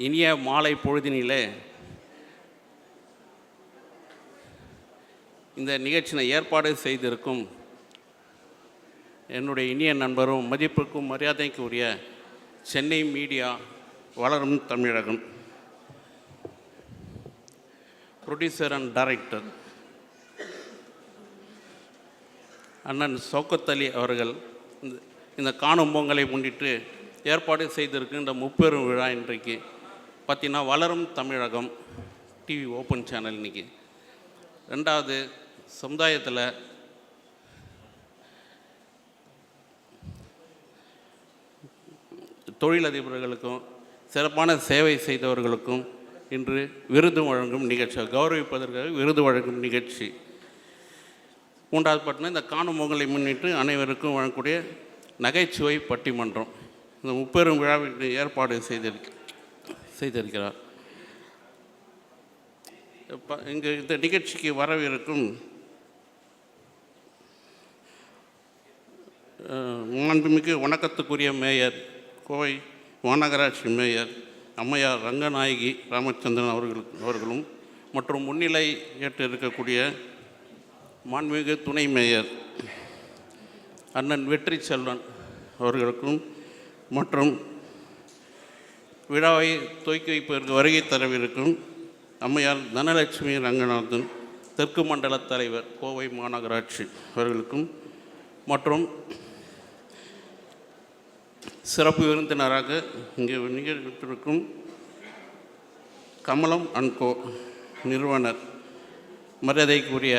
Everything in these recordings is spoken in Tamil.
இனிய மாலை பொழுதினிலே இந்த நிகழ்ச்சியை ஏற்பாடு செய்திருக்கும் என்னுடைய இனிய நண்பரும் மதிப்புக்கும் மரியாதைக்கு உரிய சென்னை மீடியா வளரும் தமிழகம் ப்ரொடியூசர் அண்ட் டைரக்டர் அண்ணன் சௌகத் அலி அவர்கள் இந்த காணும் பொங்கலை முன்னிட்டு ஏற்பாடு செய்திருக்கு இந்த முப்பெரும் விழா இன்றைக்கு பார்த்திங்கன்னா வளரும் தமிழகம் டிவி ஓப்பன் சேனல் இன்றைக்கி. ரெண்டாவது, சமுதாயத்தில் தொழிலதிபர்களுக்கும் சிறப்பான சேவை செய்தவர்களுக்கும் இன்று விருது வழங்கும் நிகழ்ச்சி, கௌரவிப்பதற்காக விருது வழங்கும் நிகழ்ச்சி. மூன்றாவது பார்த்தீங்கன்னா இந்த காணும் பொங்கலை முன்னிட்டு அனைவருக்கும் வழங்கக்கூடிய நகைச்சுவை பட்டிமன்றம் இந்த முப்பெரும் விழாவிற்கு ஏற்பாடு செய்திருக்கிறார். இங்கு இந்த நிகழ்ச்சிக்கு வரவிருக்கும் மாண்புமிகு வணக்கத்துக்குரிய மேயர், கோவை மாநகராட்சி மேயர் அம்மையார் ரங்கநாயகி ராமச்சந்திரன் அவர்களும் மற்றும் முன்னிலை ஏற்று இருக்கக்கூடிய மாண்புமிகு துணை மேயர் அண்ணன் வெற்றி செல்வன் அவர்களுக்கும் மற்றும் விழாவை துவக்கி வைப்பதற்கு வருகை தரவிருக்கும் அம்மையார் தனலட்சுமி ரங்கநாதன் தெற்கு மண்டல தலைவர் கோவை மாநகராட்சி அவர்களுக்கும் மற்றும் சிறப்பு விருந்தினராக இங்கே நிகழ்ச்சிருக்கும் கமலம் அண்ட் கோ நிறுவனர் மரியாதைக்குரிய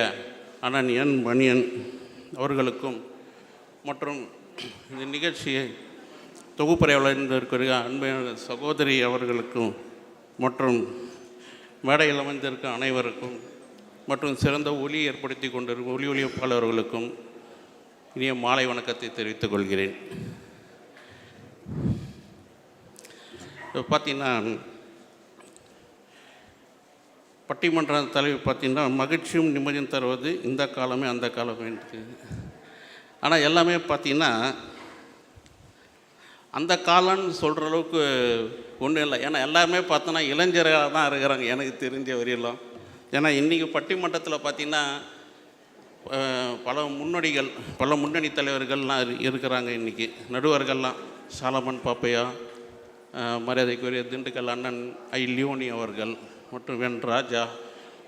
அண்ணன் என் மணியன் அவர்களுக்கும் மற்றும் இந்த நிகழ்ச்சியை தொகுப்பறையாளர் அன்பையான சகோதரி அவர்களுக்கும் மற்றும் மேடையில் அமைந்திருக்க அனைவருக்கும் மற்றும் சிறந்த ஒலி ஏற்படுத்தி கொண்டிருக்கும் ஒளியமைப்பாளர்களுக்கும் இனிய மாலை வணக்கத்தை தெரிவித்துக் கொள்கிறேன். இப்போ பார்த்திங்கன்னா பட்டிமன்ற தலைவர் பார்த்திங்கன்னா மகிழ்ச்சியும் நிம்மதியும் தருவது இந்த காலமே அந்த காலமே இருக்குது. ஆனால் எல்லாமே பார்த்திங்கன்னா அந்த காலம்னு சொல்கிற அளவுக்கு ஒன்றும் இல்லை. ஏன்னா எல்லாருமே பார்த்தோன்னா இளைஞர்களாக தான் இருக்கிறாங்க எனக்கு தெரிஞ்ச வரையிலும். ஏன்னா இன்றைக்கி பட்டிமன்றத்தில் பார்த்திங்கன்னா பல முன்னணி தலைவர்கள்லாம் இருக்கிறாங்க. இன்றைக்கி நடுவர்கள்லாம் சாலமன் பாப்பையா, மரியாதைக்குரிய திண்டுக்கல் அண்ணன் ஐ லியோனி அவர்கள் மற்றும் வென் ராஜா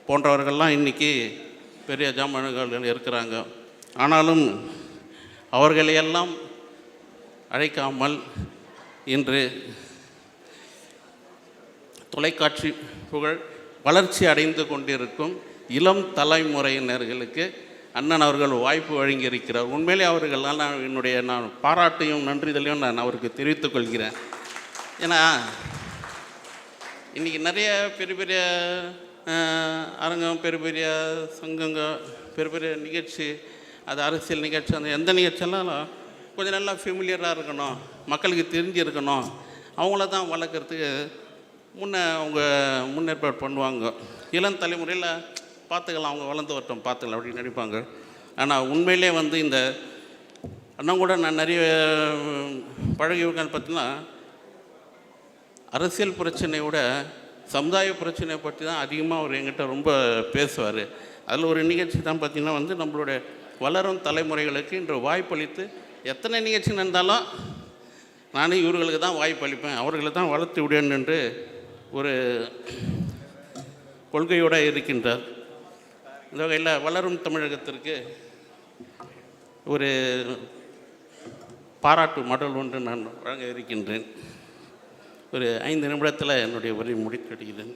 போன்றவர்கள்லாம் இன்றைக்கி பெரிய ஜாமான்கள் இருக்கிறாங்க. ஆனாலும் அவர்களையெல்லாம் அழைக்காமல் இன்று தொலைக்காட்சி புகழ் வளர்ச்சி அடைந்து கொண்டிருக்கும் இளம் தலைமுறையினர்களுக்கு அண்ணன் அவர்கள் வாய்ப்பு வழங்கியிருக்கிறார். உண்மையிலே அவர்களால் நான் பாராட்டையும் நன்றிதலையும் நான் அவருக்கு தெரிவித்துக் கொள்கிறேன். ஏன்னா இன்றைக்கி நிறைய பெரிய பெரிய அரங்கம், பெரிய பெரிய சங்கங்க, பெரிய பெரிய நிகழ்ச்சி, அது அரசியல் நிகழ்ச்சி, அந்த எந்த நிகழ்ச்சியெல்லாம் கொஞ்சம் நல்லா ஃபெமிலியராக இருக்கணும், மக்களுக்கு தெரிஞ்சிருக்கணும், அவங்கள தான் வளர்க்குறதுக்கு அவங்க முன்னேற்பாடு பண்ணுவாங்க. இளம் தலைமுறையில் பார்த்துக்கலாம், அவங்க வளர்ந்து வரட்டும் பார்த்துக்கலாம் அப்படின்னு நினைப்பாங்க. ஆனால் உண்மையிலே இந்த அண்ணன் கூட நான் நிறைய பழகிவிட்டேன். பார்த்தீங்கன்னா அரசியல் பிரச்சனையை விட சமுதாய பிரச்சனையை பற்றி தான் அதிகமாக அவர் என்கிட்ட ரொம்ப பேசுவார். அதில் ஒரு நிகழ்ச்சி தான் பார்த்திங்கன்னா நம்மளுடைய வளரும் தலைமுறைகளுக்கு இன்று வாய்ப்பளித்து எத்தனை நிகழ்ச்சி நடந்தாலும் நானே இவர்களுக்கு தான் வாய்ப்பளிப்பேன், அவர்களை தான் வளர்த்து விடுவேன் என்று ஒரு கொள்கையோடு இருக்கின்றார். இந்த வகையில் வளரும் தமிழகத்திற்கு ஒரு பாராட்டு மடல் ஒன்று நான் வழங்க இருக்கின்றேன். ஒரு 5 நிமிடத்தில் என்னுடைய உரை முடிக்கப்படுகிறேன்.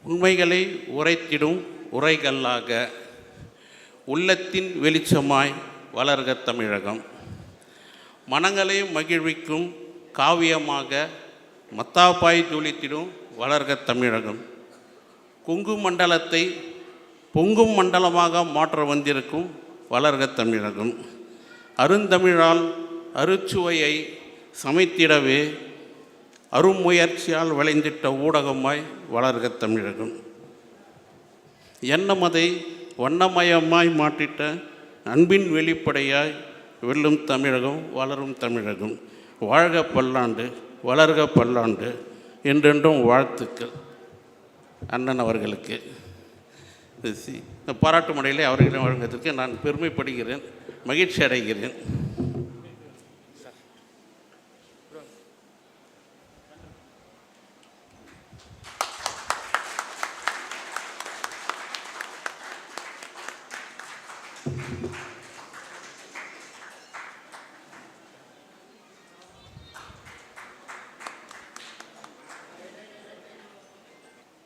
உண்மைகளை உரைத்திடும் உரைகளாக உள்ளத்தின் வெளிச்சமாய் வளர்க தமிழகம். மனங்களை மகிழ்விக்கும் காவியமாக மத்தாப்பாய் ஜொலித்திடும் வளர்க தமிழகம். கொங்கு மண்டலத்தை பொங்கும் மண்டலமாக மாற்ற வந்திருக்கும் வளர்க தமிழகம். அருந்தமிழால் அருச்சுவையை சமைத்திடவே அருமுயற்சியால் விளைந்திட்ட ஊடகமாய் வளர்க தமிழகம். எண்ணமதை வண்ணமயமாய் மாற்றிட்ட அன்பின் வெளிப்படையாய் வெல்லும் தமிழகம், வளரும் தமிழகம். வாழ்க பல்லாண்டு, வளர்க பல்லாண்டு, என்றென்றும் வாழ்த்துக்கள். அண்ணன் அவர்களுக்கு இந்த பாராட்டு மடையிலே அவர்களிடம் வழங்குவதற்கு நான் பெருமைப்படுகிறேன், மகிழ்ச்சி அடைகிறேன்.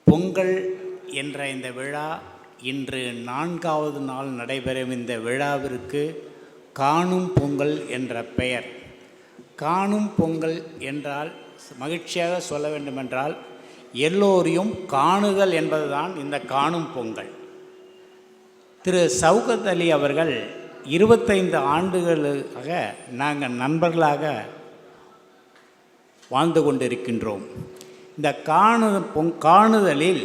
பொங்கல் என்ற இந்த விழா இன்று 4வது நாள் நடைபெறும். இந்த விழாவிற்கு காணும் பொங்கல் என்ற பெயர். காணும் பொங்கல் என்றால் மகிழ்ச்சியாக சொல்ல வேண்டுமென்றால் எல்லோரையும் காணுதல் என்பதுதான் இந்த காணும் பொங்கல். திரு சௌகத் அலி அவர்கள் 25 ஆண்டுகளாக நாங்கள் நண்பர்களாக வாழ்ந்து கொண்டிருக்கின்றோம். இந்த காணுதலில்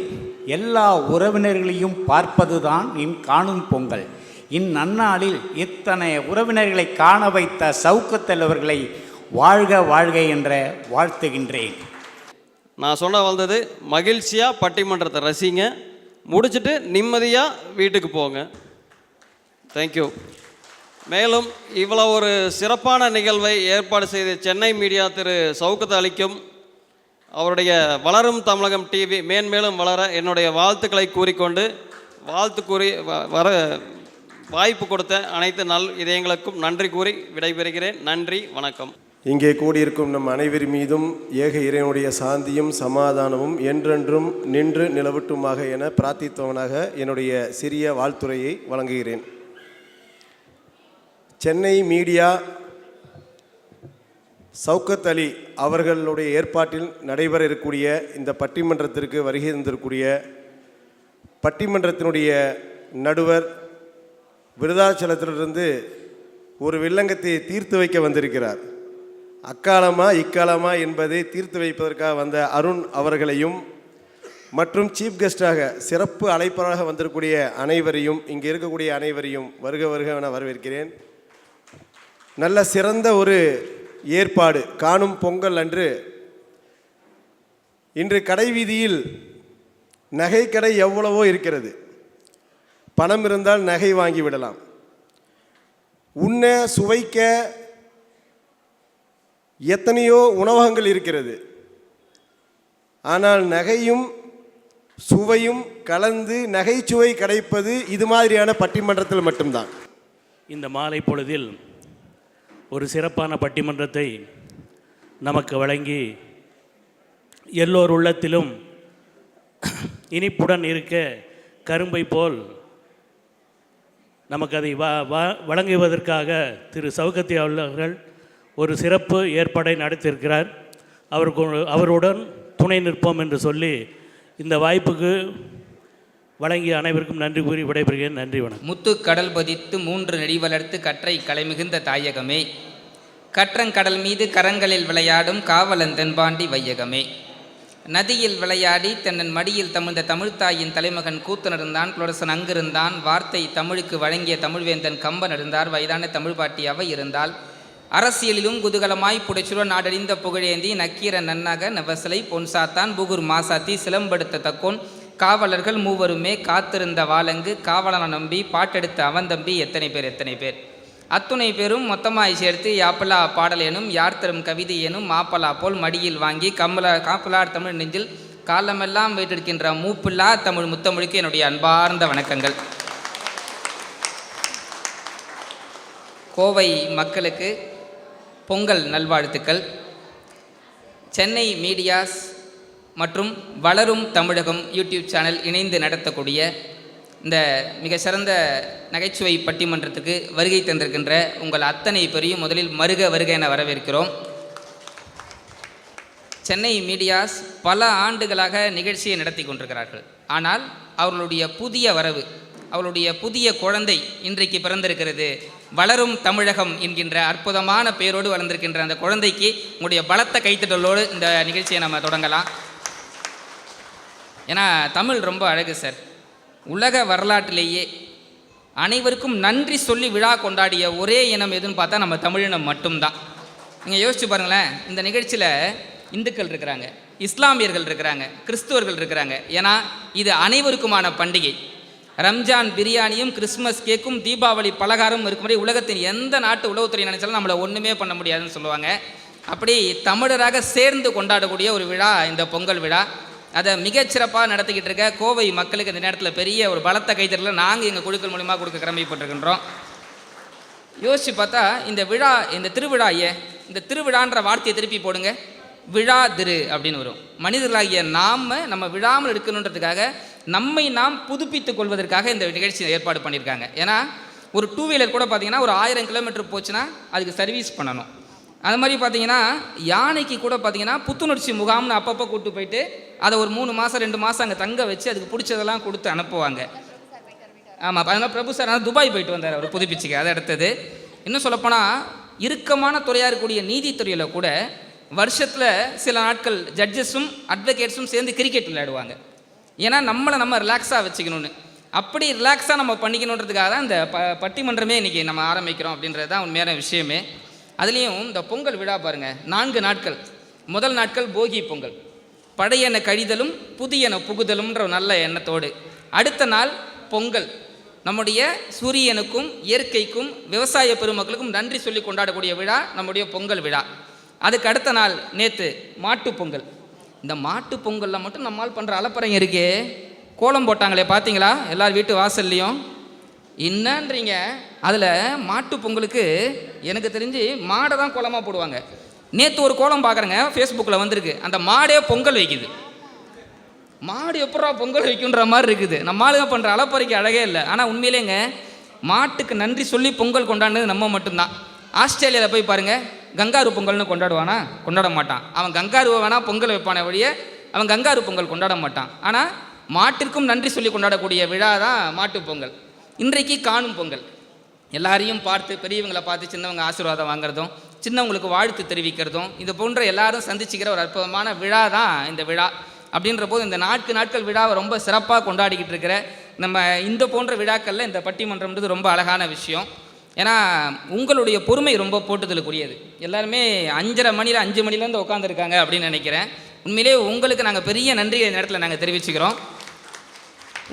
எல்லா உறவினர்களையும் பார்ப்பது தான் காணும் பொங்கல். இந்நன்னாளில் இத்தனை உறவினர்களை காண வைத்த சௌகத் அலி அவர்களை வாழ்க வாழ்க என்ற வாழ்த்துகின்றேன். நான் சொல்ல வந்தது, மகிழ்ச்சியாக பட்டிமன்றத்தை ரசிங்க, முடிச்சுட்டு நிம்மதியாக வீட்டுக்கு போங்க. தேங்க்யூ. மேலும் இவ்வளோ ஒரு சிறப்பான நிகழ்வை ஏற்பாடு செய்த சென்னை மீடியா திரு சௌகத் அலிக்கும் அவருடைய வளரும் தமிழகம் டிவி மேன்மேலும் வளர என்னுடைய வாழ்த்துக்களை கூறிக்கொண்டு வாழ்த்து கூறி வர வாய்ப்பு கொடுத்த அனைத்து இதயங்களுக்கும் நன்றி கூறி விடைபெறுகிறேன். நன்றி, வணக்கம். இங்கே கூடியிருக்கும் நம் அனைவர் மீதும் ஏக இறைவனுடைய சாந்தியும் சமாதானமும் என்றென்றும் நின்று நிலவட்டுமாக என பிரார்த்தித்தவனாக என்னுடைய சிறிய வாழ்த்துரையை வழங்குகிறேன். சென்னை மீடியா சௌகத் அலி அவர்களுடைய ஏற்பாட்டில் நடைபெற இருக்கக்கூடிய இந்த பட்டிமன்றத்திற்கு வருகை தந்திருக்கூடிய பட்டிமன்றத்தினுடைய நடுவர் விருதாச்சலத்திலிருந்து ஒரு வில்லங்கத்தை தீர்த்து வைக்க வந்திருக்கிறார். அக்காலமா இக்காலமா என்பதை தீர்த்து வைப்பதற்காக வந்த அருண் அவர்களையும் மற்றும் சீஃப் கெஸ்டாக சிறப்பு அழைப்பாளராக வந்திருக்கக்கூடிய அனைவரையும், இங்கே இருக்கக்கூடிய அனைவரையும் வருக வருக என வரவேற்கிறேன். நல்ல சிறந்த ஒரு ஏற்பாடு. காணும் பொங்கல் அன்று இன்று கடை வீதியில் நகை கடை எவ்வளவோ இருக்கிறது. பணம் இருந்தால் நகை வாங்கி விடலாம். உண்ண சுவைக்க எத்தனையோ உணவகங்கள் இருக்கிறது. ஆனால் நகையும் சுவையும் கலந்து நகைச்சுவை கிடைப்பது இது மாதிரியான பட்டிமன்றத்தில் மட்டும்தான். இந்த மாலை பொழுதில் ஒரு சிறப்பான பட்டிமன்றத்தை நமக்கு வழங்கி எல்லோர் உள்ளத்திலும் இனிப்புடன் இருக்க கரும்பை போல் நமக்கு அதை வழங்குவதற்காக திரு சௌகத் அலி அவர்கள் ஒரு சிறப்பு ஏற்பாடை நடத்தியிருக்கிறார். அவருடன் துணை நிற்போம் என்று சொல்லி இந்த வாய்ப்புக்கு வழங்கிய அனைவருக்கும் நன்றி கூறி விடைபெறுகிறேன். நன்றி, வணக்கம். முத்து கடல் பதித்து 3 நெடி வளர்த்து கற்றை கலை மிகுந்த தாயகமே, கற்றங்கடல் மீது கரங்களில் விளையாடும் காவலன் தென்பாண்டி வையகமே, நதியில் விளையாடி தென்னன் மடியில் தமிழ்ந்த தமிழ்த்தாயின் தலைமகன் கூத்தனிருந்தான், குலரசன் அங்கிருந்தான், வார்த்தை தமிழுக்கு வழங்கிய தமிழ்வேந்தன் கம்பன் இருந்தார், வயதான தமிழ் பாட்டி அவை இருந்தால், அரசியலிலும் குதூகலமாய் புடைச்சுர நாடறிந்த புகழேந்தி நக்கீர நன்னாக நவசலை பொன்சாத்தான் புகுர் மாசாத்தி சிலம்படுத்த தக்கோன் காவலர்கள் மூவருமே காத்திருந்த வாளங்கு காவலனை நம்பி பாட்டெடுத்த அவன் தம்பி எத்தனை பேர் அத்துணை பேரும் மொத்தமாய் சேர்த்து யாப்பலா பாடல் எனும் யார் தரும் கவிதை எனும் மாப்பலா போல் மடியில் வாங்கி காப்பலார் தமிழ் நெஞ்சில் காலமெல்லாம் வைத்திருக்கின்ற மூப்பில்லா தமிழ் முத்தமிழுக்கு என்னுடைய அன்பார்ந்த வணக்கங்கள். கோவை மக்களுக்கு பொங்கல் நல்வாழ்த்துக்கள். சென்னை மீடியாஸ் மற்றும் வளரும் தமிழகம் யூடியூப் சேனல் இணைந்து நடத்தக்கூடிய இந்த மிக சிறந்த நகைச்சுவை பட்டிமன்றத்துக்கு வருகை தந்திருக்கின்ற உங்கள் அத்தனை பேரையும் முதலில் வருக என வரவேற்கிறோம். சென்னை மீடியாஸ் பல ஆண்டுகளாக நிகழ்ச்சியை நடத்தி கொண்டிருக்கிறார்கள். ஆனால் அவர்களுடைய புதிய வரவு அவளுடைய புதிய குழந்தை இன்றைக்கு பிறந்திருக்கிறது. வளரும் தமிழகம் என்கின்ற அற்புதமான பெயரோடு வளர்ந்திருக்கின்ற அந்த குழந்தைக்கு உங்களுடைய பலத்த கைத்தட்டலோடு இந்த நிகழ்ச்சியை நம்ம தொடங்கலாம். ஏன்னா தமிழ் ரொம்ப அழகு சார். உலக வரலாற்றிலேயே அனைவருக்கும் நன்றி சொல்லி விழா கொண்டாடிய ஒரே இனம் எதுன்னு பார்த்தா நம்ம தமிழினம் மட்டும்தான். நீங்கள் யோசிச்சு பாருங்களேன், இந்த நிகழ்ச்சியில் இந்துக்கள் இருக்கிறாங்க, இஸ்லாமியர்கள் இருக்கிறாங்க, கிறிஸ்துவர்கள் இருக்கிறாங்க. ஏன்னா இது அனைவருக்குமான பண்டிகை. ரம்ஜான் பிரியாணியும் கிறிஸ்மஸ் கேக்கும் தீபாவளி பலகாரம் இருக்கும்படி உலகத்தின் எந்த நாட்டு உளவுத்துறை நினைச்சாலும் நம்மளை ஒன்றுமே பண்ண முடியாதுன்னு சொல்லுவாங்க. அப்படி தமிழராக சேர்ந்து கொண்டாடக்கூடிய ஒரு விழா இந்த பொங்கல் விழா. அதை மிகச்சிறப்பாக நடத்திக்கிட்டு இருக்க கோவை மக்களுக்கு இந்த நேரத்தில் பெரிய ஒரு பலத்த கைத்தறல நாங்கள் எங்கள் குழுக்கள் மூலிமா கொடுக்க கடமைப்பட்டிருக்கின்றோம். யோசிச்சு பார்த்தா இந்த விழா, இந்த திருவிழா, இந்த திருவிழான்ற வார்த்தையை திருப்பி போடுங்க, விழா திரு அப்படின்னு வரும். மனிதர்களாகிய நம்ம விழாமல் இருக்கணுன்றதுக்காக நம்மை நாம் புதுப்பித்துக் கொள்வதற்காக இந்த நிகழ்ச்சி ஏற்பாடு பண்ணியிருக்காங்க. ஏன்னா ஒரு 2 வீலர் கூட பார்த்தீங்கன்னா ஒரு 1000 கிலோமீட்டர் போச்சுன்னா அதுக்கு சர்வீஸ் பண்ணணும். அது மாதிரி பார்த்தீங்கன்னா யானைக்கு கூட பார்த்தீங்கன்னா புத்துணர்ச்சி முகாம்னு அப்பப்போ கூப்பிட்டு போயிட்டு அதை ஒரு 3 மாதம் 2 மாதம் அங்கே தங்க வச்சு அதுக்கு பிடிச்சதெல்லாம் கொடுத்து அனுப்புவாங்க. ஆமாம், அதனால் பிரபு சார் துபாய் போயிட்டு வந்தார் அவர் புதுப்பிச்சுக்க. அதை அடுத்தது இன்னும் சொல்லப்போனால் இறுக்கமான துறையாக இருக்கக்கூடிய நீதித்துறையில் கூட வருஷத்தில் சில நாட்கள் ஜட்ஜஸும் அட்வொகேட்ஸும் சேர்ந்து கிரிக்கெட் விளையாடுவாங்க. ஏன்னா நம்ம ரிலாக்ஸாக வச்சுக்கணும்னு. அப்படி ரிலாக்ஸாக நம்ம பண்ணிக்கணுன்றதுக்காக தான் இந்த பட்டிமன்றமே இன்றைக்கி நம்ம ஆரம்பிக்கிறோம் அப்படின்றது தான் உண்மையான விஷயமே. அதுலேயும் இந்த பொங்கல் விழா பாருங்கள், 4 நாட்கள். முதல் நாட்கள் போகி பொங்கல், பழையன கழிதலும் புதியன புகுதலும்ன்ற நல்ல எண்ணத்தோடு. அடுத்த நாள் பொங்கல், நம்முடைய சூரியனுக்கும் இயற்கைக்கும் விவசாய பெருமக்களுக்கும் நன்றி சொல்லி கொண்டாடக்கூடிய விழா நம்முடைய பொங்கல் விழா. அதுக்கு அடுத்த நாள் நேற்று மாட்டு பொங்கல். இந்த மாட்டு பொங்கலில் மட்டும் நம்மால் பண்ணுற அலப்பறைங்க இருக்கே. கோலம் போட்டாங்களே பார்த்தீங்களா எல்லார் வீட்டு வாசல்லையும்? என்னன்றீங்க, அதில் மாட்டு பொங்கலுக்கு எனக்கு தெரிஞ்சு மாடை தான் கோலமாக போடுவாங்க. நேற்று ஒரு கோலம் பார்க்குறேங்க, ஃபேஸ்புக்கில் வந்திருக்கு, அந்த மாடே பொங்கல் வைக்குது. மாடு எப்படா பொங்கல் வைக்குன்ற மாதிரி இருக்குது. நம்ம ஆளுங்க பண்ணுற அலப்பறைக்கு அழகே இல்லை. ஆனால் உண்மையிலேங்க மாட்டுக்கு நன்றி சொல்லி பொங்கல் கொண்டாடுனது நம்ம மட்டும்தான். ஆஸ்திரேலியாவில் போய் பாருங்கள், கங்காரு பொங்கல்னு கொண்டாடுவானா? கொண்டாட மாட்டான். அவன் கங்காருவை வேணால் பொங்கல் வைப்பான வழியே அவன் கங்காரு பொங்கல் கொண்டாட மாட்டான். ஆனால் மாட்டிற்கும் நன்றி சொல்லி கொண்டாடக்கூடிய விழா தான் மாட்டு பொங்கல். இன்றைக்கு காணும் பொங்கல். எல்லாரையும் பார்த்து, பெரியவங்களை பார்த்து சின்னவங்க ஆசீர்வாதம் வாங்குறதும், சின்னவங்களுக்கு வாழ்த்து தெரிவிக்கிறதும், இது போன்ற எல்லாரும் சந்திச்சுக்கிற ஒரு அற்புதமான விழா தான் இந்த விழா. அப்படின்ற போது இந்த நாட்கள் விழாவை ரொம்ப சிறப்பாக கொண்டாடிக்கிட்டு இருக்கிற நம்ம இந்த போன்ற விழாக்களில் இந்த பட்டிமன்றம்ன்றது ரொம்ப அழகான விஷயம். ஏன்னா உங்களுடைய பொறுமை ரொம்ப போட்டுதலுக்குரியது. எல்லாருமே 5:30 மணியில் 5 மணிலேருந்து உட்காந்துருக்காங்க அப்படின்னு நினைக்கிறேன். உண்மையிலே உங்களுக்கு நாங்கள் பெரிய நன்றி இந்த நேரத்தில் நாங்கள் தெரிவிச்சுக்கிறோம்.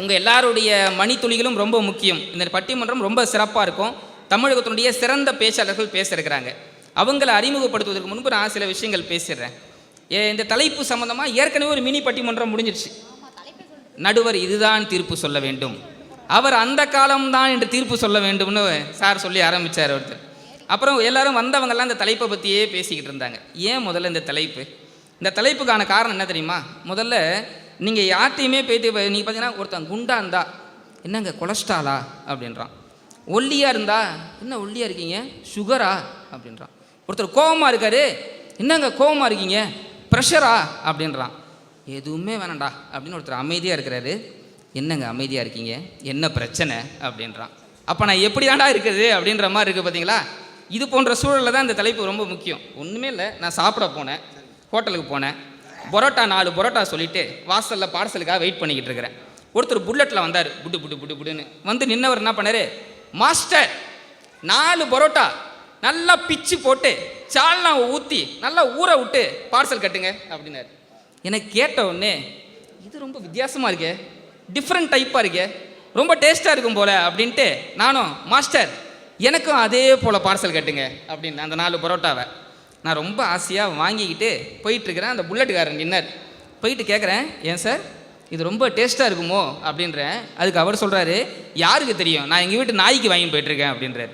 உங்கள் எல்லாருடைய மணித்துளிகளும் ரொம்ப முக்கியம். இந்த பட்டிமன்றம் ரொம்ப சிறப்பாக இருக்கும். தமிழகத்தினுடைய சிறந்த பேச்சாளர்கள் பேச இருக்கிறாங்க. அவங்களை அறிமுகப்படுத்துவதற்கு முன்பு நான் சில விஷயங்கள் பேசிடுறேன். இந்த தலைப்பு சம்மந்தமாக ஏற்கனவே ஒரு மினி பட்டிமன்றம் முடிஞ்சிடுச்சு. நடுவர் இதுதான் தீர்ப்பு சொல்ல வேண்டும், அவர் அந்த காலம்தான் என்று தீர்ப்பு சொல்ல வேண்டும்னு சார் சொல்லி ஆரம்பித்தார் ஒருத்தர். அப்புறம் எல்லாரும் வந்தவங்கெல்லாம் இந்த தலைப்பை பற்றியே பேசிக்கிட்டு இருந்தாங்க. ஏன் முதல்ல இந்த தலைப்புக்கான காரணம் என்ன தெரியுமா? முதல்ல நீங்கள் யார்ட்டையுமே பேசி நீங்கள் பார்த்தீங்கன்னா ஒருத்தன் குண்டா இருந்தா என்னங்க கொலஸ்ட்ராலா அப்படின்றான். ஒல்லியாக இருந்தா என்ன ஒல்லியாக இருக்கீங்க, சுகரா அப்படின்றான். ஒருத்தர் கோபமாக இருக்காரு, என்னங்க கோபமாக இருக்கீங்க, ப்ரெஷரா அப்படின்றான். எதுவுமே வேணாண்டா அப்படின்னு ஒருத்தர் அமைதியாக இருக்கிறாரு, என்னங்க அமைதியாக இருக்கீங்க, என்ன பிரச்சனை அப்படின்றான். அப்போ நான் எப்படி தாண்டா இருக்குது அப்படின்ற மாதிரி இருக்குது பார்த்தீங்களா? இது போன்ற சூழலில் தான் இந்த தலைப்பு ரொம்ப முக்கியம். ஒன்றுமே இல்லை, நான் சாப்பிட போனேன், ஹோட்டலுக்கு போனேன், பரோட்டா 4 பரோட்டா சொல்லிவிட்டு வாசலில் பார்சலுக்காக வெயிட் பண்ணிக்கிட்டு இருக்கிறேன். ஒருத்தர் புல்லட்டில் வந்தார், புட்டுன்னு வந்து நின்னவர் என்ன பண்ணார், மாஸ்டர் 4 பரோட்டா நல்லா பிச்சு போட்டு சால்னா ஊற்றி நல்லா ஊற விட்டு பார்சல் கட்டுங்க அப்படின்னாரு. எனக்கு கேட்ட உடனே இது ரொம்ப வித்தியாசமாக இருக்கே, டிஃப்ரெண்ட் டைப்பாக இருக்கே, ரொம்ப டேஸ்ட்டாக இருக்கும் போல் அப்படின்ட்டு நானும் மாஸ்டர் எனக்கும் அதே போல் பார்சல் கட்டுங்க அப்படின்னு அந்த 4 பரோட்டாவை நான் ரொம்ப ஆசையாக வாங்கிக்கிட்டு போயிட்டுருக்கிறேன். அந்த புல்லட்டுக்காரன் டின்னர் போயிட்டு கேட்குறேன், ஏன் சார் இது ரொம்ப டேஸ்ட்டாக இருக்குமோ அப்படின்றேன். அதுக்கு அவர் சொல்கிறாரு, யாருக்கு தெரியும், நான் எங்கள் வீட்டு நாய்க்கு வாங்கி போயிட்டுருக்கேன் அப்படின்றாரு.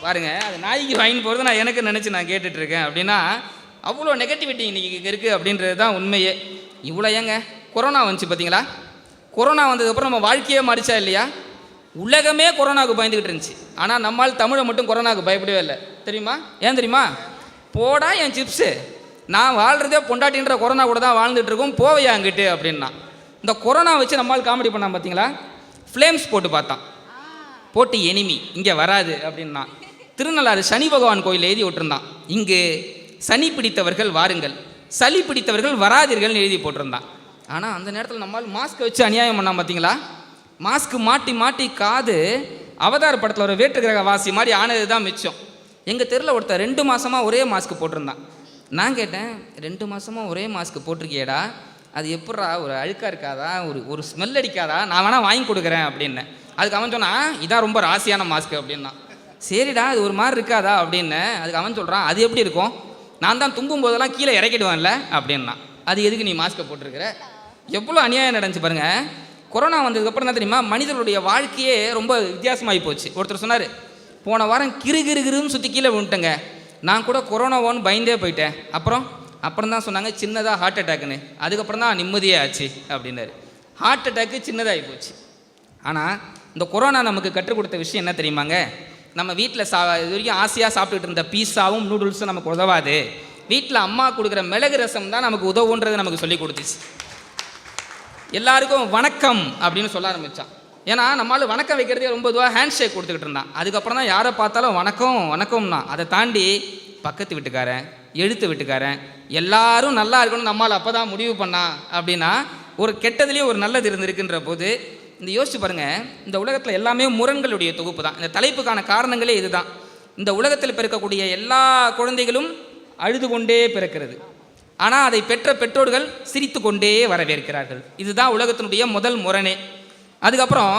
பாருங்க, அது நாய்க்கு வாங்கி போகிறது நான் எனக்கு நினச்சி நான் கேட்டுட்ருக்கேன் அப்படின்னா அவ்வளோ நெகட்டிவிட்டி இன்றைக்கி இருக்குது அப்படின்றது தான் உண்மையே. இவ்வளோ ஏங்க கொரோனா வந்துச்சு பார்த்தீங்களா? கொரோனா வந்ததுக்கப்புறம் நம்ம வாழ்க்கையே மாறிச்சா இல்லையா? உலகமே கொரோனாவுக்கு பயந்துக்கிட்டு இருந்துச்சு. ஆனால் நம்மால் தமிழை மட்டும் கொரோனாவுக்கு பயப்படவே இல்லை. தெரியுமா? ஏன் தெரியுமா? போடா என் சிப்ஸு, நான் வாழ்கிறதே பொண்டாட்டின்ற கொரோனா கூட தான் வாழ்ந்துட்டு இருக்கோம், போவையா அங்கிட்டு அப்படின்னா. இந்த கொரோனா வச்சு நம்மால் காமெடி பண்ணான் பார்த்தீங்களா? ஃப்ளேம்ஸ் போட்டு பார்த்தான். போட்டு எனிமி இங்கே வராது அப்படின்னா. திருநள்ளாறு சனி பகவான் கோயில் எழுதி விட்டுருந்தான், இங்கு சனி பிடித்தவர்கள் வாருங்கள், சளி பிடித்தவர்கள் வராதீர்கள்னு எழுதி போட்டிருந்தான். ஆனால் அந்த நேரத்தில் நம்மால் மாஸ்க்கை வச்சு அநியாயம் பண்ணான் பார்த்தீங்களா? மாஸ்க்கு மாட்டி மாட்டி காது அவதார் படத்தில் ஒரு வேற்றுக்கிரக வாசி மாதிரி ஆனது தான் மிச்சம். எங்கள் தெருவில் ஒருத்தர் 2 மாதமாக ஒரே மாஸ்க் போட்டிருந்தான். நான் கேட்டேன், 2 மாதமாக ஒரே மாஸ்க் போட்டிருக்கியேடா, அது எப்பட்றா, ஒரு அழுக்காக இருக்காதா, ஒரு ஸ்மெல் அடிக்காதா, நான் வேணால் வாங்கி கொடுக்குறேன் அப்படின்னேன். அதுக்கு அவன் சொன்னான், இதான் ரொம்ப ராசியான மாஸ்க் அப்படின்னா. சரிடா அது ஒரு மாதிரி இருக்காதா அப்படின்னு. அதுக்கு அவன் சொல்கிறான், அது எப்படி இருக்கும், நான் தான் தும்பும் போதெல்லாம் கீழே இறக்கிடுவேன்ல அப்படின்னா. அது எதுக்கு நீ மாஸ்க்கை போட்டிருக்கிற? எவ்வளோ அநியாயம் நடந்துச்சு பாருங்கள். கொரோனா வந்ததுக்கப்புறம் தான் தெரியுமா, மனிதனுடைய வாழ்க்கையே ரொம்ப வித்தியாசமாகி போச்சு. ஒருத்தர் சொன்னார், போன வாரம் கிருன்னு சுற்றி கீழே விட்டுட்டேங்க, நான் கூட கொரோனாவோன்னு பயந்தே போயிட்டேன், அப்புறம் தான் சொன்னாங்க சின்னதாக ஹார்ட் அட்டாக்குன்னு, அதுக்கப்புறம் தான் நிம்மதியே ஆச்சு அப்படின்னாரு. ஹார்ட் அட்டாக்கு சின்னதாகி போச்சு. ஆனால் இந்த கொரோனா நமக்கு கற்றுக் கொடுத்த விஷயம் என்ன தெரியுமாங்க, நம்ம வீட்டில் இது வரைக்கும் ஆசையாக சாப்பிட்டுட்டு இருந்த பீஸாவும் நூடுல்ஸும் நமக்கு உதவாது, வீட்டில் அம்மா கொடுக்குற மிளகு ரசம் தான் நமக்கு உதவுன்றது நமக்கு சொல்லி கொடுத்துச்சு. எல்லாருக்கும் வணக்கம் அப்படின்னு சொல்ல ஆரம்பித்தான். ஏன்னா நம்மளால் வணக்கம் வைக்கிறதே ரொம்ப இதுவாக ஹேண்ட் ஷேக் கொடுத்துக்கிட்டு இருந்தான். அதுக்கப்புறம் தான் யாரை பார்த்தாலும் வணக்கம் வணக்கம்னா. அதை தாண்டி பக்கத்து வீட்டுக்காரன், எழுத்து வீட்டுக்காரன் எல்லாரும் நல்லா இருக்கணும் நம்மளால் அப்போ தான் முடிவு பண்ணான் அப்படின்னா, ஒரு கெட்டதுலேயும் ஒரு நல்லது இருந்திருக்குன்ற போது இந்த யோசிச்சு பாருங்கள். இந்த உலகத்தில் எல்லாமே முரண்களுடைய தொகுப்பு தான். இந்த தலைப்புக்கான காரணங்களே இதுதான். இந்த உலகத்தில் பிறக்கக்கூடிய எல்லா குழந்தைகளும் அழுது கொண்டே பிறக்கிறது, ஆனால் அதை பெற்ற பெற்றோர்கள் சிரித்து கொண்டே வரவேற்கிறார்கள். இதுதான் உலகத்தினுடைய முதல் முரணே. அதுக்கப்புறம்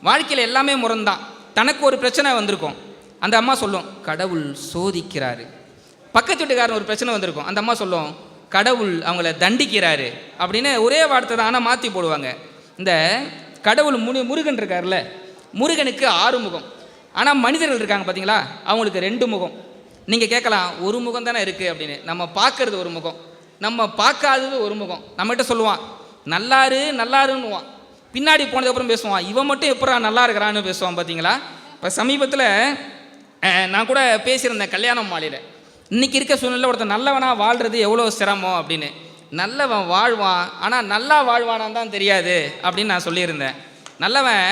வாழ்க்கையில் எல்லாமே முரண்தான். தனக்கு ஒரு பிரச்சனை வந்திருக்கும், அந்த அம்மா சொல்லும் கடவுள் சோதிக்கிறாரு. பக்கத்து வீட்டுக்காரன் ஒரு பிரச்சனை வந்திருக்கும், அந்த அம்மா சொல்லும் கடவுள் அவங்கள தண்டிக்கிறாரு அப்படின்னு ஒரே வார்த்தை தான், ஆனால் மாற்றி போடுவாங்க. இந்த கடவுள் முருகன் இருக்கார்ல, முருகனுக்கு 6 முகம், ஆனால் மனிதர்கள் இருக்காங்க பார்த்தீங்களா, அவங்களுக்கு 2 முகம். நீங்கள் கேட்கலாம், ஒரு முகம் தானே இருக்குது அப்படின்னு. நம்ம பார்க்கறது ஒரு முகம், நம்ம பார்க்காதது ஒரு முகம். நம்மகிட்ட சொல்லுவான் நல்லாருன்னுவான், பின்னாடி போனதுக்கப்புறம் பேசுவான் இவன் மட்டும் எப்படா நல்லா இருக்கிறான்னு பேசுவான் பார்த்தீங்களா. இப்போ சமீபத்தில் நான் கூட பேசியிருந்தேன் கல்யாணம் மாலையில். இன்றைக்கி இருக்க சூழ்நிலை ஒருத்தர் நல்லவனாக வாழ்கிறது எவ்வளோ சிரமம் அப்படின்னு. நல்லவன் வாழ்வான், ஆனால் நல்லா வாழ்வானான்னு தான் தெரியாது அப்படின்னு நான் சொல்லியிருந்தேன். நல்லவன்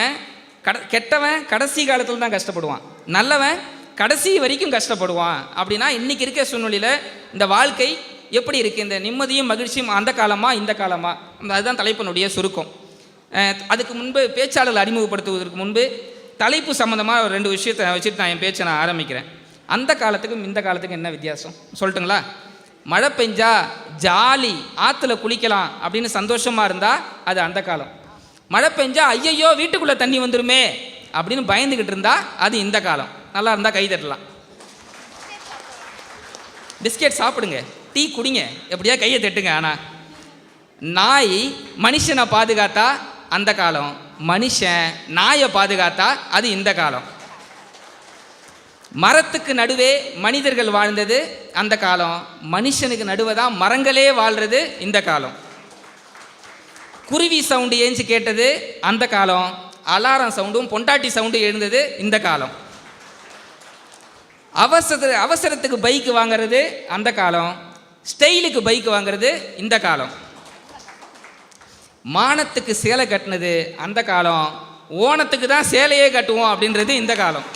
கெட்டவன் கடைசி காலத்தில் தான் கஷ்டப்படுவான், நல்லவன் கடைசி வரைக்கும் கஷ்டப்படுவான். அப்படின்னா இன்றைக்கி இருக்க சூழ்நிலையில் இந்த வாழ்க்கை எப்படி இருக்குது, இந்த நிம்மதியும் மகிழ்ச்சியும் அந்த காலமா இந்த காலமா, அதுதான் தலைப்பினுடைய சுருக்கம். அதுக்கு முன்பு பேச்சாளர்கள் அறிமுகப்படுத்துவதற்கு முன்பு தலைப்பு சம்மந்தமாக ஒரு 2 விஷயத்தை வச்சுட்டு நான் என் பேச்சை நான் ஆரம்பிக்கிறேன். அந்த காலத்துக்கும் இந்த காலத்துக்கும் என்ன வித்தியாசம் சொல்லட்டுங்களா? மழை பெஞ்சா ஜாலி, ஆற்றுல குளிக்கலாம் அப்படின்னு சந்தோஷமாக இருந்தால் அது அந்த காலம். மழை பெஞ்சா ஐயையோ வீட்டுக்குள்ளே தண்ணி வந்துருமே அப்படின்னு பயந்துக்கிட்டு இருந்தா அது இந்த காலம். நல்லா இருந்தால் கை தட்டலாம், பிஸ்கெட் சாப்பிடுங்க, டீ குடிங்க, எப்படியா கையை தட்டுங்க. ஆனால் நாய் மனுஷனை பாதுகாத்தா அந்த காலம், மனுஷன் நாயை பாதுகாத்தா அது இந்த காலம். மரத்துக்கு நடுவே மனிதர்கள் வாழ்ந்தது அந்த காலம், மனுஷனுக்கு நடுவே தான் மரங்களே வாழ்கிறது இந்த காலம். குருவி சவுண்டு ஏஞ்சி கேட்டது அந்த காலம், அலாரம் சவுண்டும் பொண்டாட்டி சவுண்டு எழுந்தது இந்த காலம். அவசரத்துக்கு பைக்கு வாங்கிறது அந்த காலம், ஸ்டைலுக்கு பைக்கு வாங்கிறது இந்த காலம். மானத்துக்கு சேலை கட்டினது அந்த காலம், ஓணத்துக்கு தான் சேலையே கட்டுவோம் அப்படின்றது இந்த காலம்.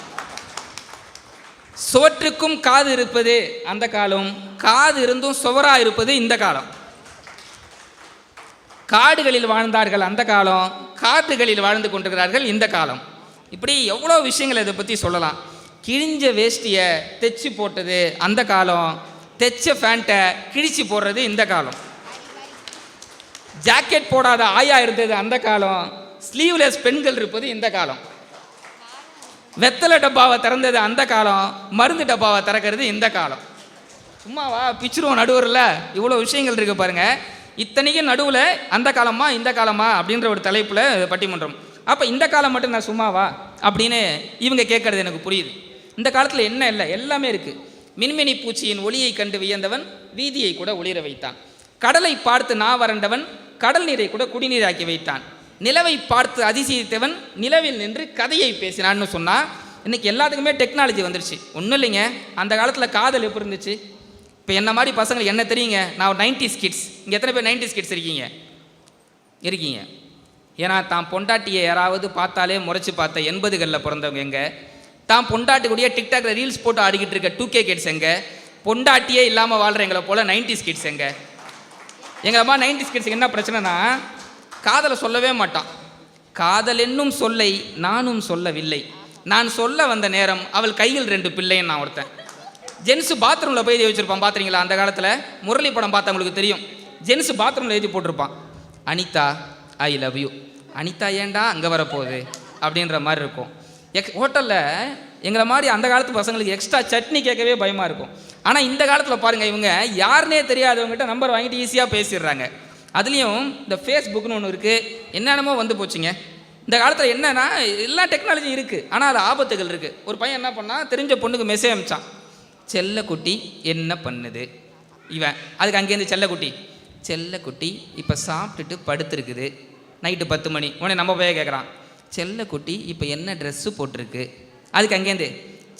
சோற்றுக்கும் காது இருப்பது அந்த காலம், காது இருந்தும் சுவராக இருப்பது இந்த காலம். காடுகளில் வாழ்ந்தார்கள் அந்த காலம், காட்டுகளில் வாழ்ந்து கொண்டிருக்கிறார்கள் இந்த காலம். இப்படி எவ்வளோ விஷயங்கள் இதை பற்றி சொல்லலாம். கிழிஞ்ச வேஷ்டியை தைச்சி போட்டது அந்த காலம், தைச்ச ஃபேண்ட்டை கிழிச்சு போடுறது இந்த காலம். ஜாக்கெட் போடாத ஆயா இருந்தது அந்த காலம், ஸ்லீவ்லெஸ் பெண்கள் இருப்பது இந்த காலம். வெத்தலை டப்பாவை திறந்தது அந்த காலம், மருந்து டப்பாவை திறக்கிறது இந்த காலம். சும்மாவா பிச்சிருவோம் நடுவரில் இவ்வளோ விஷயங்கள் இருக்குது பாருங்கள். இத்தனைக்கும் நடுவில் அந்த காலமா இந்த காலமா அப்படின்ற ஒரு தலைப்பில் பட்டிமன்றம். அப்போ இந்த காலம் மட்டும் நான் சும்மாவா அப்படின்னு இவங்க கேட்கறது எனக்கு புரியுது. இந்த காலத்தில் என்ன இல்லை, எல்லாமே இருக்குது. மின்மினி பூச்சியின் ஒளியை கண்டு வியந்தவன் வீதியை கூட ஒளிர வைத்தான். கடலை பார்த்து நான் வறண்டவன் கடல் நீரை கூட குடிநீராக்கி வைத்தான். நிலவை பார்த்து அதிசயித்தவன் நிலவில் நின்று கதையை பேசினான்னு சொன்னால், இன்றைக்கி எல்லாத்துக்குமே டெக்னாலஜி வந்துருச்சு. ஒன்றும் இல்லைங்க, அந்த காலத்தில் காதல் எப்படி இருந்துச்சு? இப்போ என்ன மாதிரி பசங்களுக்கு என்ன தெரியுங்க? நான் ஒரு 90s கிட்ஸ். இங்கே எத்தனை பேர் 90s கிட்ஸ் இருக்கீங்க? ஏன்னா தான் பொண்டாட்டியை யாராவது பார்த்தாலே முறைச்சி பார்த்த 80களில் பிறந்தவங்க எங்க, தான் பொண்டாட்டி கூடிய டிக்டாக்ல ரீல்ஸ் போட்டு ஆடிக்கிட்டு இருக்க 2K கிட்ஸ் எங்க, பொண்டாட்டியே இல்லாமல் வாழ்கிற எங்களை போல 90s கிட்ஸ் எங்க. எங்கள் அம்மா 90s கிட்ஸுக்கு என்ன பிரச்சனைனா காதலை சொல்லவே மாட்டான். காதல் என்னும் சொல்லை நானும் சொல்லவில்லை, நான் சொல்ல வந்த நேரம் அவள் கையில் 2 பிள்ளைன்னு நான் ஒருத்தன். ஜென்ஸு பாத்ரூமில் போய் எழுதி வச்சுருப்பான் பார்த்துறீங்களா? அந்த காலத்தில் முரளி படம் பார்த்தவங்களுக்கு தெரியும். ஜென்ஸு பாத்ரூமில் எழுதி போட்டிருப்பான், Anitha I love you. Anitha ஏண்டா அங்கே வரப்போகுது அப்படின்ற மாதிரி இருக்கும். ஹோட்டலில் எங்களை மாதிரி அந்த காலத்து பசங்களுக்கு எக்ஸ்ட்ரா சட்னி கேட்கவே பயமாக இருக்கும். ஆனால் இந்த காலத்தில் பாருங்கள், இவங்க யாருனே தெரியாதவங்ககிட்ட நம்பர் வாங்கிட்டு ஈஸியாக பேசிடுறாங்க. அதுலேயும் இந்த ஃபேஸ்புக்னு ஒன்று இருக்குது, என்னென்னமோ வந்து போச்சுங்க. இந்த காலத்தில் என்னென்னா எல்லா டெக்னாலஜியும் இருக்குது, ஆனால் அது ஆபத்துகள் இருக்குது. ஒரு பையன் என்ன பண்ணால் தெரிஞ்ச பொண்ணுக்கு மெசேஜ் அனுப்பிச்சான், செல்லக்குட்டி என்ன பண்ணுது. இவன் அதுக்கு அங்கேருந்து செல்லக்குட்டி இப்போ சாப்பிட்டுட்டு படுத்துருக்குது, நைட்டு 10 மணி. உடனே நம்ம போய் கேட்குறான், செல்லக்குட்டி இப்போ என்ன ட்ரெஸ்ஸு போட்டிருக்கு. அதுக்கு அங்கேருந்து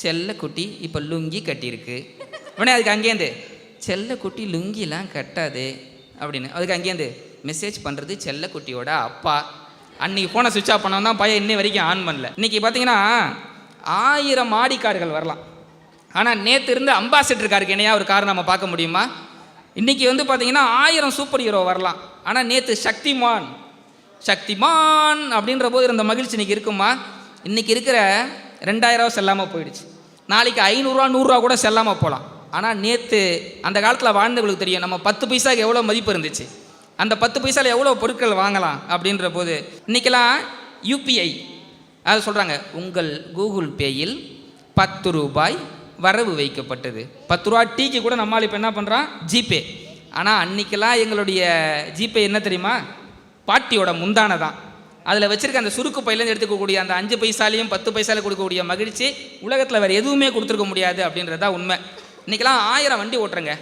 செல்லக்குட்டி இப்போ லுங்கி கட்டியிருக்கு. உடனே அதுக்கு அங்கேருந்து செல்லக்குட்டி லுங்கிலாம் கட்டாது அப்படின்னு. அதுக்கு அங்கேருந்து மெசேஜ் பண்ணுறது செல்லக்குட்டியோட அப்பா. அன்றைக்கி ஃபோனை சுவிட்ச் ஆஃப் பண்ணவன் தான் பையன் இன்னி வரைக்கும் ஆன் பண்ணல. இன்றைக்கி பார்த்தீங்கன்னா 1000 மாடி கார்கள் வரலாம், ஆனால் நேற்று இருந்த அம்பாசிடர் காருக்கு என்னையா ஒரு கார் நம்ம பார்க்க முடியுமா? இன்றைக்கி வந்து பார்த்தீங்கன்னா 1000 சூப்பர் ஹீரோ வரலாம், ஆனால் நேற்று சக்திமான் அப்படின்ற போது இருந்த மகிழ்ச்சி இன்றைக்கி இருக்குமா? இன்றைக்கி இருக்கிற 2000 செல்லாமல் போயிடுச்சு. நாளைக்கு 500 100 கூட செல்லாமல் போகலாம். ஆனால் நேற்று அந்த காலத்தில் வாழ்ந்தவங்களுக்கு தெரியும் நம்ம 10 பைசாவுக்கு எவ்வளோ மதிப்பு இருந்துச்சு, அந்த 10 பைசாவில் எவ்வளோ பொருட்கள் வாங்கலாம் அப்படின்ற போது. இன்றைக்கெல்லாம் UPI அது சொல்கிறாங்க, உங்கள் கூகுள் பேயில் 10 ரூபாய் வரவு வைக்கப்பட்டது. 10 ரூபா டீக்கு கூட நம்மால் இப்போ என்ன பண்ணுறான், ஜிபே. ஆனால் அன்றைக்கெல்லாம் எங்களுடைய ஜிபே என்ன தெரியுமா, பாட்டியோட முந்தானை தான். அதில் வச்சுருக்க அந்த சுருக்கு பையிலேருந்து எடுத்துக்கக்கூடிய அந்த 5 பைசாலையும் 10 பைசாலையும் கொடுக்கக்கூடிய மகிழ்ச்சி உலகத்தில் வேறு எதுவுமே கொடுத்துருக்க முடியாது அப்படின்றதா உண்மை. இன்றைக்கெல்லாம் 1000 வண்டி ஓட்டுறங்க,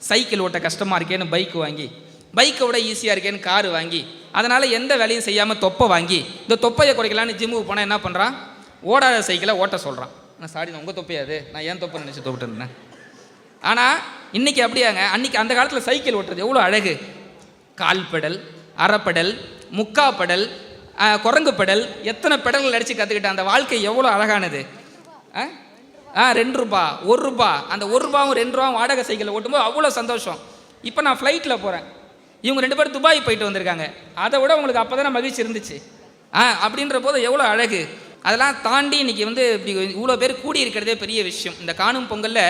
சைக்கிள் ஓட்ட கஷ்டமாக இருக்கேன்னு பைக்கு வாங்கி, பைக்கை விட ஈஸியாக இருக்கேன்னு காரு வாங்கி, அதனால் எந்த வேலையும் செய்யாமல் தொப்பை வாங்கி, இந்த தொப்பையை குறைக்கலான்னு ஜிம்முக்கு போனால் என்ன பண்ணுறான், ஓடாத சைக்கிளை ஓட்ட சொல்கிறான். நான் சாரி, நான் உங்கள் தொப்பையாது, நான் ஏன் தொப்பை நினச்சி தொப்பிட்டு இருந்தேன். ஆனால் இன்றைக்கி அப்படியாங்க, அன்றைக்கி அந்த காலத்தில் சைக்கிள் ஓட்டுறது எவ்வளோ அழகு. கால் பெடல், அரைப்பெடல், முக்கா பெடல், குரங்கு பெடல், எத்தனை பெடல்கள் அடித்து கற்றுக்கிட்டேன். அந்த வாழ்க்கை எவ்வளோ அழகானது. 2 ரூபா 1 ரூபா, அந்த 1 ரூபாவும் 2 ரூபாவும் வாடகை சைக்கிளில் ஓட்டும்போது அவ்வளோ சந்தோஷம். இப்போ நான் ஃப்ளைட்டில் போகிறேன், இவங்க 2 பேரும் துபாய் போயிட்டு வந்திருக்காங்க, அதை விட உங்களுக்கு அப்போ தானே மகிழ்ச்சி இருந்துச்சு. அப்படின்ற போது எவ்வளோ அழகு. அதெல்லாம் தாண்டி இன்றைக்கி வந்து இப்படி இவ்வளோ பேர் கூடி இருக்கிறதே பெரிய விஷயம். இந்த காணும் பொங்கலில்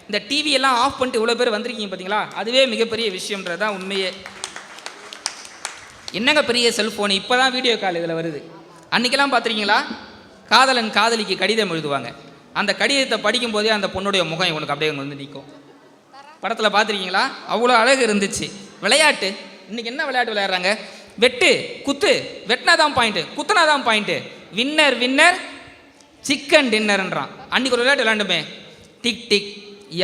இந்த டிவியெல்லாம் ஆஃப் பண்ணிட்டு இவ்வளோ பேர் வந்திருக்கீங்க பார்த்தீங்களா, அதுவே மிகப்பெரிய விஷயம்ன்றது தான் உண்மையே. என்னங்க பெரிய செல்ஃபோன், இப்போ தான் வீடியோ கால் இதில் வருது. அன்றைக்கெல்லாம் பார்த்துருக்கீங்களா, காதலன் காதலிக்கு கடிதம் எழுதுவாங்க, அந்த கடிதத்தை படிக்கும்போதே அந்த பொண்ணுடைய முகம் இவனுக்கு அப்படியே வந்து நிற்கும். படத்தில் பார்த்துருக்கீங்களா, அவ்வளோ அழகு இருந்துச்சு. விளையாட்டு, இன்றைக்கி என்ன விளையாட்டு விளையாடுறாங்க, வெட்டு குத்து, வெட்டினா தான் பாயிண்ட்டு, குத்துனா தான் பாயிண்ட்டு, வின்னர் சிக்கன் டின்னர்ன்றான். அன்றைக்கி ஒரு விளையாட்டு விளையாண்டுமே, டிக் டிக்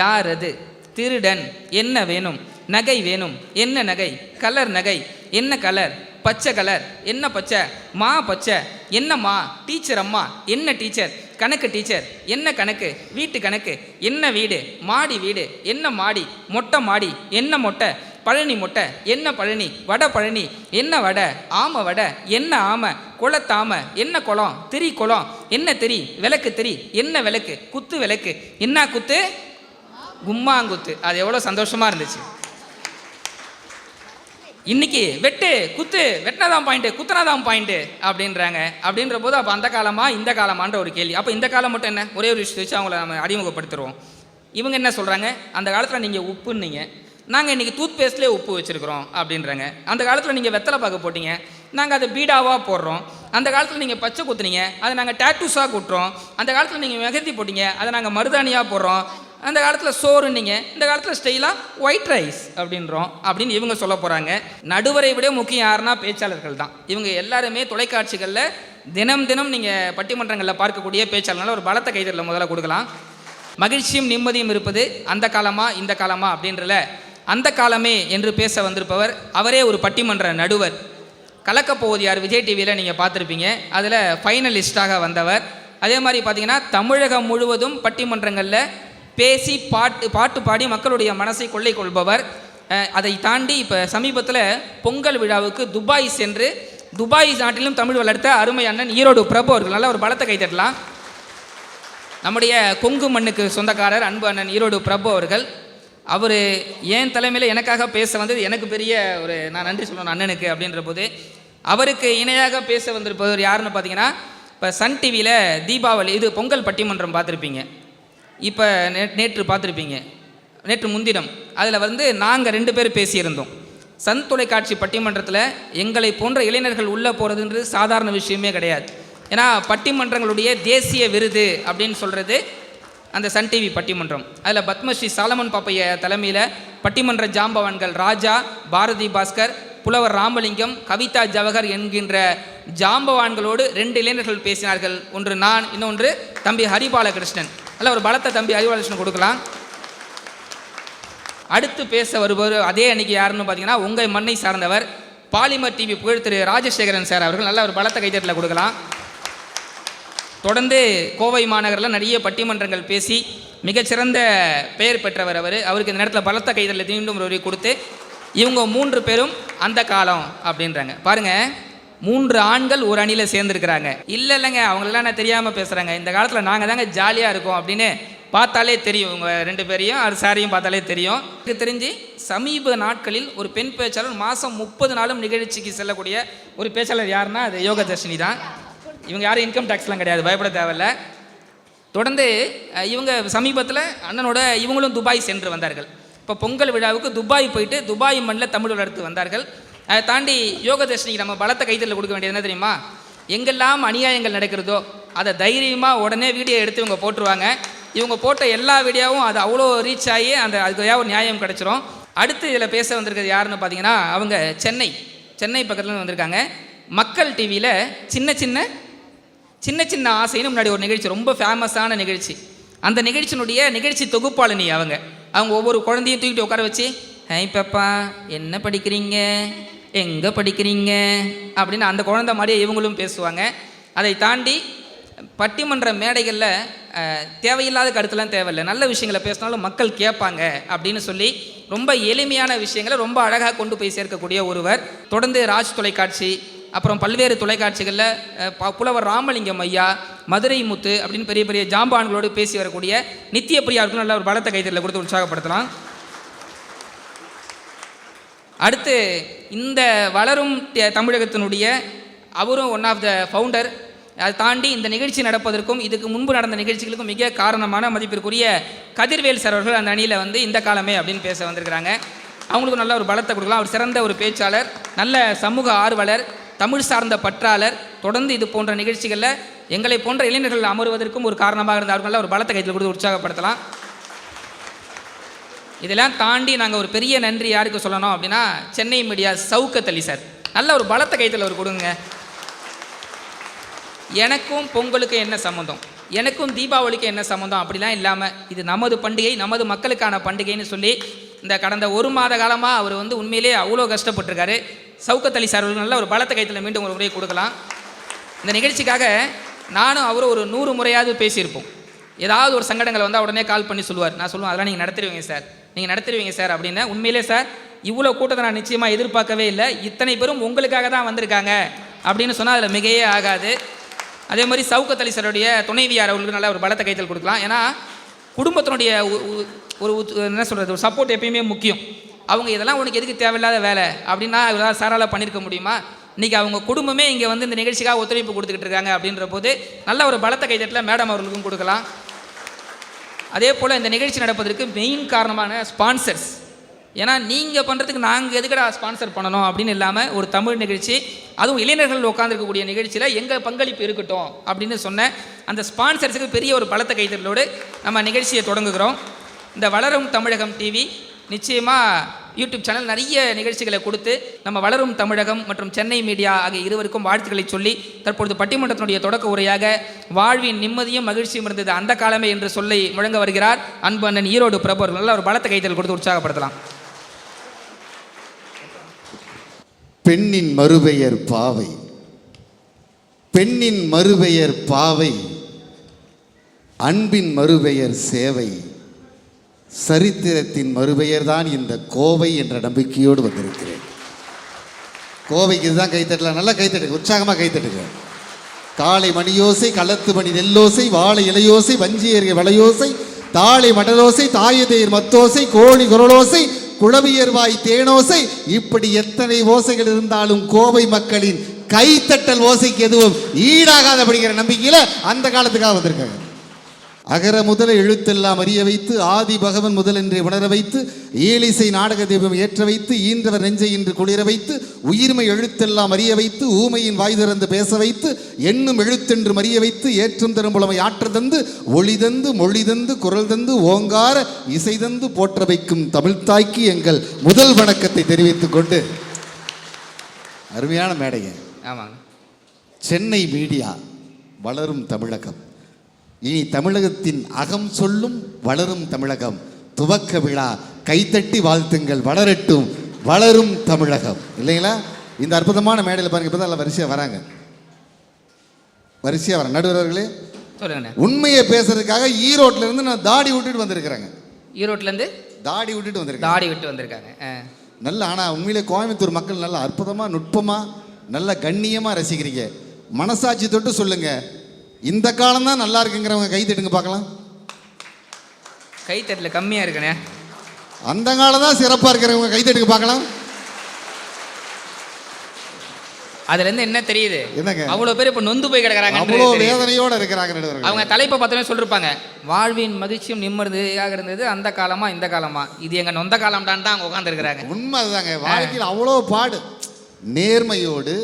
யார் அது, திருடன் என்ன வேணும், நகை வேணும் என்ன நகை, கலர் நகை என்ன கலர், பச்சை கலர் என்ன பச்சை, மா பச்சை என்ன மா, டீச்சர் அம்மா என்ன டீச்சர், கணக்கு டீச்சர் என்ன கணக்கு, வீட்டு கணக்கு என்ன வீடு, மாடி வீடு என்ன மாடி, மொட்டை மாடி என்ன மொட்டை, பழனி மொட்டை என்ன பழனி, வடை பழனி என்ன வடை, ஆமை வடை என்ன ஆமை, குளத்தாமை என்ன குளம், திரி குளம் என்ன திரி, விளக்கு திரி என்ன விளக்கு, குத்து விளக்கு என்ன குத்து, கும்மாங்குத்து. அது எவ்வளோ சந்தோஷமாக இருந்துச்சு. இன்னைக்கு வெட்டு குத்து, வெட்டினாதான் பாயிண்ட்டு, குத்துனாதான் பாயிண்ட்டு அப்படின்றாங்க. அப்படின்ற போது அப்போ அந்த காலமா இந்த காலமான்ற ஒரு கேள்வி. அப்போ இந்த காலம் மட்டும் என்ன, ஒரே ஒரு விஷயத்தை வச்சு அவங்கள நம்ம அறிமுகப்படுத்துகிறோம். இவங்க என்ன சொல்கிறாங்க, அந்த காலத்தில் நீங்கள் உப்புன்னீங்க, நாங்கள் இன்றைக்கி டூத் பேஸ்ட்லேயே உப்பு வச்சுருக்கிறோம் அப்படின்றாங்க. அந்த காலத்தில் நீங்கள் வெத்தலை பாக்கு போட்டிங்க, நாங்கள் அதை பீடாவாக போடுறோம். அந்த காலத்தில் நீங்கள் பச்சை குத்துனீங்க, அதை நாங்கள் டேட்டூஸாக குட்டுறோம். அந்த காலத்தில் நீங்கள் மெகந்தி போட்டிங்க, அதை நாங்கள் மருதாணியாக போடுறோம். அந்த காலத்தில் சோறுன்னீங்க, இந்த காலத்தில் ஸ்டைலாக ஒயிட் ரைஸ் அப்படின்றோம் அப்படின்னு இவங்க சொல்ல போகிறாங்க. நடுவரை விட முக்கியம் யாருன்னா பேச்சாளர்கள் தான். இவங்க எல்லாருமே தொலைக்காட்சிகளில் தினம் நீங்கள் பட்டிமன்றங்களில் பார்க்கக்கூடிய பேச்சாளர்களால் ஒரு பலத்த கைதறில் முதல்ல கொடுக்கலாம். மகிழ்ச்சியும் நிம்மதியும் இருப்பது அந்த காலமா இந்த காலமா அப்படின்றல அந்த காலமே என்று பேச வந்திருப்பவர் அவரே ஒரு பட்டிமன்ற நடுவர். கலக்கப்போவது யார் விஜய் டிவியில் நீங்கள் பார்த்துருப்பீங்க, அதில் ஃபைனலிஸ்டாக வந்தவர். அதே மாதிரி பார்த்தீங்கன்னா தமிழகம் முழுவதும் பட்டிமன்றங்களில் பேசி பாட்டு பாடி மக்களுடைய மனசை கொள்ளை கொள்பவர். அதை தாண்டி இப்போ சமீபத்தில் பொங்கல் விழாவுக்கு துபாய் சென்று துபாய் நாட்டிலும் தமிழ் வளர்த்த அருமை அண்ணன் ஈரோடு பிரபு அவர்கள். நல்ல ஒரு பலத்தை கைத்தட்டலாம். நம்முடைய கொங்கு மண்ணுக்கு சொந்தக்காரர் அன்பு அண்ணன் ஈரோடு பிரபு அவர்கள். அவர் என் தலைமையில் எனக்காக பேச வந்தது எனக்கு பெரிய ஒரு, நான் நன்றி சொல்லணும் அண்ணனுக்கு. அப்படின்ற போது அவருக்கு இணையாக பேச வந்திருப்பவர் யாருன்னு பார்த்தீங்கன்னா, இப்போ சன் டிவியில் தீபாவளி இது பொங்கல் பட்டிமன்றம் பார்த்துருப்பீங்க. இப்போ நேற்று பார்த்துருப்பீங்க, நேற்று முன்தினம். அதில் வந்து நாங்கள் 2 பேர் பேசியிருந்தோம். சன் தொலைக்காட்சி பட்டிமன்றத்தில் எங்களை போன்ற இளைஞர்கள் உள்ளே போகிறதுன்றது சாதாரண விஷயமே கிடையாது. ஏன்னா பட்டிமன்றங்களுடைய தேசிய விருது அப்படின்னு சொல்கிறது அந்த சன் டிவி பட்டிமன்றம். அதில் பத்மஸ்ரீ சாலமன் பாப்பைய தலைமையில் பட்டிமன்ற ஜாம்பவான்கள் ராஜா, பாரதி பாஸ்கர், புலவர் ராமலிங்கம், கவிதா ஜவஹர் என்கின்ற ஜாம்பவான்களோடு 2 இளைஞர்கள் பேசினார்கள். ஒன்று நான், இன்னொன்று தம்பி ஹரிபாலகிருஷ்ணன். அல்ல ஒரு பலத்தை தம்பி ஹரிபாலகிருஷ்ணன் கொடுக்கலாம். அடுத்து பேச வருபவர் அதே அன்னைக்கு யாருன்னு பார்த்தீங்கன்னா, உங்கள் மண்ணை சார்ந்தவர் பாலிமர் டிவி புகழ் திரு ராஜசேகரன் சார் அவர்கள். நல்ல ஒரு பலத்தை கைத்தட்டல கொடுக்கலாம். தொடர்ந்து கோவை மாநகரில் நிறைய பட்டிமன்றங்கள் பேசி மிகச்சிறந்த பெயர் பெற்றவர் அவர். அவருக்கு இந்த நேரத்தில் பலத்த கைதலில் மீண்டும் ஒரு கொடுத்து, இவங்க 3 பேரும் அந்த காலம் அப்படின்றாங்க. பாருங்கள், 3 ஆண்கள் ஒரு அணியில் சேர்ந்துருக்கிறாங்க. இல்லைங்க அவங்களெல்லாம் நான் தெரியாமல் பேசுகிறாங்க, இந்த காலத்தில் நாங்கள் தாங்க ஜாலியாக இருக்கோம் அப்படின்னு பார்த்தாலே தெரியும். இவங்க 2 பேரையும் அது சாரையும் பார்த்தாலே தெரியும். எனக்கு தெரிஞ்சு சமீப நாட்களில் ஒரு பெண் பேச்சாளர் மாதம் 30 நாளும் நிகழ்ச்சிக்கு செல்லக்கூடிய ஒரு பேச்சாளர் யாருன்னா அது யோகதர்ஷினி தான். இவங்க யாரும் இன்கம் டேக்ஸ்லாம் கிடையாது, பயப்பட தேவையில்லை. தொடர்ந்து இவங்க சமீபத்தில் அண்ணனோட இவங்களும் துபாய் சென்று வந்தார்கள். இப்போ பொங்கல் விழாவுக்கு துபாய் போயிட்டு துபாய் மண்ணில் தமிழ் வளர்த்து வந்தார்கள். அதை தாண்டி யோகதர்ஷினிக்கு நம்ம பலத்த கைத்தலில் கொடுக்க வேண்டியது என்ன தெரியுமா? எங்கெல்லாம் அநியாயங்கள் நடக்கிறதோ அதை தைரியமாக உடனே வீடியோ எடுத்து இவங்க போட்டுருவாங்க. இவங்க போட்ட எல்லா வீடியோவும் அது அவ்வளோ ரீச் ஆகி அதுக்கு ஒரு நியாயம் கிடச்சிரும். அடுத்து இதில் பேச வந்திருக்கிறது யாருன்னு பார்த்தீங்கன்னா, அவங்க சென்னை பக்கத்தில் வந்திருக்காங்க. மக்கள் டிவியில் சின்ன சின்ன ஆசைன்னு முன்னாடி ஒரு நிகழ்ச்சி, ரொம்ப ஃபேமஸான நிகழ்ச்சி. அந்த நிகழ்ச்சி தொகுப்பாளினி அவங்க ஒவ்வொரு குழந்தையும் தூக்கிட்டு உட்கார வச்சு, ஹை பாப்பா என்ன படிக்கிறீங்க, எங்கே படிக்கிறீங்க அப்படின்னு அந்த குழந்தை மாதிரியே இவங்களும் பேசுவாங்க. அதை தாண்டி பட்டிமன்ற மேடைகளில் தேவையில்லாத கருத்துலாம் தேவையில்லை, நல்ல விஷயங்களை பேசினாலும் மக்கள் கேட்பாங்க அப்படின்னு சொல்லி ரொம்ப எளிமையான விஷயங்களை ரொம்ப அழகாக கொண்டு போய் சேர்க்கக்கூடிய ஒருவர். தொடர்ந்து ராஜ் தொலைக்காட்சி, அப்புறம் பல்வேறு தொலைக்காட்சிகளில் புலவர் ராமலிங்கம் ஐயா, மதுரை முத்து அப்படின்னு பெரிய பெரிய ஜாம்பான்களோடு பேசி வரக்கூடிய நித்திய பிரியாவுக்கும் நல்ல ஒரு பலத்த கைத்தறியில் கொடுத்து உற்சாகப்படுத்தலாம். அடுத்து இந்த வளரும் தமிழகத்தினுடைய அவரும் ஒன் ஆஃப் த ஃபவுண்டர். அதை தாண்டி இந்த நிகழ்ச்சி நடப்பதற்கும் இதுக்கு முன்பு நடந்த நிகழ்ச்சிகளுக்கும் மிக காரணமான மதிப்பிற்குரிய கதிர்வேல் சார் அவர்கள் அந்த அணியில் வந்து இந்த காலமே அப்படின்னு பேச வந்திருக்கிறாங்க. அவங்களுக்கும் நல்ல ஒரு பலத்தை கொடுக்கலாம். அவர் சிறந்த ஒரு பேச்சாளர், நல்ல சமூக ஆர்வலர், தமிழ் சார்ந்த பற்றாளர். தொடர்ந்து இது போன்ற நிகழ்ச்சிகளில் எங்களை போன்ற இளைஞர்கள் அமர்வதற்கும் ஒரு காரணமாக இருந்த அவர்களால் ஒரு பலத்தை கைத்தில் கொடுத்து உற்சாகப்படுத்தலாம். இதெல்லாம் தாண்டி நாங்கள் ஒரு பெரிய நன்றி யாருக்கு சொல்லணும் அப்படின்னா, சென்னை மீடியா சவுக்கத் அலி சார். நல்ல ஒரு பலத்த கைத்தில் ஒரு கொடுங்க. எனக்கும் பொங்கலுக்கு என்ன சம்மந்தம், எனக்கும் தீபாவளிக்கு என்ன சம்மந்தம் அப்படிலாம் இல்லாமல் இது நமது பண்டிகை, நமது மக்களுக்கான பண்டிகைன்னு சொல்லி இந்த கடந்த 1 மாத காலமாக அவர் வந்து உண்மையிலே அவ்வளோ கஷ்டப்பட்டிருக்காரு. சவுக்கத் அலி சார் அவர்கள் நல்ல ஒரு பலத்த கைத்தில் மீண்டும் ஒரு முறையை கொடுக்கலாம். இந்த நிகழ்ச்சிக்காக நானும் அவரும் ஒரு 100 முறையாவது பேசியிருப்போம். ஏதாவது ஒரு சங்கடங்கள் வந்தால் உடனே கால் பண்ணி சொல்லுவார். நான் சொல்லுவேன், அதெல்லாம் நீங்கள் நடத்திடுவீங்க சார் அப்படின்னு. உண்மையிலே சார் இவ்வளோ கூட்டத்தை நான் நிச்சயமாக எதிர்பார்க்கவே இல்லை. இத்தனை பேரும் உங்களுக்காக தான் வந்திருக்காங்க அப்படின்னு சொன்னால் அதில் மிகையே ஆகாது. அதே மாதிரி சவுக்கத் அலி சாருடைய துணைவியார் அவர்களுக்கு நல்ல ஒரு பலத்த கைத்தல் கொடுக்கலாம். ஏன்னா குடும்பத்தினுடைய ஒரு என்ன சொல்கிறது, ஒரு சப்போர்ட் எப்பயுமே முக்கியம். அவங்க இதெல்லாம் உனக்கு எதுக்கு தேவையில்லாத வேலை அப்படின்னா இவரால் சாரால் பண்ணியிருக்க முடியுமா? இன்றைக்கி அவங்க குடும்பமே இங்கே வந்து இந்த நிகழ்ச்சிக்காக ஒத்துழைப்பு கொடுத்துக்கிட்டு இருக்காங்க அப்படின்ற போது நல்ல ஒரு பலத்த கைத்தட்டில் மேடம் அவர்களுக்கும் கொடுக்கலாம். அதே போல் இந்த நிகழ்ச்சி நடப்பதற்கு மெயின் காரணமான ஸ்பான்சர்ஸ். ஏன்னா நீங்கள் பண்ணுறதுக்கு நாங்கள் எதுக்கடா ஸ்பான்சர் பண்ணணும் அப்படின்னு இல்லாமல் ஒரு தமிழ் நிகழ்ச்சி, அதுவும் இளைஞர்கள் உட்காந்துருக்கக்கூடிய நிகழ்ச்சியில் எங்கள் பங்களிப்பு இருக்கட்டும் அப்படின்னு சொன்ன அந்த ஸ்பான்சர்ஸுக்கு பெரிய ஒரு பலத்த கைத்தட்டலோடு நம்ம நிகழ்ச்சியை தொடங்குகிறோம். இந்த வளரும் தமிழகம் டிவி நிச்சயமாக யூடியூப் சேனல் நிறைய நிகழ்ச்சிகளை கொடுத்து நம்ம வளரும் தமிழகம் மற்றும் சென்னை மீடியா ஆகிய இருவருக்கும் வாழ்த்துக்களை சொல்லி தற்பொழுது பட்டிமன்றத்தினுடைய தொடக்க உரையாக வாழ்வின் நிம்மதியும் மகிழ்ச்சியும் இருந்தது அந்த காலமே என்று சொல்லி முழங்க வருகிறார் அன்பு அண்ணன் ஈரோடு பிரபு அவர்கள். நல்ல ஒரு பலத்த கைத்தல் கொடுத்து உற்சாகப்படுத்தலாம். பெண்ணின் மறுபெயர் பாவை, பெண்ணின் மறுபெயர் பாவை, அன்பின் மறுபெயர் சேவை, சரித்திரத்தின் மறுபெயர் தான் இந்த கோவை என்ற நம்பிக்கையோடு வந்திருக்கிறேன். கோவைக்கு இதுதான் கைத்தட்டலாம். நல்லா கைத்தட்டுங்க, உற்சாகமாக கைத்தட்டுங்க. காலை மணியோசை, களத்து மணி நெல்லோசை, வாழை இலையோசை, வஞ்சி ஏறிய வளையோசை, தாளை மடலோசை, தாயதேர் மத்தோசை, கோழி குரலோசை, குளவியர்வாய் தேனோசை, இப்படி எத்தனை ஓசைகள் இருந்தாலும் கோவை மக்களின் கைத்தட்டல் ஓசைக்கு எதுவும் ஈடாகாத அப்படிங்கிற நம்பிக்கையில் அந்த காலத்துக்காக வந்திருக்காங்க. அகர முதல எழுத்தெல்லாம் அறிய வைத்து, ஆதி பகவன் முதல் என்றே உணர வைத்து, ஏலிசை நாடக தெய்வம் ஏற்ற வைத்து, ஈன்றவர் நெஞ்சை இன்று குளிர வைத்து, உயிர்மை எழுத்தெல்லாம் அறிய வைத்து, ஊமையின் வாய் திறந்து பேச வைத்து, எண்ணும் எழுத்தென்று அறிய வைத்து, ஏற்றம் தரும் புலமை ஆற்ற தந்து, ஒளி தந்து மொழி தந்து குரல் தந்து ஓங்கார இசை தந்து போற்ற வைக்கும் தமிழ்த்தாய்க்கு எங்கள் முதல் வணக்கத்தை தெரிவித்துக் கொண்டு, அருமையான மேடைங்க. ஆமாங்க. சென்னை மீடியா வளரும் தமிழகம், இனி தமிழகத்தின் அகம் சொல்லும் வளரும் தமிழகம் துவக்க விழா. கைத்தட்டி வாழ்த்துங்கள், வளரட்டும் வளரும் தமிழகம். இல்லைங்களா? இந்த அற்புதமான மேடையில் பாருங்க, இப்போ தான் வரிசையாக வராங்க, வரிசையாக வர நடுவர்களே சொல்லுங்கண்ணே. உண்மையை பேசுறதுக்காக ஈரோட்டில் இருந்து நான் தாடி விட்டுட்டு வந்திருக்கிறேங்க. ஈரோட்டிலேருந்து தாடி விட்டுட்டு வந்திருக்கேன். தாடி விட்டு வந்திருக்காங்க. நல்ல, ஆனால் உண்மையிலே கோயம்புத்தூர் மக்கள் நல்ல அற்புதமாக நுட்பமாக நல்ல கண்ணியமாக ரசிக்கிறீங்க. மனசாட்சி தொட்டு சொல்லுங்க, இந்த காலம் தான் நல்லா இருக்குங்கிறவங்க கை தட்டுங்க பார்க்கலாம். கைத்தட்டில் கம்மியாக இருக்குண்ணே. அந்த காலம் தான் சிறப்பாக இருக்கிறவங்க கை தட்டுங்க பார்க்கலாம். அதுலேருந்து என்ன தெரியுது? என்னங்க? அவ்வளோ பேர் இப்போ நொந்து போய் கிடக்குறாங்க, அவ்வளோ வேதனையோடு இருக்கிறாங்க. அவங்க தலைப்பை பார்த்தோன்னே சொல்லிருப்பாங்க, வாழ்வின் மகிழ்ச்சியும் நிம்மதியாக இருந்தது அந்த காலமா இந்த காலமா, இது எங்கள் நொந்த காலம்டான் தான் அவங்க உட்காந்துருக்குறாங்க. உண்மை அதுதாங்க. வாழ்க்கையில் அவ்வளோ பாடு, நேர்மையோடு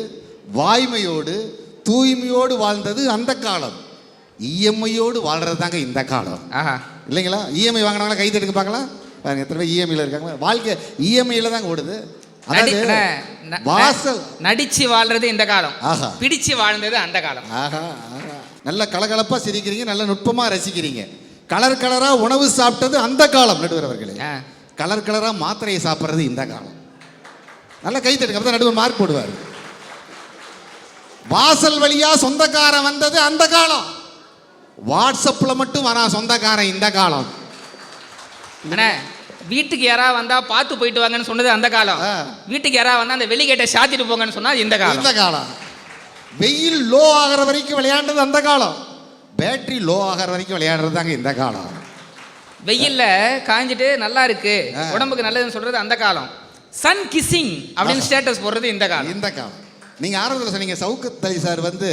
வாய்மையோடு தூய்மையோடு வாழ்ந்தது அந்த காலம். இஎம்ஐயோடு வாழ்றது தாங்க இந்த காலம். ஆஹா, இல்லைங்களா? இஎம்ஐ வாங்கினவங்களா கை தட்டுங்க பார்க்கலாம். பாருங்க எத்தனை பேர் இஎம்ஐயில் இருக்காங்களா. வாழ்க்கை இஎம்ஐயில் தாங்க ஓடுது. வாசல் நடிச்சு வாழ்றது இந்த காலம், ஆஹா, பிடிச்சு வாழ்ந்தது அந்த காலம். ஆஹா, நல்ல கலகலப்பா சிரிக்கிறீங்க, நல்ல நுட்பமா ரசிக்கிறீங்க. கலர் கலரா உணவு சாப்பிட்டது அந்த காலம் நடுவர் அவர்களே. கலர் கலரா மாத்திரையை சாப்பிட்றது இந்த காலம். நல்லா கை தட்டுங்க, அப்பதான் நடுவர் மார்க் போடுவார். வாசல் வழியா சொந்தக்காரன் வந்தது அந்த காலம். வாட்ஸ்அப்ல மட்டும் வரா சொந்தக்காரன் இந்த காலம். வீட்டுக்கு யாராவது வந்தா பார்த்து போயிட்டு வாங்கன்னு சொன்னது அந்த காலம். வீட்டுக்கு யாராவது வந்தா அந்த வெளிகேட்டை சாத்திட்டு போங்கன்னு சொன்னா இந்த காலம். இந்த காலம். வெயில் லோ ஆகிற வரைக்கும் விளையாடுறது அந்த காலம். பேட்டரி லோ ஆகிற வரைக்கும் விளையாடுறது தாங்க இந்த காலம். வெயில்ல காஞ்சிட்டு நல்லா இருக்கு, உடம்புக்கு நல்லதுன்னு சொல்றது அந்த காலம். சன் கிஸ்ஸிங் அப்படின்னு ஸ்டேட்டஸ் போடுறது இந்த காலம். இந்த காலம். நீங்க ஆரம்பத்தில் சொன்னீங்க சவுகத் அலி சார் வந்து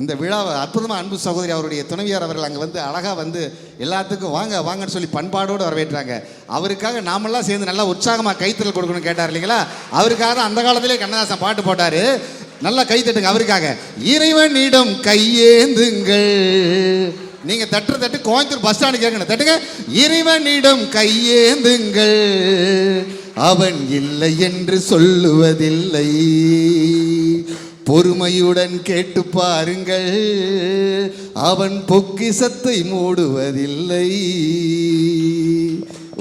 இந்த விழாவை அற்புதமாக அன்பு சகோதரி அவருடைய துணைவியார் அவர்கள் அங்கே வந்து அழகாக வந்து எல்லாத்துக்கும் வாங்க வாங்கன்னு சொல்லி பண்பாடோடு வரவேற்றாங்க. அவருக்காக நாமெல்லாம் சேர்ந்து நல்லா உற்சாகமாக கைத்தல் கொடுக்கணும்னு கேட்டார் இல்லைங்களா? அவருக்காக தான் அந்த காலத்திலே கண்ணதாசன் பாட்டு போட்டார். நல்லா கைத்தட்டுங்க அவருக்காக. இறைவனிடம் கையேந்துங்கள். நீங்கள் தட்டு கோயம்புத்தூர் பஸ் ஸ்டாண்டு கேட்கணும், தட்டுங்க. இறைவனிடம் கையேந்துங்கள், அவன் இல்லை என்று சொல்லுவதில்லை, பொறுமையுடன் கேட்டு பாருங்கள், அவன் பொக்கிசத்தை மூடுவதில்லை.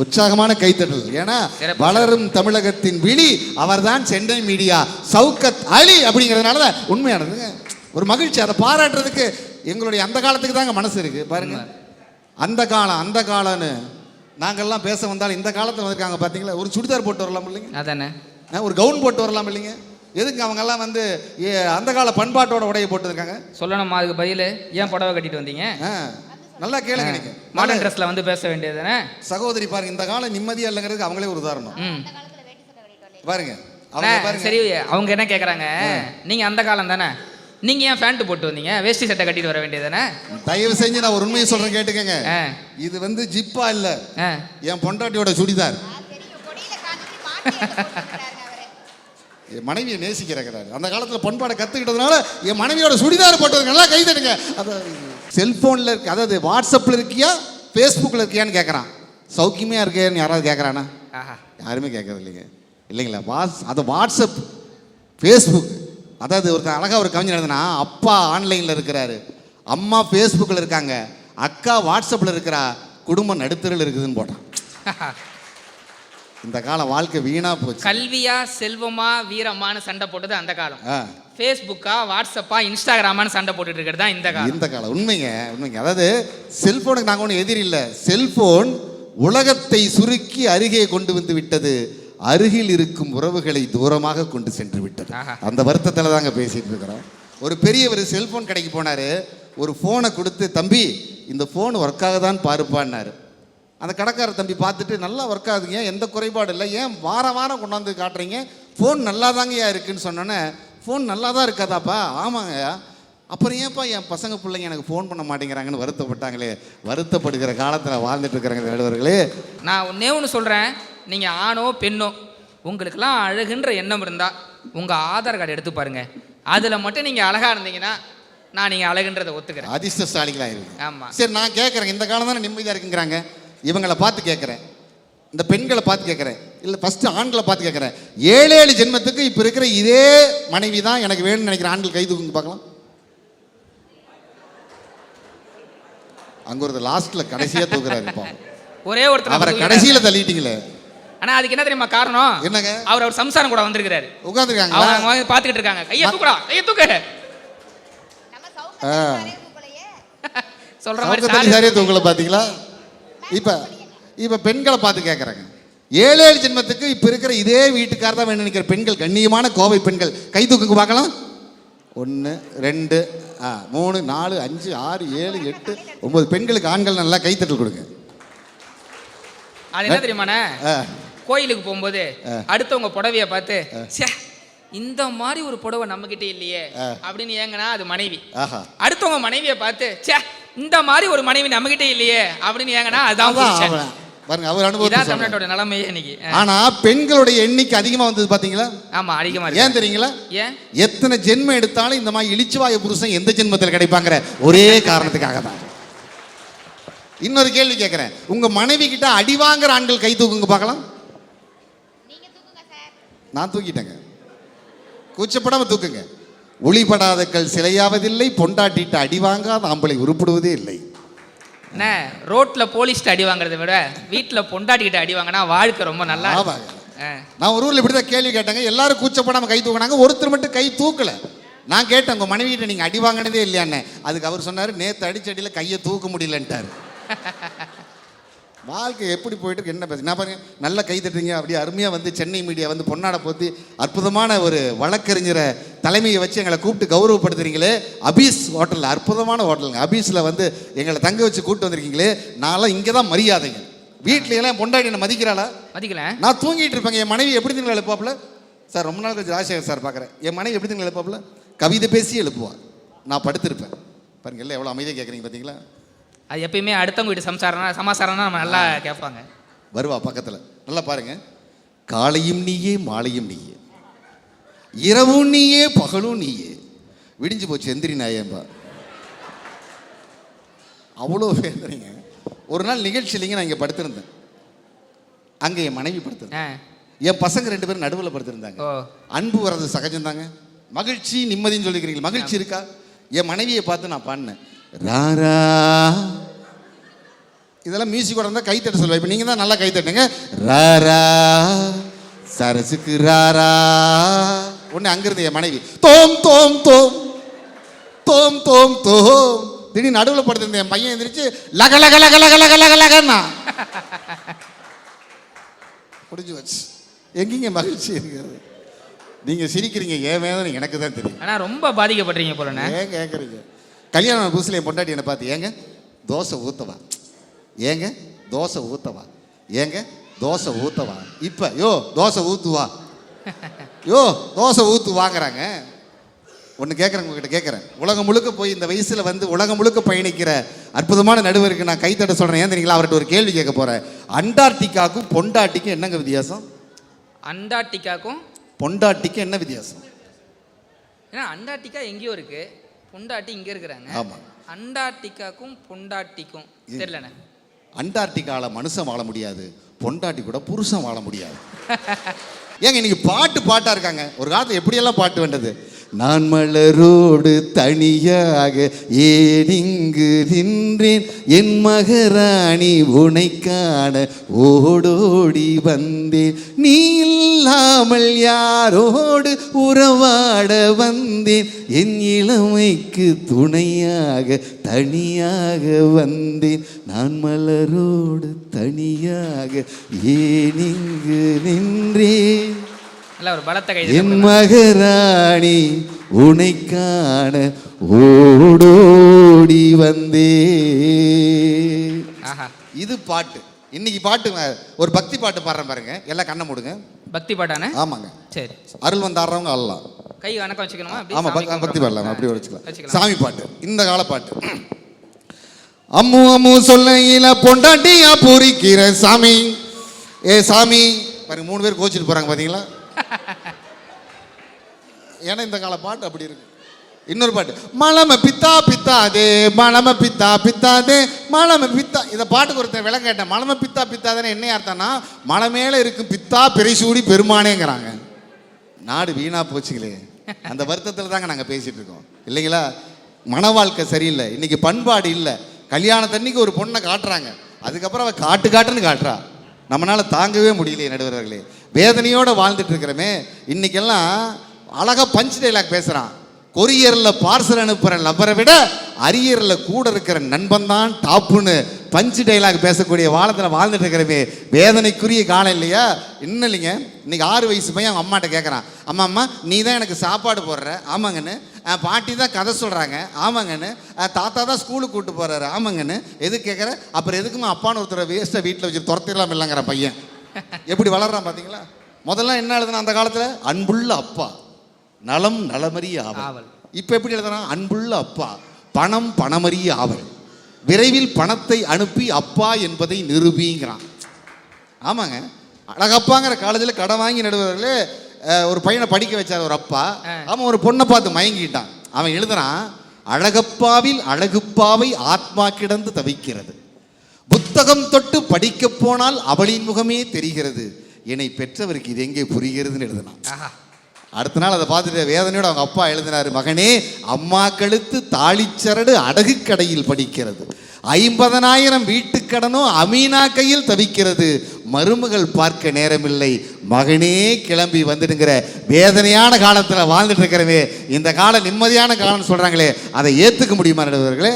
உற்சாகமான கைத்தட்டல். ஏன்னா வளரும் தமிழகத்தின் விழி அவர்தான் சென்னை மீடியா சவுகத் அலி அப்படிங்கிறதுனால தான் உண்மையானதுங்க. ஒரு மகிழ்ச்சி, அதை பாராட்டுறதுக்கு எங்களுடைய அந்த காலத்துக்கு தாங்க மனசு இருக்கு. பாருங்க, அந்த காலம் அந்த காலம்னு நாங்கள்லாம் பேச வந்தாலும் இந்த காலத்தில் வந்திருக்காங்க பார்த்தீங்களா. ஒரு சுடிதார் போட்டு வரலாம் இல்லைங்க, அதானே, ஒரு கவுன் போட்டு வரலாம் இல்லைங்க. எதுக்கு அவங்கெல்லாம் வந்து அந்த கால பண்பாட்டோட உடையை போட்டு இருக்காங்க? சொல்லணுமா அதுக்கு பதில்? ஏன் புடவை கட்டிட்டு வந்தீங்க? நல்லா கேளுங்க. நீங்க மாடர்ன் ட்ரெஸ்ல வந்து பேச வேண்டியது தானே. சகோதரி பாருங்க, இந்த காலம் நிம்மதியா இல்லைங்கிறதுக்கு அவங்களே ஒரு உதாரணம். பாருங்க சரி, அவங்க என்ன கேட்குறாங்க, நீங்க அந்த காலம் தானே, நீங்க ஏன் பேண்ட் போட்டு வந்தீங்க, வேஷ்டி சட்டை கட்டிட்டு வர வேண்டியது தானே? தயவு செஞ்சு நான் ஒரு உண்மையை சொல்றேன் கேட்டுக்கங்க. இது வந்து ஜிப்பா இல்ல, என் பொண்டாட்டியோட சுடிதார். என் மனைவியை நேசிக்கிறார். அந்த காலத்தில் பண்பாடை கற்றுக்கிட்டதுனால என் மனைவியோட சுடிதார் போட்டதுக்கு நல்லா கை தட்டுங்க. செல்ஃபோனில் இருக்கு, அதாவது வாட்ஸ்அப்பில் இருக்கியா ஃபேஸ்புக்கில் இருக்கியான்னு கேட்குறான். சௌக்கியமாக இருக்கேன்னு யாராவது கேட்குறானா? யாருமே கேட்கறது இல்லைங்க. இல்லைங்களா? அது வாட்ஸ்அப் ஃபேஸ்புக். அதாவது ஒருத்தர் அழகாக ஒரு கவிஞர் எழுதுனா, அப்பா ஆன்லைனில் இருக்கிறாரு, அம்மா ஃபேஸ்புக்கில் இருக்காங்க, அக்கா வாட்ஸ்அப்பில் இருக்கிறா, குடும்பம் நடுத்தரில் இருக்குதுன்னு போட்டான். இந்த காலம் வாழ்க்கை வீணா போச்சு. கல்வியா செல்வமா வீரமானு சண்டை போட்டது அந்த காலம். ஃபேஸ்புக்கா வாட்ஸ்அப்பா இன்ஸ்டாகிராமான்னு சண்டை போட்டுட்டு இருக்கிறது தான் இந்த காலம். இந்த காலம் உண்மைங்க, உண்மைங்க. அதாவது செல்போனுக்கு நாங்கள் ஒன்றும் எதிரி இல்லை. செல்போன் உலகத்தை சுருக்கி அருகே கொண்டு வந்து விட்டது. அருகில் இருக்கும் உறவுகளை தூரமாக கொண்டு சென்று விட்டது. அந்த வருத்தத்தில் தாங்க பேசிட்டு இருக்கிறோம். ஒரு பெரியவர் செல்போன் கடைக்கு போனார். ஒரு ஃபோனை கொடுத்து, தம்பி இந்த ஃபோன் ஒர்க் ஆகுதான்னு பாருப்பான்னாரு. அந்த கடைக்கார தம்பி பார்த்துட்டு, நல்லா ஒர்க் ஆகுதுங்க, எந்த குறைபாடு இல்லை, ஏன் வாரம் வாரம் கொண்டாந்து காட்டுறீங்க, ஃபோன் நல்லா தாங்கய்யா இருக்குன்னு சொன்னோன்னே, ஃபோன் நல்லா தான் இருக்காதாப்பா? ஆமாங்கய்யா. அப்புறம் ஏன்ப்பா என் பசங்க பிள்ளைங்க எனக்கு ஃபோன் பண்ண மாட்டேங்கிறாங்கன்னு வருத்தப்பட்டாங்களே. வருத்தப்படுகிற காலத்தில் வாழ்ந்துட்டு இருக்கிறாங்க நடுவர்களே. நான் ஒன்றே ஒன்று சொல்கிறேன், நீங்கள் ஆணோ பெண்ணோ உங்களுக்கெல்லாம் அழகுன்ற எண்ணம் இருந்தால் உங்கள் ஆதார் கார்டு எடுத்து பாருங்கள். அதில் மட்டும் நீங்கள் அழகாக இருந்தீங்கன்னா நான் நீங்கள் அழகுன்றதை ஒத்துக்கிறேன். அதிர்ஷ்டசாலிகளாக இருக்கு. ஆமாம். சரி, நான் கேட்குறேன், இந்த காலம் தானே நிம்மதியாக இருக்குங்கிறாங்க, இவங்களை பார்த்து கேட்குறேன், இந்த பெண்களை பார்த்து கேட்குறேன், இல்லை ஃபஸ்ட்டு ஆண்களை பார்த்து கேட்குறேன். 7 ஜென்மத்துக்கு இப்போ இருக்கிற இதே மனைவி தான் எனக்கு வேணும்னு நினைக்கிற ஆண்கள் கை தூக்குங்க பார்க்கலாம். அங்கே ஒரு லாஸ்ட்டில் கடைசியாக தூக்குறாரு. ஒரே ஒருத்தர் அவரை கடைசியில் தள்ளிட்டீங்களே. ஆனால் அதுக்கு என்ன தெரியுமா காரணம்? என்னங்க? அவர் சம்சாரம் கூட வந்திருக்கிறாரு, உட்காந்துருக்காங்க, அவங்க பார்த்துக்கிட்டு இருக்காங்க. கையை தூக்குடா, கையை தூக்கு சொல்ற மாதிரி சரியா தூக்கல. பார்த்தீங்களா? இப்போ பெண்களை பார்த்து கேட்குறாங்க. 7 ஜென்மத்துக்கு இப்போ இருக்கிற இதே வீட்டுக்கார தான் வேணும் நினைக்கிற பெண்கள், கண்ணியமான கோவை பெண்கள் கை தூக்குங்க பார்க்கலாம். 1 2 3 4 5 6 7 8 9 பெண்களுக்கு ஆண்கள் நல்லா கைத்தட்டல் கொடுங்க. அது என்ன தெரியுமாண்ணே? கோயிலுக்கு போகும்போது அடுத்தவங்க புடவைய பார்த்து, இந்த மாதிரி ஒரு புடவை நம்ம கிட்ட இல்லையே அப்படின்னு ஏங்கன்னா அது மனைவி. அடுத்தவங்க மனைவியை பார்த்து, இந்த மாதிரி ஒரு மனைவி நம்ம கிட்ட இல்லையே அப்படின்னு ஏங்கன்னா அதுதான் பாருங்க, அவர் அனுபவம். தமிழ்நாட்டோட நிலைமையே இன்னைக்கு. ஆனா பெண்களுடைய எண்ணிக்கை அதிகமா வந்தது பாத்தீங்களா? ஆமா, அதிகமா இருக்கு. ஏன் தெரியுங்களா? ஏன்? எத்தனை ஜென்மம் எடுத்தாலும் இந்த மாதிரி இளிச்சுவாய புருஷன் எந்த ஜென்மத்தில் கிடைப்பாங்கிற ஒரே காரணத்துக்காக தான். இன்னொரு கேள்வி கேட்கிறேன், உங்க மனைவி கிட்ட அடி வாங்குற ஆண்கள் கை தூக்குங்க பார்க்கலாம். நான் தூக்கிட்டேங்க, கூச்சப்படாம தூக்குங்க. ஒளிபடாத கல் சிலையாவதில்லை, பொண்டாட்டிட்ட அடி வாங்காத ஆம்பளை உருப்படுவதே இல்லை. என்ன, ரோட்ல போலீஸ்ட்டு அடி வாங்குறதை விட வீட்டில் பொண்டாட்டிக்கிட்ட அடி வாங்கினா வாழ்க்கை ரொம்ப நல்லா. நான் ஒரு ஊரில் இப்படி தான் கேள்வி கேட்டாங்க, எல்லாரும் கூச்சப்படாமல் கை தூக்கினாங்க, ஒருத்தர் மட்டும் கை தூக்கல. நான் கேட்டேன், உங்கள் மனைவிகிட்ட நீங்கள் அடி வாங்கினதே இல்லையான்னு. அதுக்கு அவர் சொன்னார், நேற்று அடிச்சடியில் கையை தூக்க முடியலன்ட்டார். வாழ்க்கை எப்படி போயிட்டு இருக்கு, என்ன பேச. நான் பாருங்க, நல்லா கை தட்டுறீங்க, அப்படியே அருமையாக வந்து சென்னை மீடியா வந்து பொன்னாடை போத்தி அற்புதமான ஒரு வழக்கறிஞரை தலைமையை வச்சு எங்களை கூப்பிட்டு கௌரவப்படுத்துறீங்களே. அபீஸ் ஹோட்டலில், அற்புதமான ஹோட்டலுங்க, அபீஸில் வந்து எங்களை தங்க வச்சு கூப்பிட்டு வந்திருக்கீங்களே. நான்லாம் இங்கே தான் மரியாதைங்க. வீட்டில எல்லாம் பொண்டாடி என்ன மதிக்கிறாளா? மதிக்கல. நான் தூங்கிட்டு இருப்பேங்க, என் மனைவி எப்படி திங்களை எழுப்பாப்புல சார், ரொம்ப நாள் கழிச்சு ராஜசேகர் சார் பார்க்குறேன், என் மனைவி எப்படி திங்களை எழுப்பாப்புல கவிதை பேசி எழுப்புவாள், நான் படுத்திருப்பேன். பாருங்க, எல்லாம் எவ்வளோ அமைதியாக கேட்குறீங்க பார்த்தீங்களா? அது எப்பயுமே அடுத்தவங்க வீட்டு சமாசாரம்னா நம்ம நல்லா கேட்பாங்க. வருவா பக்கத்தில், நல்லா பாருங்க. காலையும் நீயே, மாலையும் நீயே, இரவும் நீயே, பகலும் நீயே, விடிஞ்சு போச்சு எந்திரி நாயேம்பா. அவ்வளோ வேதனைங்க. ஒரு நாள் நிகழ்ச்சி இல்லைங்க, நான் இங்கே படுத்திருந்தேன். அங்கே என் மனைவி படுத்திருந்தேன், என் பசங்க 2 பேரும் நடுவில் படுத்திருந்தாங்க. அன்பு வர்றது சகஜம்தாங்க. மகிழ்ச்சி நிம்மதின்னு சொல்லிக்கிறீங்க, மகிழ்ச்சி இருக்கா? என் மனைவியை பார்த்து நான் பாடினேன், ராரா. இதெல்லாம் மியூசிக் கூட இருந்தால் கைத்தட்ட சொல்லுவேன். இப்போ நீங்கள் தான் நல்லா கைத்தட்டுங்க. ராரா சரசுக்கு ராரா. ஒன்று அங்கிருந்து என் மனைவி தோம் தோம் தோம் தோம் தோம் தோம். திடீர்னு நடுவில் படுத்திருந்தேன், என் பையன் எந்திரிச்சு லக லக லக லக லக லக லகன்னா முடிஞ்சு வச்சு. எங்கேங்க மகிழ்ச்சி இருக்கிறது? நீங்கள் சிரிக்கிறீங்க, ஏன் வேதனை எனக்கு தான் தெரியும். ஆனால் ரொம்ப பாதிக்கப்படுறீங்க போலண்ணே. ஏன் கேட்குறீங்க? கல்யாணம் புதுசில் என் பொண்டாட்டி என்னை பார்த்து, ஏங்க தோசை ஊற்றவா, ஏங்க தோசை ஊற்றவா, ஏங்க தோசை ஊற்றவா. இப்போ யோ தோசை ஊற்றுவா, யோ தோசை ஊற்று வாங்குறாங்க. ஒன்று கேட்குறேன், உங்ககிட்ட கேட்குறேன். உலகம் முழுக்க போய் இந்த வயசில் வந்து உலகம் முழுக்க பயணிக்கிற அற்புதமான நடுவருக்கு நான் கைத்தட்ட சொல்கிறேன். ஏன் தெரியுங்களா? அவர்கிட்ட ஒரு கேள்வி கேட்க போகிறேன். அண்டார்டிகாவுக்கும் பொண்டாட்டிக்கும் என்னங்க வித்தியாசம்? அண்டார்டிகாவுக்கும் பொண்டாட்டிக்கும் என்ன வித்தியாசம்? ஏன்னா அண்டார்டிகா எங்கேயோ இருக்கு, பொண்டாட்டி இங்கே இருக்கிறாங்க. ஆமாம். அண்டார்டிகாக்கும் பொண்டாட்டிக்கும் தெரியலண்ணே. அண்டார்டிகாவில் மனுஷன் வாழ முடியாது, பொண்டாட்டி கூட புருஷன் வாழ முடியாது. ஏங்க இன்னைக்கு பாட்டாக இருக்காங்க. ஒரு காலத்தில் எப்படியெல்லாம் பாட்டு வேண்டது. நான் மலரோடு தனியாக ஏனிங்கு நின்றேன் என் மகராணி உனை காண ஓடோடி வந்தேன் நீ இல்லாமல் யாரோடு உறவாட வந்தேன் என் இளமைக்கு துணையாக தனியாக வந்தேன் நான் மலரோடு தனியாக ஏனிங்கு நின்றேன் நல்ல ஒரு பலத்த கை என் மகராணி உனை காண ஓடோடி வந்தே. ஆஹா, இது பாட்டு. இன்னைக்கு பாட்டு ஒரு பக்தி பாட்டு பாடுறேன் பாருங்க, எல்லாம் கண்ணை மூடுங்க. பக்தி பாட்டானே? ஆமாங்க. சரி, அருள் வந்தாடுறவங்க அல்லலாம். கை வணக்கம் வச்சுக்கணுமா? ஆமா, பக்தி பாடலாம், அப்படி வச்சுக்கலாம். வச்சுக்கலாம். சாமி பாட்டு, இந்த கால பாட்டு. அம்மு அம்மு சொல்லையில பொண்டாட்டியா பூரிக்கிற சாமி. ஏ சாமி பாருங்க, 3 பேர் கோச்சிட்டு போறாங்க பாத்தீங்களா? ஏன்னா இந்த கால பாட்டு அப்படி இருக்கு. இன்னொரு பாட்டு, மலம பித்தா பித்தாதே மலம பித்தா பித்தாதே மலம பித்தா. இந்த பாட்டுக்கு ஒருத்தர் விளங்க கேட்டேன். மலம பித்தா பித்தாதேன்னு என்ன அர்த்தம்னா மலை மேல இருக்கும் பித்தா பெரிசூடி பெருமானேங்கிறாங்க. நாடு வீணா போச்சுங்களே, அந்த வருத்தத்தில் தாங்க நாங்கள் பேசிட்டு இருக்கோம் இல்லைங்களா? மன வாழ்க்கை சரியில்லை, இன்னைக்கு பண்பாடு இல்லை. கல்யாணத்தன்னைக்கு ஒரு பொண்ணை காட்டுறாங்க, அதுக்கப்புறம் அவள் காட்டுன்னு காட்டுறா. நம்மளால தாங்கவே முடியலையே நடுவர்களே, வேதனையோடு வாழ்ந்துட்டு இருக்கிறோமே. இன்னைக்கெல்லாம் அழகா பஞ்ச் டைலாக் பேசுகிறான். கொரியரில் பார்சல் அனுப்புகிற லப்பரை விட அரியரில் கூட இருக்கிற நண்பன் தான் டாப்புன்னு பஞ்சு டைலாக் பேசக்கூடிய வாழத்தில் வாழ்ந்துட்டு இருக்கிறவே. வேதனைக்குரிய காலம் இல்லையா? இன்னும் இல்லைங்க, இன்னைக்கு 6 வயசு பையன் அவங்க அம்மாட்ட கேட்குறான், அம்மா நீ தான் எனக்கு சாப்பாடு போடுற. ஆமாங்கன்னு. பாட்டி தான் கதை சொல்கிறாங்க. ஆமாங்கன்னு. தாத்தா தான் ஸ்கூலுக்கு கூப்பிட்டு போகிறாரு. ஆமாங்கன்னு. எது கேட்குற? அப்புறம் எதுக்குமா அப்பான்னு ஒருத்தரை வேஸ்ட்டை வீட்டில் வச்சு துரத்திடலாம் இல்லைங்கிற பையன் எப்படி வளர்றான் பார்த்தீங்களா? முதல்ல என்ன எழுதுனா அந்த காலத்தில்? அன்புள்ள அப்பா நலம் நலமறிய ஆவல். இப்போ எப்படி எழுதுறான்? அன்புள்ள அப்பா பணம் பணமறிய ஆவல், விரைவில் பணத்தை அனுப்பி அப்பா என்பதை நிரூபிங்கிறான். ஆமாங்க, அழகப்பாங்கிற காலேஜில் கடன் வாங்கி நடுவர்களே ஒரு பையனை படிக்க வச்சார் ஒரு அப்பா. அவன் ஒரு பொண்ணை பார்த்து மயங்கிட்டான். அவன் எழுதுறான், அழகப்பாவில் அழகுப்பாவை ஆத்மா கிடந்து தவிக்கிறது, புத்தகம் தொட்டு படிக்க போனால் அவளின் முகமே தெரிகிறது, என்னை பெற்றவருக்கு இது எங்கே புரிகிறதுன்னு எழுதினான். அடுத்த நாள் அதை பார்த்துட்டு வேதனையோடு அவங்க அப்பா எழுதினார், மகனே அம்மா கழுத்து தாளிச்சரடு அடகு கடையில் படிக்கிறது, 50,000 வீட்டுக்கடனோ அமீனா கையில் தவிக்கிறது, மருமகள் பார்க்க நேரமில்லை, மகனே கிளம்பி வந்துடுங்கிற வேதனையான காலத்தில் வாழ்ந்துட்டு இருக்கிறவே. இந்த காலம் நிம்மதியான காலம்னு சொல்கிறாங்களே, அதை ஏற்றுக்க முடியுமா நடுவர்களே?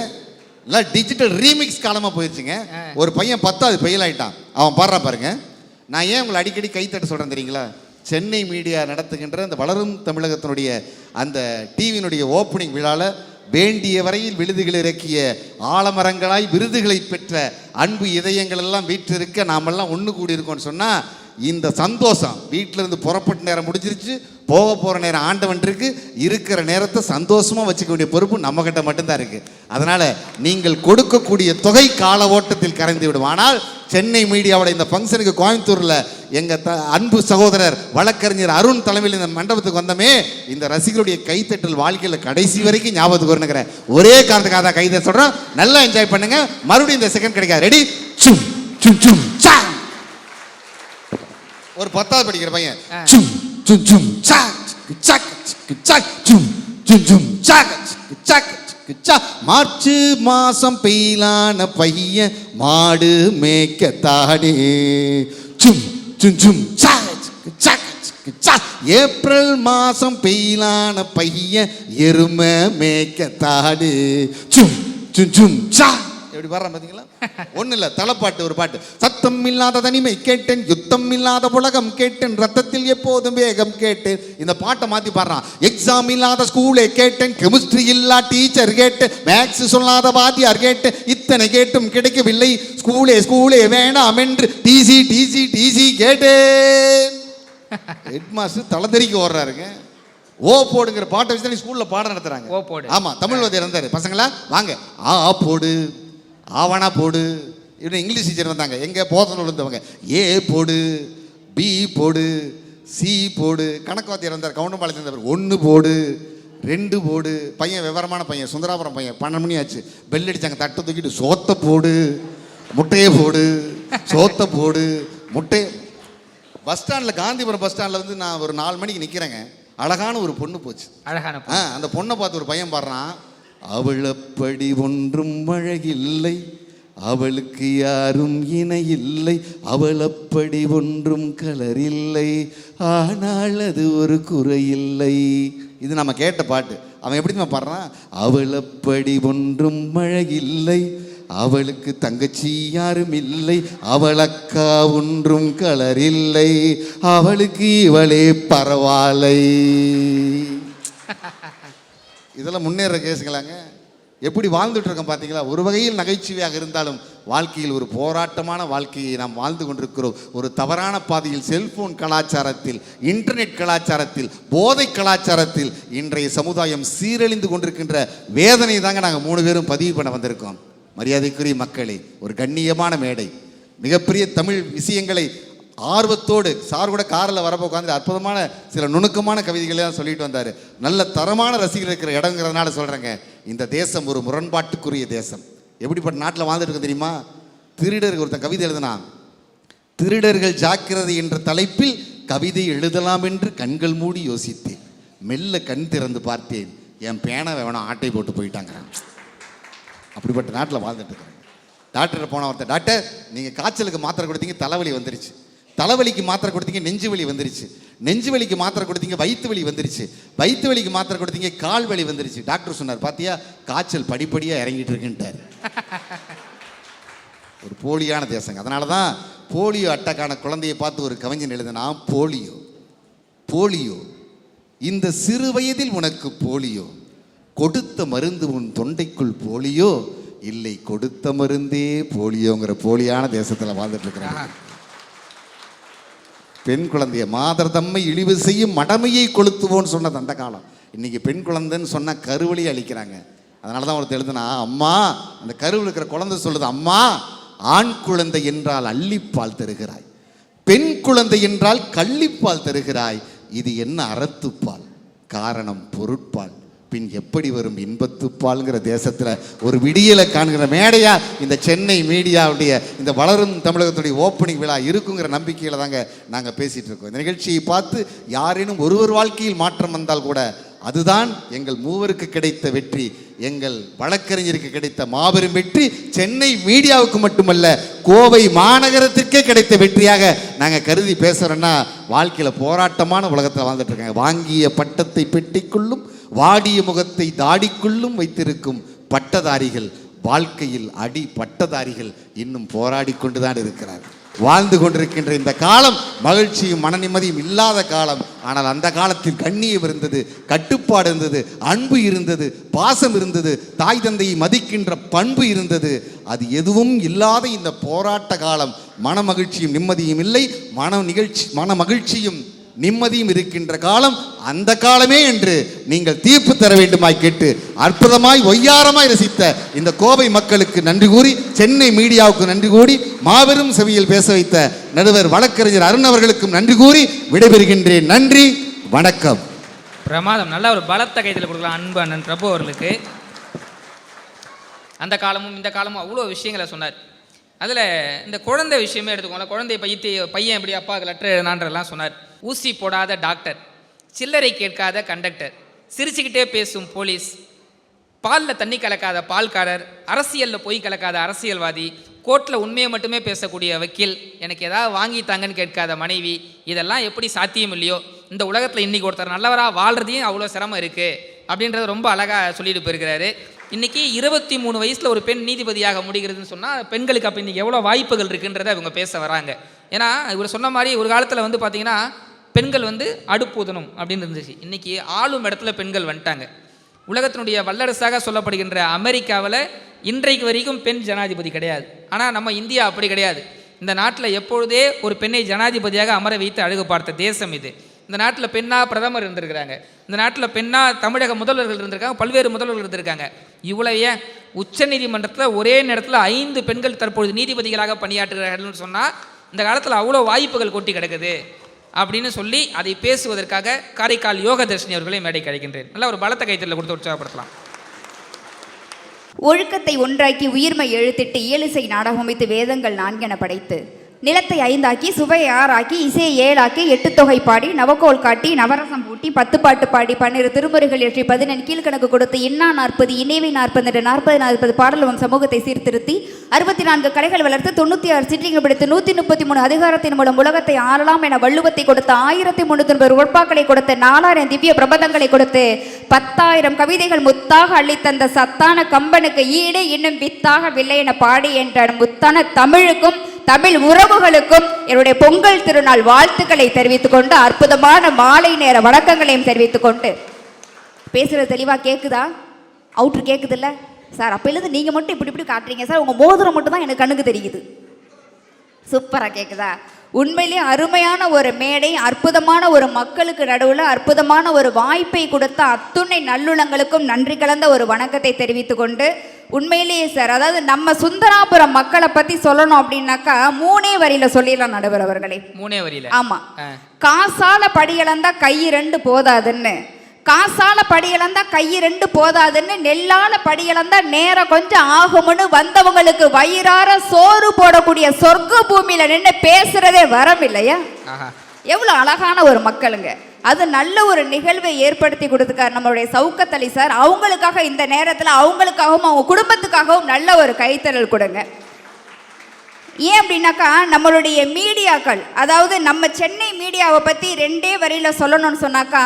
இல்லை, டிஜிட்டல் ரீமிக்ஸ் காலமாக போயிடுச்சுங்க. ஒரு பையன் 10வது ஃபெயில் ஆகிட்டான். அவன் பாடுறான் பாருங்க. நான் ஏன் உங்களை அடிக்கடி கைத்தட்ட சொல்கிறேன் தெரியுங்களா? சென்னை மீடியா நடத்துகின்ற அந்த வளரும் தமிழகத்தினுடைய அந்த டிவியினுடைய ஓப்பனிங் விழாவில் வேண்டிய வரையில் விருதுகள் இறக்கிய ஆலமரங்களாய் விருதுகளை பெற்ற அன்பு இதயங்கள் எல்லாம் வீற்றிருக்க நாமெல்லாம் ஒன்று கூடி இருக்கோம்னு சொன்னால் இந்த சந்தோஷம் வீட்டிலேருந்து புறப்பட்ட நேரம் முடிஞ்சிருச்சு, போக போகிற நேரம் ஆண்டவன் இருக்கு, இருக்கிற நேரத்தை சந்தோஷமாக வச்சுக்க வேண்டிய பொறுப்பு நம்மகிட்ட மட்டும்தான் இருக்குது. அதனால் நீங்கள் கொடுக்கக்கூடிய தொகை கால ஓட்டத்தில் கரைந்து விடும். ஆனால் சென்னை மீடியாவோட இந்த ஃபங்க்ஷனுக்கு கோயம்புத்தூரில் எங்கள் அன்பு சகோதரர் வழக்கறிஞர் அருண் தலைமையில் இந்த மண்டபத்துக்கு வந்தமே, இந்த ரசிகருடைய கைத்தட்டல் வாழ்க்கையில் கடைசி வரைக்கும் ஞாபகத்துக்கு வரணுங்கிற ஒரே காரணத்துக்காக தான் கைதை சொல்கிறோம். நல்லா என்ஜாய் பண்ணுங்க. மறுபடியும் இந்த செகண்ட் கிடைக்காது. ரெடி? சும் சும் சும் சா. ஒரு 10வது படிக்கிற பையன் சும் சும் சும் சா சக் சக் சும் சும் சும் சக் சக் சக். மார்ச் மாசம் பெயிலான பையன் மாடு மேய்க்க தானே சும் சும் சும் சக் சக் சக். ஏப்ரல் மாசம் பெயிலான பையன் எருமை மேய்க்க தானே சும் சும் சும் சக். எப்படி வர்றான் பார்த்தீங்களா? ஒன்றும் இல்லை, தலைப்பாட்டு ஒரு பாட்டு. சத்தம் இல்லாத தனிமை கேட்டேன், யுத்தம் இல்லாத உலகம் கேட்டேன், ரத்தத்தில் எப்போதும் வேகம் கேட்டேன். இந்த பாட்டை மாற்றி பாடுறான். எக்ஸாம் இல்லாத ஸ்கூலே கேட்டேன், கெமிஸ்ட்ரி இல்லா டீச்சர் கேட்டேன், மேக்ஸ் சொல்லாத வாத்தியார் கேட்டேன், இத்தனை கேட்டும் கிடைக்கவில்லை, ஸ்கூலே ஸ்கூலே வேண்டாம் என்று டிசி டிசி டிசி கேட்டேன். ஹெட் மாஸ்டர் தலைதறிக்கு ஓடுறாருங்க. ஓ போடுங்கிற பாட்டை வச்சு தான் ஸ்கூலில் பாடம் நடத்துறாங்க. ஓ போடு. ஆமாம், தமிழ் வாத்தியார் இருந்தார். பசங்களா வாங்க, ஆ போடு, ஆவணா போடு. இவன் இங்கிலீஷ் டீச்சர் வந்தாங்க, எங்கே போதல் இருந்தவங்க. ஏ போடு, பி போடு, சி போடு. கணக்கு வாத்தியார் வந்தார், கவுண்டம்பாளையத்தில் இருந்தவர். 1 போடு, 2 போடு. பையன் விவரமான பையன், சுந்தராபுரம் பையன். 12 மணி ஆச்சு, பெல் அடித்தாங்க. தட்டை தூக்கிட்டு சோத்தை போடு, முட்டையை போடு, சோத்தை போடு, முட்டை. பஸ் ஸ்டாண்டில், காந்திபுரம் பஸ் ஸ்டாண்டில் வந்து நான் ஒரு 4 மணிக்கு நிற்கிறேங்க. அழகான ஒரு பொண்ணு போச்சு. அழகான அந்த பொண்ணை பார்த்து ஒரு பையன் பாடுறான், அவளப்படி ஒன்றும் அழகில்லை, அவளுக்கு யாரும் இணை இல்லை, அவளப்படி ஒன்றும் கலரில்லை, ஆனால் அது ஒரு குறையில்லை. இது நம்ம கேட்ட பாட்டு. அவன் எப்படி நம்ம பாடுறான், அவளப்படி ஒன்றும் அழகில்லை, அவளுக்கு தங்கச்சி யாரும் இல்லை, அவளக்கா ஒன்றும் கலரில்லை, அவளுக்கு இவளே பரவாயில்லை. இதெல்லாம் முன்னேற கேஸுங்களாங்க. எப்படி வாழ்ந்துட்டு இருக்கோம் பார்த்தீங்களா? ஒரு வகையில் நகைச்சுவையாக இருந்தாலும் வாழ்க்கையில் ஒரு போராட்டமான வாழ்க்கையை நாம் வாழ்ந்து கொண்டிருக்கிறோம். ஒரு தவறான பாதையில், செல்போன் கலாச்சாரத்தில், இன்டர்நெட் கலாச்சாரத்தில், போதை கலாச்சாரத்தில் இன்றைய சமுதாயம் சீரழிந்து கொண்டிருக்கின்ற வேதனை தாங்க நாங்கள் 3 பேரும் பதிவு பண்ண வந்திருக்கோம். மரியாதைக்குரிய மக்களே, ஒரு கண்ணியமான மேடை, மிகப்பெரிய தமிழ் விஷயங்களை ஆர்வத்தோடு சார் கூட காரில் வரப்போ உட்காந்து அற்புதமான சில நுணுக்கமான கவிதைகளை தான் சொல்லிட்டு வந்தார். நல்ல தரமான ரசிகர்கள் இருக்கிற இடங்கிறதுனால சொல்கிறேங்க, இந்த தேசம் ஒரு முரண்பாட்டுக்குரிய தேசம். எப்படிப்பட்ட நாட்டில் வாழ்ந்துட்டு இருக்கு தெரியுமா? திருடர்கள் ஒருத்தன் கவிதை எழுதினான், திருடர்கள் ஜாக்கிரதை என்ற தலைப்பில் கவிதை எழுதலாம் என்று கண்கள் மூடி யோசித்தேன், மெல்ல கண் திறந்து பார்த்தேன், என் பேனாவை வேணும் ஆட்டை போட்டு போயிட்டாங்கிறான். அப்படிப்பட்ட நாட்டில் வாழ்ந்துட்டு இருக்கிறேன். டாக்டர் போன ஒருத்தர், டாக்டர் நீங்கள் காய்ச்சலுக்கு மாத்திரை கொடுத்தீங்க, தலைவலி வந்துருச்சு, தலைவலிக்கு மாத்திரை கொடுத்தீங்க, நெஞ்சு வலி வந்துருச்சு, நெஞ்சு வலிக்கு மாத்திரை கொடுத்தீங்க, வயிற்று வலி வந்துருச்சு, வயிற்று வலிக்கு மாத்திரை கொடுத்தீங்க, கால் வலி வந்துருச்சு. டாக்டர் சொன்னார், பாத்தியா காய்ச்சல் படிப்படியாக இறங்கிட்டு இருக்குன்ட்டார். ஒரு போலியான தேசங்க. அதனால தான் போலியோ அட்டைக்கான குழந்தையை பார்த்து ஒரு கவிஞன் எழுதினா, போலியோ போலியோ இந்த சிறு வயதில் உனக்கு போலியோ, கொடுத்த மருந்து உன் தொண்டைக்குள் போலியோ இல்லை, கொடுத்த மருந்தே போலியோங்கிற போலியான தேசத்தில் வாழ்ந்துட்டு இருக்கிறாங்க. பெண் குழந்தைய மாதர் தம்மை இழிவு செய்யும் மடமையை கொளுத்துவோன்னு சொன்னது அந்த காலம். இன்னைக்கு பெண் குழந்தைன்னு சொன்னால் கருவழியை அளிக்கிறாங்க. அதனால தான் ஒருத்தர் எழுதுனா, அம்மா அந்த கருவில் இருக்கிற குழந்தை சொல்லுது, அம்மா ஆண் குழந்தை என்றால் அள்ளிப்பால் தருகிறாய், பெண் குழந்தை என்றால் கள்ளிப்பால் தருகிறாய், இது என்ன அறத்துப்பால், காரணம் பொருட்பால், பின் எப்படி வரும் இன்பத்துப்பால்ங்கிற தேசத்தில் ஒரு விடியலை காண்கிற மேடையா இந்த சென்னை மீடியாவுடைய இந்த வளரும் தமிழகத்துடைய ஓப்பனிங் விழா இருக்குங்கிற நம்பிக்கையில் தாங்க நாங்கள் பேசிகிட்டு இருக்கோம். இந்த நிகழ்ச்சியை பார்த்து யாரேனும் ஒருவர் வாழ்க்கையில் மாற்றம் வந்தால் கூட அதுதான் எங்கள் மூவருக்கு கிடைத்த வெற்றி, எங்கள் வழக்கறிஞருக்கு கிடைத்த மாபெரும் வெற்றி, சென்னை மீடியாவுக்கு மட்டுமல்ல கோவை மாநகரத்திற்கே கிடைத்த வெற்றியாக நாங்கள் கருதி பேசுகிறோன்னா, வாழ்க்கையில் போராட்டமான உலகத்தில் வாழ்ந்துட்டு இருக்காங்க. வாங்கிய பட்டத்தை பெட்டிக்குள்ளும் வாடிய முகத்தை தாடிக்குள்ளும் வைத்திருக்கும் பட்டதாரிகள் வாழ்க்கையில் அடி பட்டதாரிகள் இன்னும் போராடி கொண்டுதான் இருக்கிறார்கள். வாழ்ந்து கொண்டிருக்கின்ற இந்த காலம் மகிழ்ச்சியும் மன நிம்மதியும் இல்லாத காலம். ஆனால் அந்த காலத்தில் கண்ணியம் இருந்தது, கட்டுப்பாடு இருந்தது, அன்பு இருந்தது, பாசம் இருந்தது, தாய் தந்தையை மதிக்கின்ற பண்பு இருந்தது. அது எதுவும் இல்லாத இந்த போராட்ட காலம். மன மகிழ்ச்சியும் நிம்மதியும் இல்லை, மன மகிழ்ச்சியும் நிம்மதியும் இருக்கின்ற காலம் அந்த காலமே என்று நீங்கள் தீர்ப்பு தர வேண்டுமாய் கேட்டு, அற்புதமாய் ஒய்யாரமாய் ரசித்த இந்த கோவை மக்களுக்கு நன்றி கூறி, சென்னை மீடியாவுக்கு நன்றி கூறி, மாபெரும் செவியில் பேச வைத்த நடுவர் வழக்கறிஞர் அருண் அவர்களுக்கும் நன்றி கூறி விடைபெறுகின்றேன். நன்றி, வணக்கம். பிரமாதம். நல்ல ஒரு பலத்த கைத்தில் கொடுக்கலாம் அன்பு அண்ணன் பிரபு அவர்களுக்கு. அந்த காலமும் இந்த காலமும் அவ்வளோ விஷயங்களை சொன்னார். அதில் இந்த குழந்தை விஷயமே எடுத்துக்கோங்களேன். குழந்தை பையன் எப்படி அப்பாவுக்கு லெட்டர் எழுதினான்றெல்லாம் சொன்னார். ஊசி போடாத டாக்டர், சில்லறை கேட்காத கண்டக்டர், சிரிச்சுக்கிட்டே பேசும் போலீஸ், பாலில் தண்ணி கலக்காத பால்காரர், அரசியலில் பொய் கலக்காத அரசியல்வாதி, கோர்ட்டில் உண்மையை மட்டுமே பேசக்கூடிய வக்கீல், எனக்கு ஏதாவது வாங்கித்தாங்கன்னு கேட்காத மனைவி, இதெல்லாம் எப்படி சாத்தியம் இல்லையோ இந்த உலகத்தில் இன்றைக்கி ஒருத்தர் நல்லவராக வாழ்கிறதையும் அவ்வளோ சிரமம் இருக்குது அப்படின்றது ரொம்ப அழகாக சொல்லிட்டு போயிருக்கிறாரு. இன்றைக்கி 23 வயசில் ஒரு பெண் நீதிபதியாக முடிகிறதுன்னு சொன்னால் பெண்களுக்கு அப்போ இன்றைக்கி எவ்வளோ வாய்ப்புகள் இருக்குன்றதை அவங்க பேச வராங்க. ஏன்னா இவர் சொன்ன மாதிரி ஒரு காலத்தில் வந்து பார்த்திங்கன்னா பெண்கள் வந்து அடுப்பூதணும் அப்படின்னு இருந்துச்சு. இன்றைக்கி ஆளும் இடத்துல பெண்கள் வந்துட்டாங்க. உலகத்தினுடைய வல்லரசாக சொல்லப்படுகின்ற அமெரிக்காவில் இன்றைக்கு வரைக்கும் பெண் ஜனாதிபதி கிடையாது. ஆனால் நம்ம இந்தியா அப்படி கிடையாது. இந்த நாட்டில் எப்பொழுதே ஒரு பெண்ணை ஜனாதிபதியாக அமர வைத்து அழகு பார்த்த தேசம் இது. இந்த நாட்டில் பெண்ணாக பிரதமர் இருந்திருக்கிறாங்க, இந்த நாட்டில் பெண்ணாக தமிழக முதல்வர்கள் இருந்திருக்காங்க, பல்வேறு முதல்வர்கள் இருந்திருக்காங்க. இவ்வளோ ஏன் உச்ச நீதிமன்றத்தில் ஒரே நேரத்தில் 5 பெண்கள் தற்பொழுது நீதிபதிகளாக பணியாற்றுகிறார்கள்னு சொன்னால் இந்த காலத்தில் அவ்வளோ வாய்ப்புகள் கொட்டி கிடக்குது அப்படின்னு சொல்லி அதை பேசுவதற்காக காரைக்கால் யோகதர்ஷினி அவர்களை மேடை கிடைக்கின்றேன். நல்ல ஒரு பலத்த கைத்தறில் கொடுத்து உற்சாகப்படுத்தலாம். ஒழுக்கத்தை ஒன்றாக்கி உயிர்மை எழுத்திட்டு இயலிசை நாடகம் அமைத்து வேதங்கள் 4 என படைத்து நிலத்தை 5 ஆக்கி, சுவையை 6 ஆக்கி, இசையை 7 ஆக்கி, 8 தொகை பாடி, நவக்கோல் காட்டி, நவரசம் பூட்டி, 10 பாட்டு பாடி, 12 திருமுறைகள் ஏற்றி, 14 கீழ்கணக்கு கொடுத்து, இன்னா 40, இணைவை 40, 40 பாடலும் சமூகத்தை சீர்திருத்தி, 64 கலைகள் வளர்த்து, 96 சிற்றிங்கு பிடித்து, 133 அதிகாரத்தின் மூலம் உலகத்தை ஆளலாம் என வள்ளுவத்தை கொடுத்து, 1390 உட்பாக்களை கொடுத்து, 4000 திவ்ய பிரபந்தங்களை கொடுத்து, 10,000 கவிதைகள் முத்தாக அள்ளித்தந்த சத்தான கம்பனுக்கு ஈடு இன்னும் வித்தாக வில்லை என பாடி என்ற முத்தான தமிழுக்கும் தமிழ் உறவுகளுக்கும் என்னுடைய பொங்கல் திருநாள் வாழ்த்துக்களை தெரிவித்துக் கொண்டு, அற்புதமான மாலை நேர வணக்கங்களையும் தெரிவித்துக் கொண்டு, பேசுறது தெளிவா கேக்குதா? அவுட்ரு கேக்குது இல்ல சார்? அப்பயிலிருந்து நீங்க மட்டும் இப்படி காட்டுறீங்க சார். உங்க மோதிரம் மட்டும் தான் எனக்கு கண்ணுக்கு தெரியுது. சூப்பரா கேக்குதா? உண்மையிலேயே அருமையான ஒரு மேடை, அற்புதமான ஒரு மக்களுக்கு நடுவில் அற்புதமான ஒரு வாய்ப்பை கொடுத்த அத்துணை நல்லுள்ளங்களுக்கும் நன்றி கலந்த ஒரு வணக்கத்தை தெரிவித்துக் கொண்டு, உண்மையிலேயே சார், அதாவது நம்ம சுந்தராபுரம் மக்களை பத்தி சொல்லணும் அப்படின்னாக்கா 3 வரியில சொல்லிடலாம் நடுவர் அவர்களே. 3 வரியில? ஆமா. காசால படியிழந்தா கை 2 போதாதுன்னு, காசால படியிழந்தா கை 2 போதாதுன்னு, நெல்லால படியிழந்தா நேரம் கொஞ்சம் ஆகும்னு வந்தவங்களுக்கு வயிறார சோறு போடக்கூடிய சொர்க்க பூமியில நின்று பேசுறதே வரம் இல்லையா? எவ்வளவு அழகான ஒரு மக்களுங்க. அது நல்ல ஒரு நிகழ்வை ஏற்படுத்தி கொடுத்துக்கார் நம்மளுடைய சவுக்கத் அலி சார். அவங்களுக்காக இந்த நேரத்தில் அவங்களுக்காகவும் அவங்க குடும்பத்துக்காகவும் நல்ல ஒரு கைத்தறல் கொடுங்க. ஏன் அப்படின்னாக்கா நம்மளுடைய மீடியாக்கள், அதாவது நம்ம சென்னை மீடியாவை பற்றி 2 வரியில் சொல்லணும்னு சொன்னாக்கா,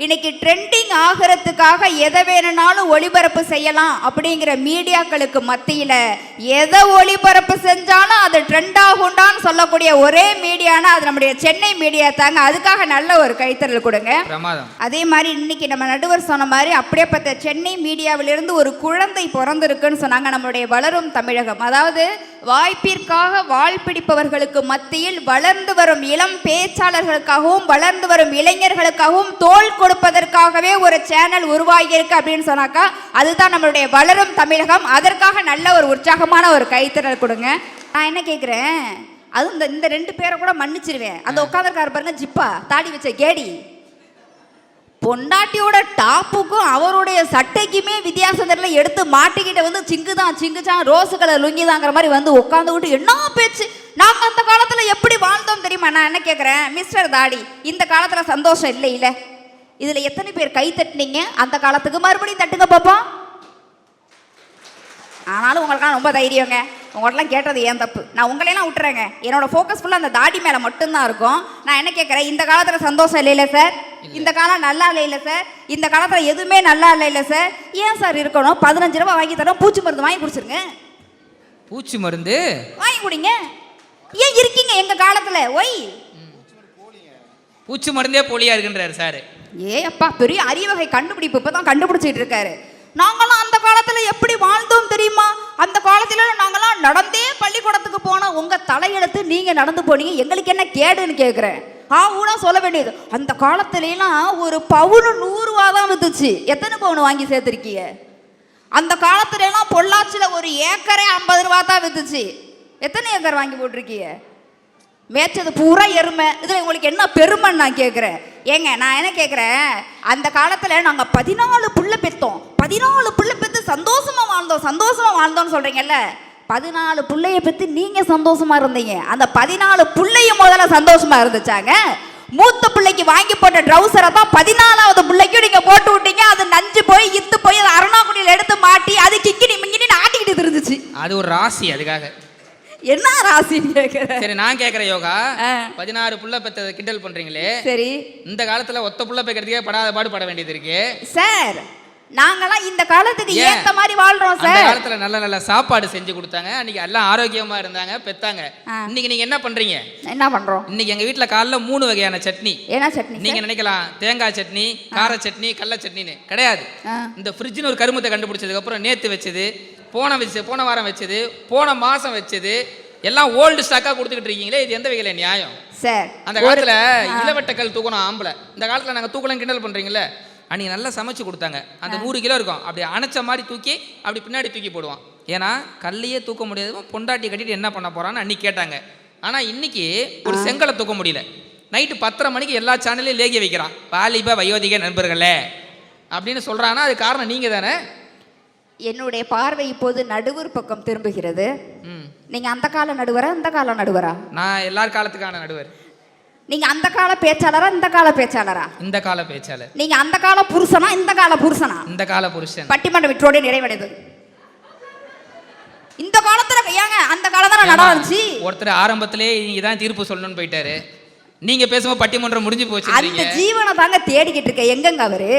இன்னைக்கு ட்ரெண்டிங் ஆகிறதுக்காக எதை வேணும்னாலும் ஒளிபரப்பு செய்யலாம் அப்படிங்கிற மீடியாக்களுக்கு மத்தியில் எதை ஒளிபரப்பு செஞ்சாலும் அது ட்ரெண்ட் ஆகுண்டான்னு சொல்லக்கூடிய ஒரே மீடியானா அது நம்முடைய சென்னை மீடியா தாங்க. அதுக்காக நல்ல ஒரு கைத்தறல் கொடுங்க. அதே மாதிரி இன்னைக்கு நம்ம நடுவர் சொன்ன மாதிரி அப்படியே பார்த்த சென்னை மீடியாவிலிருந்து ஒரு குழந்தை பிறந்திருக்குன்னு சொன்னாங்க. நம்மளுடைய வளரும் தமிழகம், அதாவது வாய்ப்பிற்காக வாழ்பிடிப்பவர்களுக்கு மத்தியில் வளர்ந்து வரும் இளம் பேச்சாளர்களுக்காகவும் வளர்ந்து வரும் இளைஞர்களுக்காகவும் தோள் கொடுப்பதற்காகவே ஒரு சேனல் உருவாகி இருக்கு அப்படின்னு சொன்னாக்கா அதுதான் நம்மளுடைய வளரும் தமிழகம். அதற்காக நல்ல ஒரு உற்சாகமான ஒரு கைத்தறல் கொடுங்க. நான் என்ன கேட்குறேன், அதுவும் இந்த 2 பேரை கூட மன்னிச்சிருவேன். அந்த உட்காந்துருக்காரு பாருங்க, ஜிப்பா தாடி வச்ச கேடி, பொண்டாட்டியோட டாப்புக்கும் அவருடைய சட்டைக்குமே வித்தியாசம் தெரியல, எடுத்து மாட்டிக்கிட்ட வந்து சிங்குச்சான் ரோஸு கலர் லுங்கிதாங்கிற மாதிரி வந்து உட்காந்துக்கிட்டு என்ன பேச்சு. நாங்கள் அந்த காலத்தில் எப்படி வாழ்ந்தோம் தெரியுமா? நான் என்ன கேட்குறேன், மிஸ்டர் தாடி, இந்த காலத்தில் சந்தோஷம் இல்லை இல்லை, இதில் எத்தனை பேர் கை தட்டினீங்க? அந்த காலத்துக்கு மறுபடியும் தட்டுங்க பாப்பா. ஆனாலும் உங்களுக்கெல்லாம் ரொம்ப தைரியங்க. உங்கள்ட்டலாம் கேட்டது ஏன் தப்பு, நான் உங்களையெல்லாம் விட்டுறேங்க. என்னோட ஃபோக்கஸ் ஃபுல்லாக அந்த தாடி மேலே மட்டும்தான் இருக்கும். நான் என்ன கேட்குறேன், இந்த காலத்தில் சந்தோஷம் இல்லை சார், இந்த காலம் நல்லா இல்லை சார், இந்த காலத்தில் எதுவுமே நல்லா இல்லை சார், ஏன் சார் இருக்கணும்? 15 ரூபா வாங்கி தரோம், பூச்சி மருந்து வாங்கி குடிச்சிருங்க. பூச்சி மருந்து வாங்கி குடிங்க. ஏன் இருக்கீங்க எங்கள் காலத்தில்? ஒய் பூச்சி மருந்தே போலியா இருக்குன்றாரு சார். ஏ அப்பா, பெரிய அறிவகை கண்டுபிடிப்பு இப்போ தான் கண்டுபிடிச்சிட்டு இருக்காரு. நாங்களாம் அந்த காலத்தில் எப்படி வாழ்ந்தோம் தெரியுமா? அந்த காலத்தில் நாங்களாம் நடந்தே பள்ளிக்கூடத்துக்கு போனோம். உங்கள் தலையெழுத்து நீங்கள் நடந்து போனீங்க, எங்களுக்கு என்ன கேடுன்னு கேட்குறேன். ஊனா சொல்ல வேண்டியது, அந்த காலத்துலாம் ஒரு பவுனு 100 ரூபா தான் வித்துச்சு. எத்தனை பவுன் வாங்கி சேர்த்துருக்கீங்க? அந்த காலத்துலலாம் பொள்ளாச்சியில் ஒரு ஏக்கரே 50 ரூபா தான் வித்துச்சு. எத்தனை ஏக்கர் வாங்கி போட்டிருக்கீங்க? மேய்ச்சது பூரா எருமை. இதில் உங்களுக்கு என்ன பெருமைன்னு நான் கேட்குறேன். ஏங்க நான் என்ன கேட்குறேன், அந்த காலத்தில் நாங்கள் 14 புள்ள பெற்றோம், 14 புள்ள பெற்று சந்தோஷமாக வாழ்ந்தோம்னு சொல்கிறீங்கல்ல. 14 புள்ளைய பெற்று நீங்கள் சந்தோஷமாக இருந்தீங்க. அந்த 14 புள்ளையும் முதல்ல சந்தோஷமாக இருந்துச்சாங்க. மூத்த பிள்ளைக்கு வாங்கி போட்ட ட்ரௌசரை தான் 14வது பிள்ளைக்கும் நீங்கள் போட்டு விட்டீங்க. அது நஞ்சு போய் இத்து போய் அதை அருணாக்குடியில் எடுத்து மாட்டி அது கிக்கினி மிங்கினு ஆட்டிக்கிட்டு இருந்துச்சு. அது ஒரு ராசி. அதுக்காக என்ன ராசின்னு கேட்குறேன். சரி நான் கேட்குறேன் யோகா, 16 புள்ள பெற்றதை கிண்டல் பண்ணுறீங்களே, சரி இந்த காலத்தில் ஒத்த புள்ள பெக்கிறதுக்கே படாத பாடுபட வேண்டியது இருக்கு சார். நாங்களாம் இந்த காலத்துக்கு ஏத்த மாதிரி வாழ்றோம் சார். அந்த காலத்துல நல்ல நல்ல சாப்பாடு செஞ்சு கொடுத்தாங்க, அன்னைக்கு எல்லாம் ஆரோக்கியமா இருந்தாங்க, பெத்தாங்க. இன்னைக்கு நீங்க என்ன பண்றீங்க? என்ன பண்றோம்? இன்னைக்கு எங்க வீட்டுல காலைல 3 வகையான சட்னி. என்ன சட்னி? நீங்க நினைக்கலாம் தேங்காய் சட்னி, கார சட்னி, கடலை சட்னின்னு. கிடையாது. இந்த ஃப்ரிட்ஜ்னு ஒரு கருமத்தை கண்டுபிடிச்சதுக்கு அப்புறம் நேத்து வச்சது, போன வாரம் வச்சது, போன மாசம் வச்சது, எல்லாம் ஓல்டு ஸ்டாக்கா கொடுத்துக்கிட்டு இருக்கீங்களே, இது எந்த வகையில நியாயம் சார்? அந்த காலத்துல இளவட்டக்கல் தூக்கணும் ஆம்பளை, இந்த காலத்துல நாங்க தூக்கலாம் கிண்டல் பண்றீங்களே. அன்றைக்கி நல்லா சமைச்சு கொடுத்தாங்க. அந்த 100 கிலோ இருக்கும், அப்படி அணைச்ச மாதிரி தூக்கி அப்படி பின்னாடி தூக்கி போடுவான். ஏன்னா கல்லையே தூக்க முடியாது, பொண்டாட்டி கட்டிட்டு என்ன பண்ண போகிறான்னு அன்றைக்கி கேட்டாங்க. ஆனால் இன்றைக்கி ஒரு செங்கலை தூக்க முடியல. நைட்டு 10:30 மணிக்கு எல்லா சேனல்லையும் லேகிய வைக்கிறான், வாலிப வயோதிக நண்பர்களே அப்படின்னு சொல்கிறான்னா அது காரணம் நீங்கள் தானே. என்னுடைய பார்வை இப்போது நடுவர் பக்கம் திரும்புகிறது. நீங்க அந்த கால நடுவரா இந்த கால நடுவரா? நான் எல்லார் காலத்துக்கான நடுவர். நீங்க அந்த கால பேச்சாளரா இந்த கால பேச்சாளரா? இந்த கால பேச்சாளர். நீங்க அந்த கால புருஷனா இந்த கால புருஷனா? இந்த கால புருஷன். பட்டிமன்ற விற்றோட நிறைவடைந்தது. இந்த காலத்துல ஏங்க அந்த காலம் தான் நடந்துச்சு. ஒருத்தர் ஆரம்பத்திலே நீங்க தான் தீர்ப்பு சொல்லணும்னு போயிட்டாரு. நீங்க பேசும்போது பட்டிமன்றம் முடிஞ்சு போச்சு. அந்த ஜீவனை தாங்க தேடிக்கிட்டு இருக்க. எங்கங்க அவரு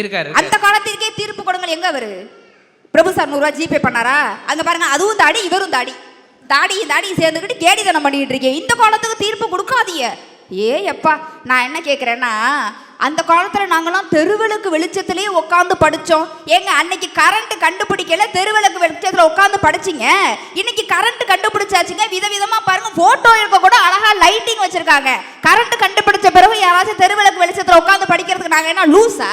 இருக்காரு? அந்த காலத்திற்கே தீர்ப்பு கொடுங்க. எங்க அவரு? பிரபு சார் 100 ரூபா ஜிபே பண்ணாரா? அங்க பாருங்க, அதுவும் தாடி இவரும் தாடி, தாடியும் சேர்ந்துக்கிட்டு கேடித்தனம் பண்ணிட்டு இருக்கேன். இந்த காலத்துக்கு தீர்ப்பு கொடுக்காதீங்க. எப்பா நான் என்ன கேட்குறேன்னா, அந்த காலத்தில் நாங்களாம் தெருவிளக்கு வெளிச்சத்திலேயே உட்காந்து படித்தோம். ஏங்க அன்னைக்கு கரண்ட் கண்டுபிடிக்கல, தெருவிளக்கு வெளிச்சத்தில் உட்காந்து படிச்சிங்க. இன்னைக்கு கரண்ட் கண்டுபிடிச்சாச்சுங்க. விதவிதமாக பாருங்க, ஃபோட்டோ இருக்க கூட அழகாக லைட்டிங் வச்சுருக்காங்க. கரண்ட் கண்டுபிடிச்ச பிறகு யாராச்சும் தெருவிளக்கு வெளிச்சத்தில் உட்காந்து படிக்கிறதுக்கு நாங்கள் என்ன லூஸா?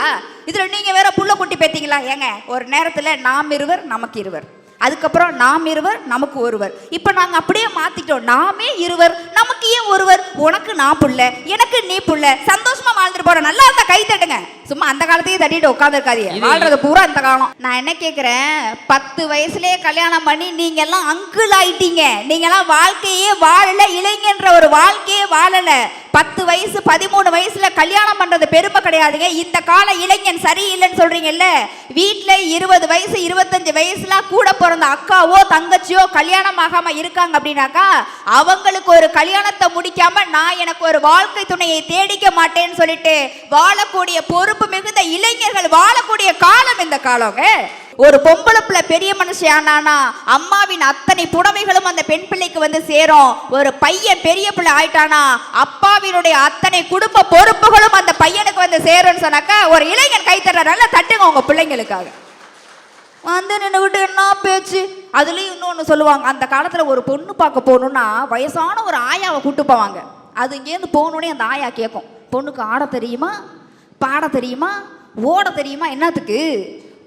இதில் நீங்கள் வேற புள்ள குட்டி பேத்தீங்களா? ஏங்க ஒரு நேரத்தில் நாம் இருவர் நமக்கு இருவர், அதுக்கப்புறம் நாம் இருவர் நமக்கு ஒருவர். இப்போ நாங்கள் அப்படியே மாற்றிட்டோம். நாமே இருவர் நமக்கு ஏன் ஒருவர்? உனக்கு நான் புள்ள, எனக்கு நீ புள்ள, சந்தோஷமா வாழ்ந்துட்டு போறோம். நல்லா இருந்தா கை தட்டுங்க. சும்மா அந்த காலத்தையே தட்டிட்டு உட்காந்துருக்காதீங்க. வாழ்றது பூரா அந்த காலம். நான் என்ன கேட்குறேன், 10 வயசுலேயே கல்யாணம் பண்ணி நீங்க எல்லாம் அங்கிள் ஆயிட்டீங்க. நீங்க எல்லாம் வாழ்க்கையே வாழல, இளைஞன்ற ஒரு வாழ்க்கையே வாழல. 10 வயசு 13 வயசுல கல்யாணம் பண்றது பெருமை கிடையாதுங்க. இந்த கால இளைஞன் சரியில்லைன்னு சொல்றீங்கல்ல, வீட்டில் 20 வயசு 25 வயசுல கூட பிறந்த அக்காவோ தங்கச்சியோ கல்யாணம் ஆகாம இருக்காங்க அப்படின்னாக்கா, அவங்களுக்கு ஒரு கல்யாணத்தை முடிக்காம நான் எனக்கு ஒரு வாழ்க்கை துணையை தேடிக்க மாட்டேன்னு சொல்லிட்டு வாழக்கூடிய பொறுப்பு மிகுந்த இளைஞர்கள் வாழக்கூடிய காலம் இந்த காலங்க. ஒரு பொம்பளை பிள்ளை பெரிய மனுஷன் ஆனானா அம்மாவின் அத்தனை புடவைகளும் அந்த பெண் பிள்ளைக்கு வந்து சேரும். ஒரு பையன் பெரிய பிள்ளை ஆயிட்டானா அப்பாவினுடைய அத்தனை குடும்ப பொறுப்புகளும் அந்த பையனுக்கு வந்து சேரும்னு சொன்னாக்கா, ஒரு இளைஞன் கை தர்ற நல்லா தட்டுங்க உங்க பிள்ளைங்களுக்காக. வந்து நின்றுக்கிட்டு என்ன பேச்சு. அதுலேயும் இன்னொன்று சொல்லுவாங்க, அந்த காலத்தில் ஒரு பொண்ணு பார்க்க போகணுன்னா வயசான ஒரு ஆயாவை கூட்டு போவாங்க. அது இங்கேருந்து போகணுன்னே அந்த ஆயா கேட்கும், பொண்ணுக்கு ஆட தெரியுமா, பாட தெரியுமா, ஓட தெரியுமா? என்னத்துக்கு?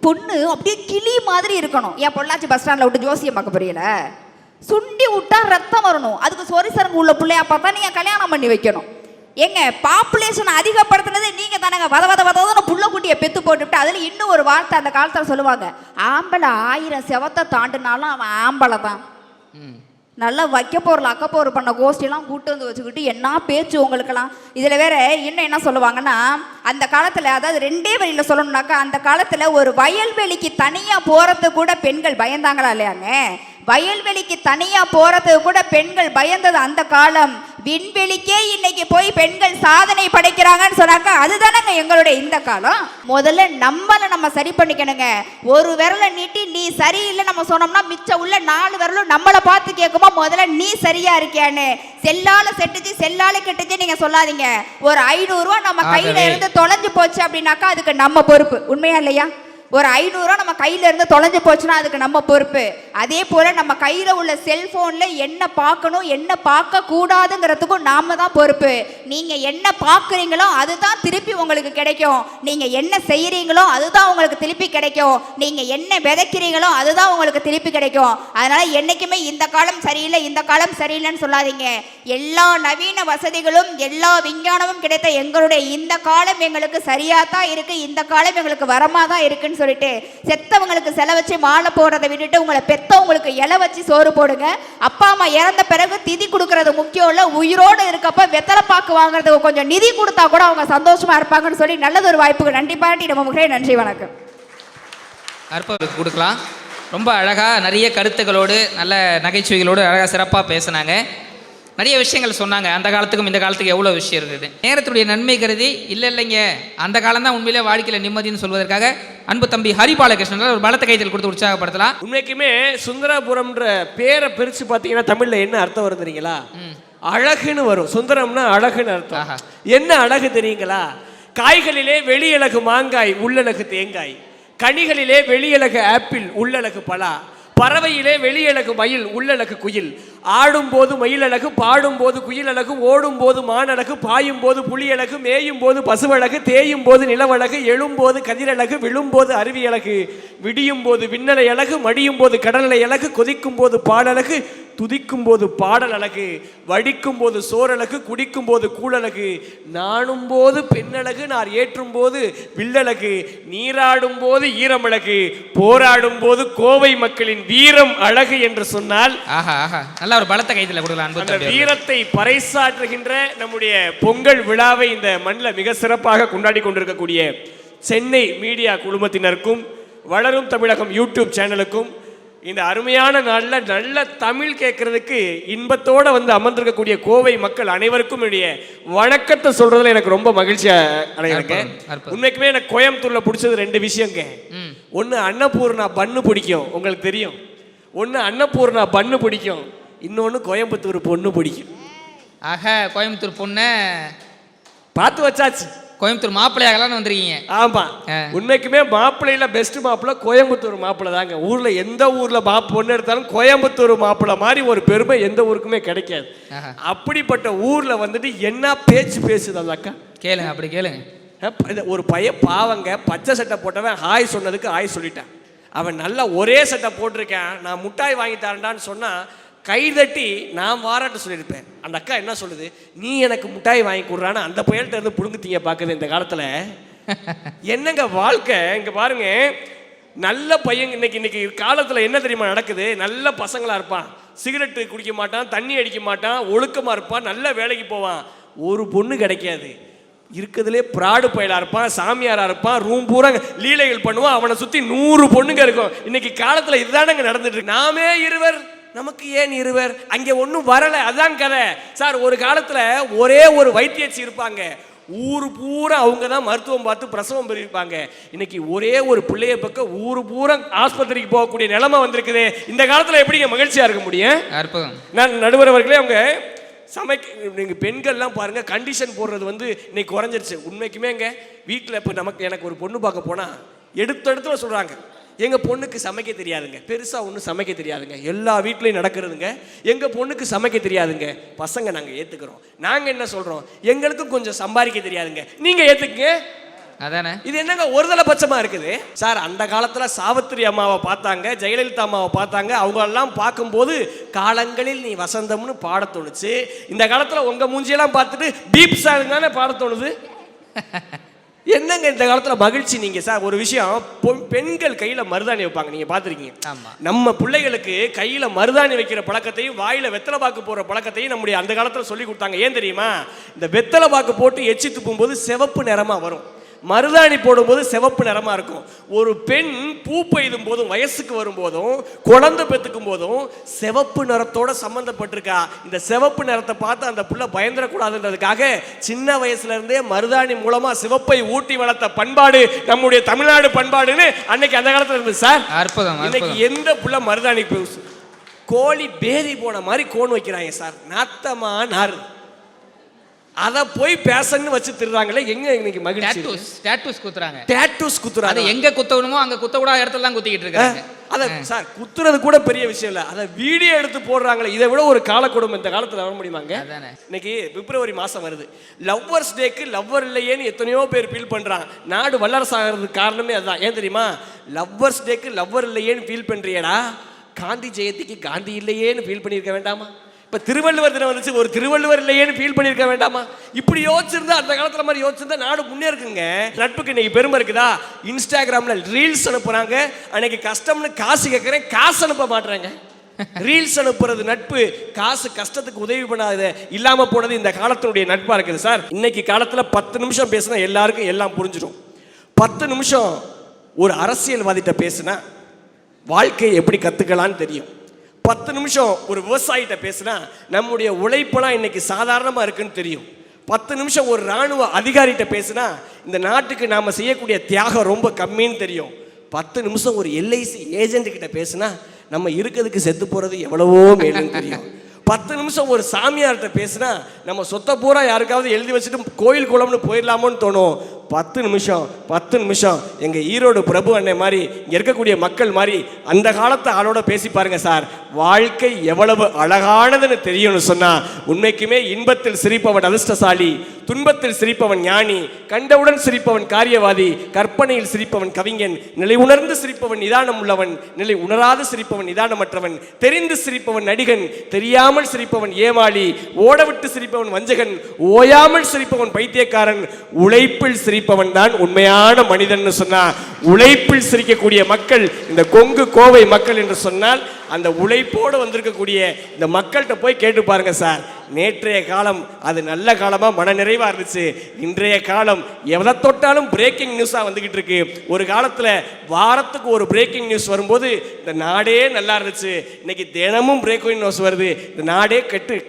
பொண்ணு அப்படியே கிளி மாதிரி இருக்கணும். ஏன் பொள்ளாச்சி பஸ் ஸ்டாண்டில் விட்டு ஜோசியம் பார்க்க புரியல, சுண்டி விட்டா ரத்தம் வரணும். அதுக்கு சொரி சரங்கு உள்ள பிள்ளையா பார்த்தா நீங்கள் கல்யாணம் பண்ணி வைக்கணும். எங்க பாப்புலேஷன் அதிகப்படுத்தினது நீங்க தானங்க. வதவதன்னு புள்ள குட்டியை பெத்து போட்டுவிட்டு அதில் இன்னும் ஒரு வார்த்தை அந்த காலத்தில் சொல்லுவாங்க, ஆம்பளை 1000 செவத்தை தாண்டினாலும் அவன் ஆம்பளை தான். நல்லா வைக்க போரில் அக்கப்போர் பண்ண கோஷ்டியெல்லாம் கூட்டு வந்து வச்சுக்கிட்டு என்ன பேச்சு உங்களுக்கெல்லாம். இதில் வேற இன்னும் என்ன சொல்லுவாங்கன்னா, அந்த காலத்தில், அதாவது 2 வழியில் சொல்லணும்னாக்கா, அந்த காலத்தில் ஒரு வயல்வெளிக்கு தனியாக போகிறது கூட பெண்கள் பயந்தாங்களா இல்லையாங்க? வயல்வெளிக்கு தனியாக போகிறதுக்கு கூட பெண்கள் பயந்தது அந்த காலம். விண்வெளிக்கே இன்னைக்கு போய் பெண்கள் சாதனை படைக்கிறாங்கன்னு சொன்னாக்கா அதுதானங்க எங்களுடைய இந்த காலம். முதல்ல நம்ம சரி பண்ணிக்கணுங்க. ஒரு விரலை நீட்டி நீ சரியில்லை நம்ம சொன்னோம்னா மிச்சம் உள்ள 4 விரலும் நம்மளை பார்த்து கேட்குமா முதல்ல நீ சரியா இருக்கியான்னு. செல்லால செட்டுச்சு செல்லால கெட்டுச்சு நீங்க சொல்லாதீங்க. ஒரு 500 ரூபா நம்ம கையில இருந்து தொலைஞ்சு போச்சு அப்படின்னாக்கா அதுக்கு நம்ம பொறுப்பு. உண்மையா இல்லையா? ஒரு 500 ரூபா நம்ம கையில இருந்து தொலைஞ்சு போச்சுன்னா அதுக்கு நம்ம பொறுப்பு. அதே போல நம்ம கையில உள்ள செல்போன்ல என்ன பார்க்கணும் என்ன பார்க்க கூடாதுங்கிறதுக்கும் நாம தான் பொறுப்பு. நீங்க என்ன பார்க்குறீங்களோ அதுதான் திருப்பி உங்களுக்கு கிடைக்கும். நீங்க என்ன செய்யறீங்களோ அதுதான் உங்களுக்கு திருப்பி கிடைக்கும். நீங்க என்ன விதைக்கிறீங்களோ அதுதான் உங்களுக்கு திருப்பி கிடைக்கும். அதனால என்னைக்குமே இந்த காலம் சரியில்லை இந்த காலம் சரியில்லைன்னு சொல்லாதீங்க. எல்லா நவீன வசதிகளும் எல்லா விஞ்ஞானமும் கிடைத்த எங்களுடைய இந்த காலம் எங்களுக்கு சரியா தான் இருக்கு. இந்த காலம் எங்களுக்கு வரமா தான் இருக்குன்னு சொல்லிட்டு செத்தவங்களுக்கு செல வச்சு மாலை போடுறதை விட்டுட்டு உங்களை பெத்தவங்களுக்கு இலை வச்சு சோறு போடுங்க. அப்பா அம்மா இறந்த பிறகு திதி கொடுக்கறது முக்கியம் இல்லை, உயிரோடு இருக்கப்ப வெத்தலை பாக்கு வாங்குறதுக்கு கொஞ்சம் நிதி கொடுத்தா கூட அவங்க சந்தோஷமா இருப்பாங்கன்னு சொல்லி நல்லது ஒரு வாய்ப்புக்கு நன்றி பாராட்டி நம்ம முகே நன்றி வணக்கம். அற்புதத்துக்கு கொடுக்கலாம். ரொம்ப அழகாக நிறைய கருத்துக்களோடு நல்ல நகைச்சுவைகளோடு அழகாக சிறப்பாக பேசினாங்க. நிறைய விஷயங்கள் சொன்னாங்க. அந்த காலத்துக்கும் இந்த காலத்துக்கு எவ்வளோ விஷயம் இருக்குது. நேரத்துடைய நன்மை கருதி இல்லைங்க அந்த காலம் தான் உண்மையிலே வாழ்க்கையில் நிம்மதினு சொல்வதற்காக அன்பு தம்பி ஹரிபாலகிருஷ்ணன் ஒரு பலத்த கைத்தல் கொடுத்து உற்சாகப்படுத்தலாம். உண்மைக்குமே சுந்தராபுரம்ன்ற பேரை பிரித்து பார்த்தீங்கன்னா தமிழில் என்ன அர்த்தம் வரும் தெரியுங்களா? அழகுன்னு வரும். சுந்தரம்னா அழகுன்னு அர்த்தம். என்ன அழகு தெரியுங்களா? காய்களிலே வெளியழகு மாங்காய் உள்ளழகு தேங்காய், கனிகளிலே வெளியழகு ஆப்பிள் உள்ளழகு பலா, பறவையிலே வெளியழகு மயில் உள்ளழகு குயில், ஆடும்போது மயிலழகு பாடும்போது குயிலழகு, ஓடும்போது மானழகு பாயும் போது புலியழகு, மேயும் போது பசுவழகு, தேயும் போது நிலவழகு, எழும்போது கதிரழகு, விழும்போது அருவியழகு, விடியும் போது விண்ணலை அழகு, மடியும் போது கடலலை அழகு, கொதிக்கும் போது பாலழகு, துதிக்கும் போது பாடல் அழகு, வடிக்கும் போது சோரழகு, குடிக்கும் போது கூழழகு, நாணும் போது பெண்ணழகு, நார் ஏற்றும் போது வில்லழகு, நீராடும் போது ஈரமழகு, போராடும் போது கோவை மக்களின் வீரம் அழகு என்று சொன்னால் ஆஹா ஆஹா, நல்ல ஒரு பலத்த கைத்துல கொடுக்கலாம். அந்த வீரத்தை பறைசாற்றுகின்ற நம்முடைய பொங்கல் விழாவை இந்த மண்ணில் மிக சிறப்பாக கொண்டாடி கொண்டிருக்கக்கூடிய சென்னை மீடியா குழுமத்தினருக்கும் வளரும் தமிழகம் யூடியூப் சேனலுக்கும் இந்த அருமையான நாளில் நல்ல தமிழ் கேட்கறதுக்கு இன்பத்தோடு வந்து அமர்ந்திருக்கக்கூடிய கோவை மக்கள் அனைவருக்கும் என்னுடைய வணக்கத்தை சொல்றதுல எனக்கு ரொம்ப மகிழ்ச்சியா அடைகிறேன். உண்மைக்குமே எனக்கு கோயம்புத்தூர்ல பிடிச்சது 2 விஷயங்க. ஒன்று அன்னபூர்ணா பண்ணு பிடிக்கும், உங்களுக்கு தெரியும். ஒன்று அன்னபூர்ணா பண்ணு பிடிக்கும், இன்னொன்று கோயம்புத்தூர் பொண்ணு பிடிக்கும். ஆக கோயம்புத்தூர் பொண்ணை பார்த்து வச்சாச்சு. கோயம்புத்தூர் மாப்பிள்ளையாகலான்னு வந்திருக்கீங்க. ஆமா, உண்மைக்குமே மாப்பிள்ளையில பெஸ்ட் மாப்பிள்ளை கோயம்புத்தூர் மாப்பிள்ளை தாங்க. ஊர்ல எந்த ஊர்ல பொண்ணு எடுத்தாலும் கோயம்புத்தூர் மாப்பிள்ளை மாதிரி ஒரு பெருமை எந்த ஊருக்குமே கிடைக்காது. அப்படிப்பட்ட ஊர்ல வந்துட்டு என்ன பேச்சு பேசுது அந்த அக்கா, கேளுங்க, அப்படி கேளுங்க. ஒரு பையன் பாவங்க, பச்சை சட்டை போட்டவன் ஹாய் சொன்னதுக்கு ஹாய் சொல்லிட்டான். அவன் நல்லா ஒரே சட்டை போட்டிருக்கேன், நான் முட்டாய் வாங்கி தரேன்டான்னு சொன்னா கைதட்டி நான் வாராட்டு சொல்லியிருப்பேன். அந்த அக்கா என்ன சொல்லுது, நீ எனக்கு முட்டாய் வாங்கி கொடுறான்னு அந்த புயல்கிட்ட இருந்து புடுங்குத்தீங்க பார்க்குது இந்த காலத்தில். என்னங்க வாழ்க்கை, இங்கே பாருங்க, நல்ல பையன் இன்னைக்கு காலத்தில் என்ன தெரியுமா நடக்குது, நல்ல பசங்களாக இருப்பான், சிகரெட்டு குடிக்க மாட்டான், தண்ணி அடிக்க மாட்டான், ஒழுக்கமாக இருப்பான், நல்ல வேலைக்கு போவான், ஒரு பொண்ணு கிடைக்காது. இருக்கிறதுலே பிராடு பயலாக இருப்பான், சாமியாராக இருப்பான், ரூம் பூரா லீலைகள் பண்ணுவான், அவனை சுற்றி 100 பொண்ணுங்க இருக்கும். இன்னைக்கு காலத்தில் இதுதானங்க நடந்துட்டு இருக்கு. நாமே இருவர் நமக்கு ஏன் இருவர், அங்கே ஒன்றும் வரலை, அதான் கதை சார். ஒரு காலத்தில் ஒரே ஒரு வைத்தியச்சி இருப்பாங்க, ஊர் பூரா அவங்க தான் மருத்துவம் பார்த்து பிரசவம் பண்ணியிருப்பாங்க. இன்னைக்கு ஒரே ஒரு பிள்ளைய பக்கம் ஊர் பூரா ஆஸ்பத்திரிக்கு போகக்கூடிய நிலைமை வந்திருக்குது. இந்த காலத்தில் எப்படிங்க மகிழ்ச்சியாக இருக்க முடியும்? நான் நடுவர் அவர்களே, அவங்க நீங்கள் பெண்கள்லாம் பாருங்கள், கண்டிஷன் போடுறது வந்து இன்னைக்கு குறைஞ்சிருச்சு. உண்மைக்குமேங்க வீட்டில் இப்போ எனக்கு ஒரு பொண்ணு பார்க்க போனால் எடுத்த சொல்கிறாங்க, எங்கள் பொண்ணுக்கு சமைக்க தெரியாதுங்க, பெருசாக ஒன்றும் சமைக்க தெரியாதுங்க, எல்லா வீட்லையும் நடக்கிறதுங்க, எங்கள் பொண்ணுக்கு சமைக்க தெரியாதுங்க. பசங்க நாங்கள் ஏற்றுக்கிறோம். நாங்கள் என்ன சொல்கிறோம், எங்களுக்கும் கொஞ்சம் சம்பாதிக்க தெரியாதுங்க, நீங்கள் ஏற்றுக்குங்க. அதானே இது என்னங்க ஒருதலை பட்சமாக இருக்குது சார். அந்த காலத்தில் சாவித்திரி அம்மாவை பார்த்தாங்க, ஜெயலலிதா அம்மாவை பார்த்தாங்க, அவங்களெல்லாம் பார்க்கும்போது காலங்களில் நீ வசந்தம்னு பாட தோணுச்சு. இந்த காலத்தில் உங்கள் மூஞ்சியெல்லாம் பார்த்துட்டு பீப் சாங் தானே பாட தோணுது. என்னங்க இந்த காலத்தில் மகிழ்ச்சி. நீங்கள் சார் ஒரு விஷயம், பெண்கள் கையில் மருதாணி வைப்பாங்க, நீங்கள் பார்த்துருக்கீங்க. நம்ம பிள்ளைகளுக்கு கையில் மருதாணி வைக்கிற பழக்கத்தையும் வாயில் வெத்தலை பாக்கு போடுற பழக்கத்தையும் நம்முடைய அந்த காலத்தில் சொல்லி கொடுத்தாங்க. ஏன் தெரியுமா, இந்த வெத்தலை பாக்கு போட்டு எச்சி துப்பும்போது சிவப்பு நிறமாக வரும், மருதாணி போடும்போது சிவப்பு நிறமாக இருக்கும். ஒரு பெண் பூ பெய்தும் போதும், வயசுக்கு வரும்போதும், குழந்தை பெற்றுக்கும் போதும் சிவப்பு நிறத்தோட சம்மந்தப்பட்டிருக்கா. இந்த சிவப்பு நிறத்தை பார்த்து அந்த புள்ள பயந்துடக்கூடாதுன்றதுக்காக சின்ன வயசுல இருந்தே மருதாணி மூலமா சிவப்பை ஊட்டி வளர்த்த பண்பாடு நம்முடைய தமிழ்நாடு பண்பாடுன்னு அன்னைக்கு அந்த காலத்துல இருந்தது சார். அற்புதம். இன்னைக்கு எந்த புள்ள மருதாணி கோழி பேரி போன மாதிரி கோன் வைக்கிறாங்க சார், நாத்தமா நார். அதை போய் பேசன்னு வச்சு திருறாங்களே, எங்க இன்னைக்கு மகிழ்ச்சி. டாட்டூஸ் குத்துறாங்க, டாட்டூஸ் குத்துறாங்க. அது எங்க குத்தணுமோ அங்க குத்தக்கூடாத இடத்துல தான் குத்திக்கிட்டு இருக்காங்க. அதை சார் குத்துறது கூட பெரிய விஷயம் இல்லை, அதை வீடியோ எடுத்து போடுறாங்களே, இதை விட ஒரு காலக்கொடுமை இந்த காலத்தில் வர முடியுமாங்க? இன்னைக்கு பிப்ரவரி மாதம் வருது, லவ்வர்ஸ் டேக்கு லவ்வர் இல்லையேன்னு எத்தனையோ பேர் ஃபீல் பண்ணுறாங்க. நாடு வல்லரசு ஆகிறதுக்கு காரணமே அதுதான். ஏன் தெரியுமா, லவ்வர்ஸ் டேக்கு லவ்வர் இல்லையேன்னு ஃபீல் பண்ணுறியடா, காந்தி ஜெயந்திக்கு காந்தி இல்லையேன்னு ஃபீல் பண்ணியிருக்க வேண்டாமா? இப்போ திருவள்ளுவர் தினம் வந்துச்சு, ஒரு திருவள்ளுவர் இல்லையேன்னு ஃபீல் பண்ணியிருக்க வேண்டாமா? இப்படி யோசிச்சிருந்தா, அந்த காலத்தில் மாதிரி யோசிச்சிருந்தா நாடு முன்னேறுக்குங்க. நட்புக்கு இன்னைக்கு பெருமை இருக்குதா? இன்ஸ்டாகிராமில் ரீல்ஸ் அனுப்புகிறாங்க, அன்னைக்கு கஷ்டம்னு காசு கேட்குறேன், காசு அனுப்ப மாட்டுறாங்க. ரீல்ஸ் அனுப்புறது நட்பு, காசு கஷ்டத்துக்கு உதவி பண்ணாத இல்லாமல் போனது இந்த காலத்தினுடைய நட்பாக இருக்குது சார். இன்னைக்கு காலத்தில் 10 நிமிஷம் பேசுனா எல்லாருக்கும் எல்லாம் புரிஞ்சிடும். 10 நிமிஷம் ஒரு அரசியல்வாதிகிட்ட பேசுனா வாழ்க்கையை எப்படி கற்றுக்கலான்னு தெரியும். 10 நிமிஷம் ஒரு விவசாயிகிட்ட பேசுனா நம்முடைய உழைப்பெல்லாம் இன்னைக்கு சாதாரணமாக இருக்குன்னு தெரியும். 10 நிமிஷம் ஒரு இராணுவ அதிகாரிகிட்ட பேசுனா இந்த நாட்டுக்கு நாம் செய்யக்கூடிய தியாகம் ரொம்ப கம்மின்னு தெரியும். 10 நிமிஷம் ஒரு எல்ஐசி ஏஜென்ட் கிட்ட பேசுனா நம்ம இருக்கிறதுக்கு செத்து போகிறது எவ்வளவோ மேலுன்னு தெரியும். 10 நிமிஷம் ஒரு சாமியார்கிட்ட பேசுனா நம்ம சொத்தை பூரா யாருக்காவது எழுதி வச்சுட்டு கோயில் குளம்னு போயிடலாமோன்னு தோணும். 10 நிமிஷம் எங்கள் ஈரோடு பிரபு அண்ணன் மாதிரி இங்கே இருக்கக்கூடிய மக்கள் மாதிரி அந்த காலத்தை ஆளோட பேசி பாருங்க சார். வாழ்க்கை எவ்வளவு அழகானதுன்னு தெரியணும்னு சொன்னால் உண்மைக்குமே இன்பத்தில் சிரிப்பவன் அதிர்ஷ்டசாலி, துன்பத்தில் சிரிப்பவன் ஞானி, கண்டவுடன் சிரிப்பவன் காரியவாதி, கற்பனையில் சிரிப்பவன் கவிஞன், நிலை உணர்ந்து சிரிப்பவன் நிதானம் உள்ளவன், நிலை உணராது சிரிப்பவன் நிதானமற்றவன், தெரிந்து சிரிப்பவன் நடிகன், தெரியாமல் சிரிப்பவன் ஏமாளி, ஓடவிட்டு சிரிப்பவன் வஞ்சகன், ஓயாமல் சிரிப்பவன் பைத்தியக்காரன், உழைப்பில் சிரிப்பவன் தான் உண்மையான மனிதன் சொன்னா, உழைப்பில் சிரிக்கக்கூடிய மக்கள் இந்த கொங்கு கோவை மக்கள் என்று சொன்னால் அந்த உழைப்போடு வந்திருக்கக்கூடிய இந்த மக்கள்கிட்ட போய் கேட்டு பாருங்க சார். நேற்றைய காலம் அது நல்ல காலமாக மன நிறைவாக இருந்துச்சு. இன்றைய காலம் எதை தொட்டாலும் பிரேக்கிங் நியூஸாக வந்துக்கிட்டு இருக்கு. ஒரு காலத்தில் வாரத்துக்கு ஒரு பிரேக்கிங் நியூஸ் வரும்போது இந்த நாடே நல்லா இருந்துச்சு. இன்னைக்கு தினமும் பிரேக்கிங் நியூஸ் வருது. இந்த நாடே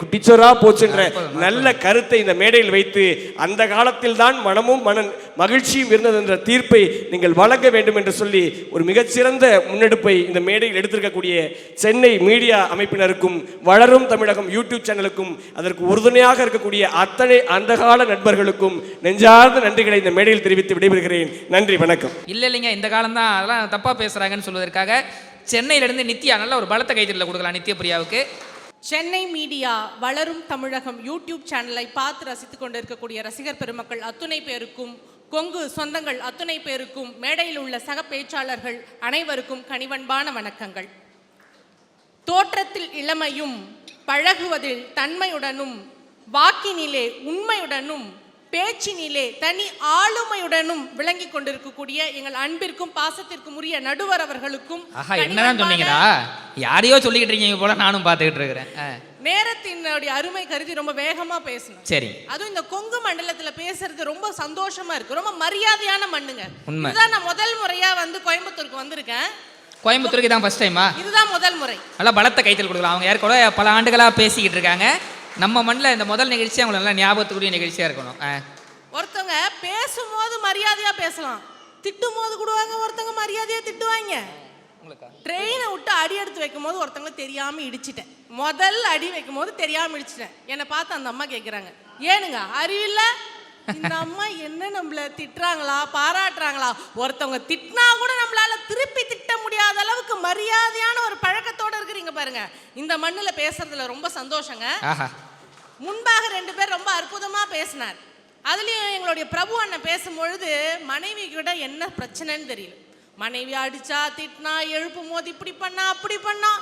குட்டிச்சோரா போச்சுன்ற நல்ல கருத்தை இந்த மேடையில் வைத்து அந்த காலத்தில் தான் மனமும் மகிழ்ச்சியும் இருந்தது என்ற தீர்ப்பை நீங்கள் வழங்க வேண்டும் என்று சொல்லி ஒரு மிகச்சிறந்த முன்னெடுப்பை இந்த மேடையில் எடுத்திருக்கக்கூடிய சென்னை மீடியா அமைப்பினருக்கும் வளரும் தமிழகம் யூடியூப் சேனலுக்கும் அதற்கு உறுதுணையாக இருக்கக்கூடிய அத்தனை அந்த கால நண்பர்களுக்கும் நெஞ்சார்ந்த நன்றிகளை இந்த மேடையில் தெரிவித்து விடைபெறுகிறேன். நன்றி, வணக்கம். இல்லைங்க, இந்த காலம் தான் அதெல்லாம் தப்பாக பேசுகிறாங்கன்னு சொல்வதற்காக சென்னையிலேருந்து நித்யா நல்ல ஒரு பலத்த கைத்தறியில் கொடுக்கலாம். நித்ய பிரியாவுக்கு சென்னை மீடியா வளரும் தமிழகம் யூடியூப் சேனலை பார்த்து ரசித்துக் கொண்டிருக்கக்கூடிய ரசிகர் பெருமக்கள் அத்துணை பேருக்கும், கொங்கு சொந்தங்கள் அத்துணை பேருக்கும், மேடையில் உள்ள சக பேச்சாளர்கள் அனைவருக்கும் கனிவன்பான வணக்கங்கள். தோற்றத்தில் இளமையும், பழகுவதில் தன்மையுடனும், வாக்கினிலே உண்மையுடனும், பேச்சினிலே தனி ஆளுமையுடனும் விளங்கி கொண்டிருக்கக்கூடிய எங்கள் அன்பிற்கும் பாசத்திற்கும் உரிய நடுவர் அவர்களுக்கும். என்னதான் சொன்னீங்களா? யாரையோ சொல்லிக்கிட்டு இருக்கீங்க போல நானும் பார்த்துக்கிட்டு இருக்கிறேன். நேரத்தினுடைய அருமை கருதி ரொம்ப வேகமா பேசணும். சரி, அதுவும் இந்த கொங்கு மண்டலத்துல பேசுறது ரொம்ப சந்தோஷமா இருக்கு. ரொம்ப மரியாதையான மண்ணுங்க. உண்மை. இதுதான் நான் முதல் முறையா கோயம்புத்தூருக்கு வந்திருக்கேன். கோயம்புத்தூருக்கு தான் ஃபர்ஸ்ட் டைமா? இதுதான் முதல் முறை. நல்லா பலத்த கைத்தல் கொடுக்கலாம். அவங்க யார் கூட பல ஆண்டுகளாக பேசிக்கிட்டு இருக்காங்க. நம்ம மண்ணில் இந்த முதல் நிகழ்ச்சி அவங்களை நல்லா ஞாபகத்துக்குரிய நிகழ்ச்சியாக இருக்கணும். ஒருத்தவங்க பேசும்போது மரியாதையாக பேசலாம், திட்டும் போது கூடுவாங்க, ஒருத்தவங்க மரியாதையாக திட்டுவாங்க. ட்ரெயினை விட்டு அடி எடுத்து வைக்கும் போது ஒருத்தவங்க தெரியாமல் இடிச்சிட்டேன். முதல் அடி வைக்கும் போது தெரியாமல் இடிச்சிட்டேன். என்னை பார்த்து அந்த அம்மா கேட்குறாங்க, ஏனுங்க அறிவில்லை, இந்த அம்மா என்ன நம்மள திட்டுறாங்களா பாராட்டுறாங்களா? ஒருத்தவங்க திட்டினா கூட நம்மளால திருப்பி திட்ட முடியாத அளவுக்கு மரியாதையான ஒரு பழக்கத்தோட இருக்கிறீங்க பாருங்க. இந்த மண்ணுல பேசுறதுல ரொம்ப சந்தோஷங்க. முன்பாக 2 பேர் ரொம்ப அற்புதமா பேசினார். அதுலயும் எங்களுடைய பிரபு அண்ணன் பேசும்பொழுது மனைவி கிட்ட என்ன பிரச்சனைன்னு தெரியல. மனைவி அடிச்சா திட்டினா எழுப்பும் போது இப்படி பண்ணா அப்படி பண்ணா,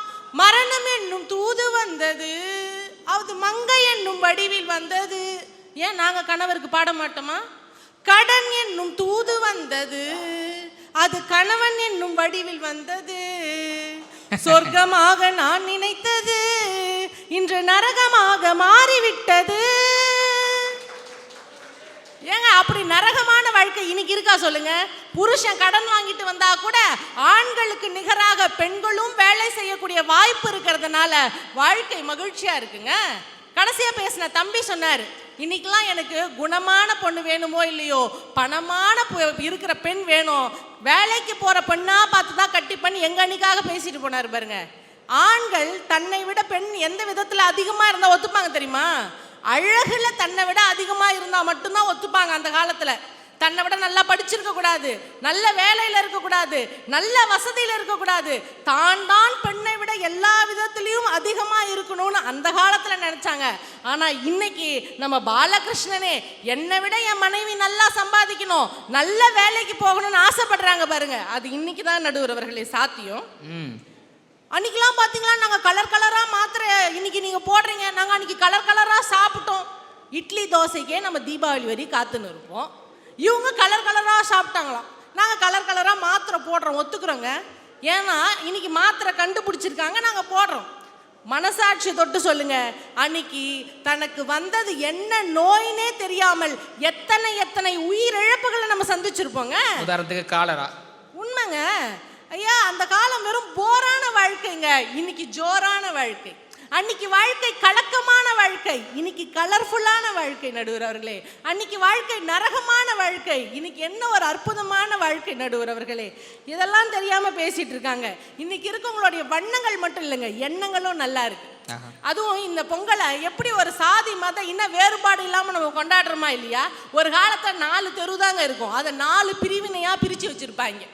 மரணம் என்னும் தூது வந்தது, அது மங்கை என்னும் வடிவில் வந்தது. ஏன் நாங்க கணவருக்கு பாட மாட்டோமா? கடன் என்னும் தூது வந்தது, அது கணவன் என்னும் வடிவில் வந்தது. சொர்க்கமாக நான் நினைத்தது இன்று நரகமாக மாறிவிட்டது. ஏங்க அப்படி நரகமான வாழ்க்கை இன்னைக்கு இருக்கா சொல்லுங்க? புருஷன் கடன் வாங்கிட்டு வந்தா கூட ஆண்களுக்கு நிகராக பெண்களும் வேலை செய்யக்கூடிய வாய்ப்பு இருக்கிறதுனால வாழ்க்கை மகிழ்ச்சியா இருக்குங்க. கடைசியா பேசின தம்பி சொன்னார், இன்னைக்கெல்லாம் எனக்கு குணமான பொண்ணு வேணுமோ இல்லையோ, பணமான இருக்கிற பெண் வேணும், வேலைக்கு போற பெண்ணா பார்த்து தான் கட்டி பண்ணி எங்க அன்னைக்காக பேசிட்டு போனார் பாருங்க. ஆண்கள் தன்னை விட பெண் எந்த விதத்துல அதிகமா இருந்தா ஒத்துப்பாங்க தெரியுமா? அழகுல தன்னை விட அதிகமா இருந்தா மட்டும்தான் ஒத்துப்பாங்க. அந்த காலத்துல தன்னை விட நல்லா படிச்சிருக்க கூடாது, நல்ல வேலையில இருக்கக்கூடாது, நல்ல வசதியில இருக்கக்கூடாது, தான் பெண்ணை விட எல்லா விதத்திலையும் அதிகமா இருக்கணும்னு அந்த காலத்துல நினைச்சாங்க. ஆனா இன்னைக்கு நம்ம பாலகிருஷ்ணனே என்னை விட என் மனைவி நல்லா சம்பாதிக்கணும், நல்ல வேலைக்கு போகணும்னு ஆசைப்படுறாங்க பாருங்க. அது இன்னைக்கு தான் நடுவர் அவர்களே சாத்தியம். அன்னைக்கெல்லாம் பாத்தீங்களா, நாங்க கலர் கலரா மாத்திரை இன்னைக்கு நீங்க போடுறீங்க, நாங்க அன்னைக்கு கலர் கலரா சாப்பிட்டோம். இட்லி தோசைக்கே நம்ம தீபாவளி வரை காத்துன்னு இருப்போம். இவங்க கலர் கலராக சாப்பிட்டாங்களாம், நாங்கள் கலர் கலராக மாத்திரை போடுறோம், ஒத்துக்கிறோங்க. ஏன்னா இன்னைக்கு மாத்திரை கண்டுபிடிச்சிருக்காங்க, நாங்கள் போடுறோம். மனசாட்சி தொட்டு சொல்லுங்க, அன்னைக்கு தனக்கு வந்தது என்ன நோயினே தெரியாமல் எத்தனை உயிரிழப்புகளை நம்ம சந்திச்சிருப்போங்க. உதாரணத்துக்கு காலரா. உண்மைங்க ஐயா, அந்த காலம் வெறும் போரான வாழ்க்கைங்க, இன்னைக்கு ஜோரான வாழ்க்கை. அன்னைக்கு வாழ்க்கை கலக்கமான வாழ்க்கை, இன்னைக்கு கலர்ஃபுல்லான வாழ்க்கை நடுவர் அவர்களே. அன்னைக்கு வாழ்க்கை நரகமான வாழ்க்கை, இன்னைக்கு என்ன ஒரு அற்புதமான வாழ்க்கை நடுவர் அவர்களே. இதெல்லாம் தெரியாம பேசிட்டு இருக்காங்க. இன்னைக்கு இருக்கவங்களுடைய வண்ணங்கள் மட்டும் இல்லைங்க, எண்ணங்களும் நல்லா இருக்கு. அதுவும் இந்த பொங்கலை எப்படி ஒரு சாதி மத இன வேறுபாடு இல்லாம நம்ம கொண்டாடுறோமா இல்லையா? ஒரு காலத்துல 4 தெரு தாங்க இருக்கும், அதை 4 பிரிவினையா பிரிச்சு வச்சிருப்பாங்க.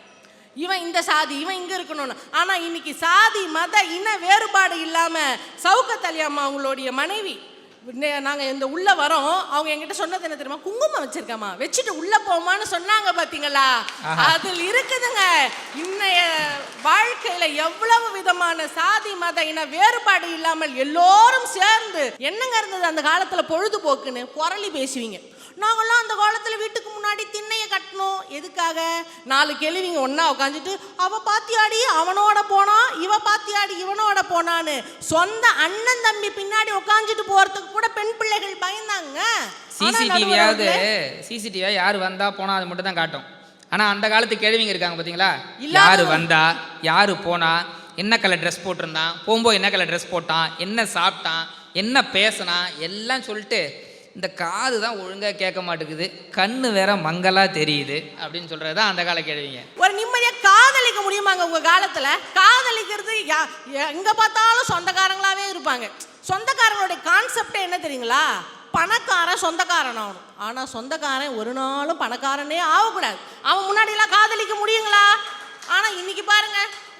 இவன் இந்த சாதி, இவன் இங்க இருக்கணும்னு. ஆனா இன்னைக்கு சாதி மத இன வேறுபாடு இல்லாம சவுக்கத் அலி அம்மா அவங்களுடைய மனைவி, நாங்கள் இந்த உள்ள வரோம், அவங்க என்கிட்ட சொன்னது என்ன தெரியுமா? குங்குமம் வச்சிருக்கமா, வச்சுட்டு உள்ள போமான்னு சொன்னாங்க. பாத்தீங்களா? அதில் இருக்குதுங்க இன்னைய வாழ்க்கையில எவ்வளவு விதமான சாதி மத இன வேறுபாடு இல்லாமல் எல்லோரும் சேர்ந்து என்னங்க இருந்தது அந்த காலத்துல பொழுதுபோக்குன்னு? குரலி பேசுவீங்க. நாங்கள்லாம் அந்த காலத்தில் வீட்டுக்கு முன்னாடி திண்ணையை கட்டணும். எதுக்காக? 4 கேள்விங்க ஒன்றா உட்காந்துட்டு அவ பாத்தியாடி அவனோட போனா, இவ பாத்தியாடி இவனோட போனான்னு சொந்த அண்ணன் தம்பி பின்னாடி உட்காந்துட்டு போறதுக்கு கூட பெண் பிள்ளைகள் பயந்தாங்க. சிசிடிவியா யாரு வந்தா போனா அது மட்டும் தான் காட்டும். ஆனா அந்த காலத்து கேள்விங்க இருக்காங்க பாத்தீங்களா? யாரு வந்தா, யாரு போனா, என்ன கலர் ட்ரெஸ் போட்டிருந்தான், போகும்போது என்ன கலர் ட்ரெஸ் போட்டான், என்ன சாப்பிட்டான், என்ன பேசினா எல்லாம் சொல்லிட்டு இந்த காது தான் ஒழுங்காக கேட்க மாட்டேங்குது, கண்ணு வேற மங்கலா தெரியுது அப்படின்னு சொல்றது தான் அந்த கால கேள்விங்க. ஒரு நிம்மதியாக காதலிக்க முடியுமாங்க உங்க காலத்துல? காதலிக்கிறது எங்க பார்த்தாலும் சொந்தக்காரங்களாவே இருப்பாங்க. சொந்தக்காரங்களுடைய கான்செப்டே என்ன தெரியுங்களா? பணக்காரன் சொந்தக்காரன் ஆகணும். ஆனா சொந்தக்காரன் ஒரு நாளும் பணக்காரனே ஆகக்கூடாது. அவன் முன்னாடிலாம் காதலிக்க முடியுங்களா? ஆனா இன்னைக்கு பாருங்க,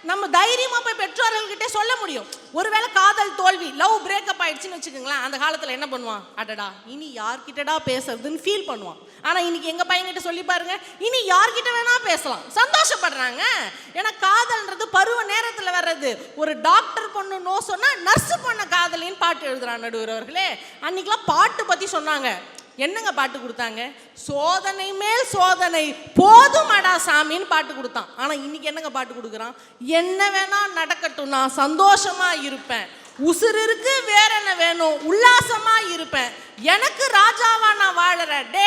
நம்ம தைரியமா போய் பெற்றோர்கள்கிட்ட சொல்ல முடியும். ஒருவேளை காதல் தோல்வி, லவ் பிரேக்கப் ஆயிடுச்சுன்னு வச்சுக்கோங்களேன், அந்த காலத்துல என்ன பண்ணுவான்? அடடா இனி யார்கிட்டடா பேசுறதுன்னு ஃபீல் பண்ணுவான். ஆனா இன்னைக்கு எங்க பையன்கிட்ட சொல்லி பாருங்க, இனி யார்கிட்ட வேணா பேசலாம், சந்தோஷப்படுறாங்க. ஏன்னா காதல்ன்றது பருவ நேரத்துல வர்றது. ஒரு டாக்டர் பொண்ணு நோ சொன்னா நர்ஸ் பொண்ண காதலின்னு பாட்டு எழுதுறான் நடுவர் அவர்களே. அன்னைக்கெல்லாம் பாட்டு பத்தி சொன்னாங்க. என்னங்க பாட்டு கொடுத்தாங்க? சோதனை மேல் சோதனை போதும் அடா சாமின்னு பாட்டு கொடுத்தான். ஆனா இன்னைக்கு என்னங்க பாட்டு கொடுக்குறான்? என்ன வேணா நடக்கட்டும், நான் சந்தோஷமா இருப்பேன், உசுறு இருக்கு, வேற என்ன வேணும், உல்லாசமா இருப்பேன், எனக்கு ராஜாவா நான் வாழறேன். டே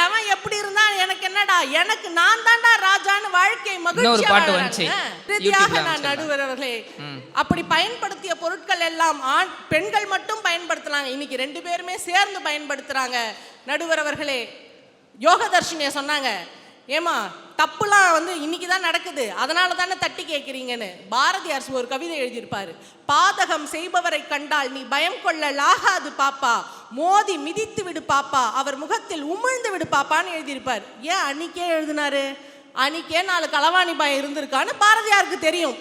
எவன் எப்படி இருந்தா எனக்கு என்னடா, எனக்கு நான் தான்டா ராஜான்னு வாழ்க்கை மகிழ்ச்சியாக நான் நடுவர் அவர்களே. அப்படி பயன்படுத்திய பொருட்கள் எல்லாம் பெண்கள் மட்டும் பயன்படுத்தலாங்க. இன்னைக்கு 2 பேருமே சேர்ந்து பயன்படுத்துறாங்க. நடுவர் அவர்களே, யோகதர்ஷினிய சொன்னாங்க, ஏமா தப்புலாம் இன்னைக்கு தான் நடக்குது, அதனால தானே தட்டி கேட்குறீங்கன்னு. பாரதியார் ஒரு கவிதை எழுதியிருப்பாரு. பாதகம் செய்பவரை கண்டால் நீ பயம் கொள்ளலாகாது பாப்பா, மோதி மிதித்து விடு பாப்பா, அவர் முகத்தில் உமிழ்ந்து விடு பாப்பான்னு எழுதியிருப்பார். ஏன் அன்னைக்கே எழுதினாரு? அன்னைக்கே 4 களவாணி பயம் இருந்திருக்கான்னு பாரதியாருக்கு தெரியும்.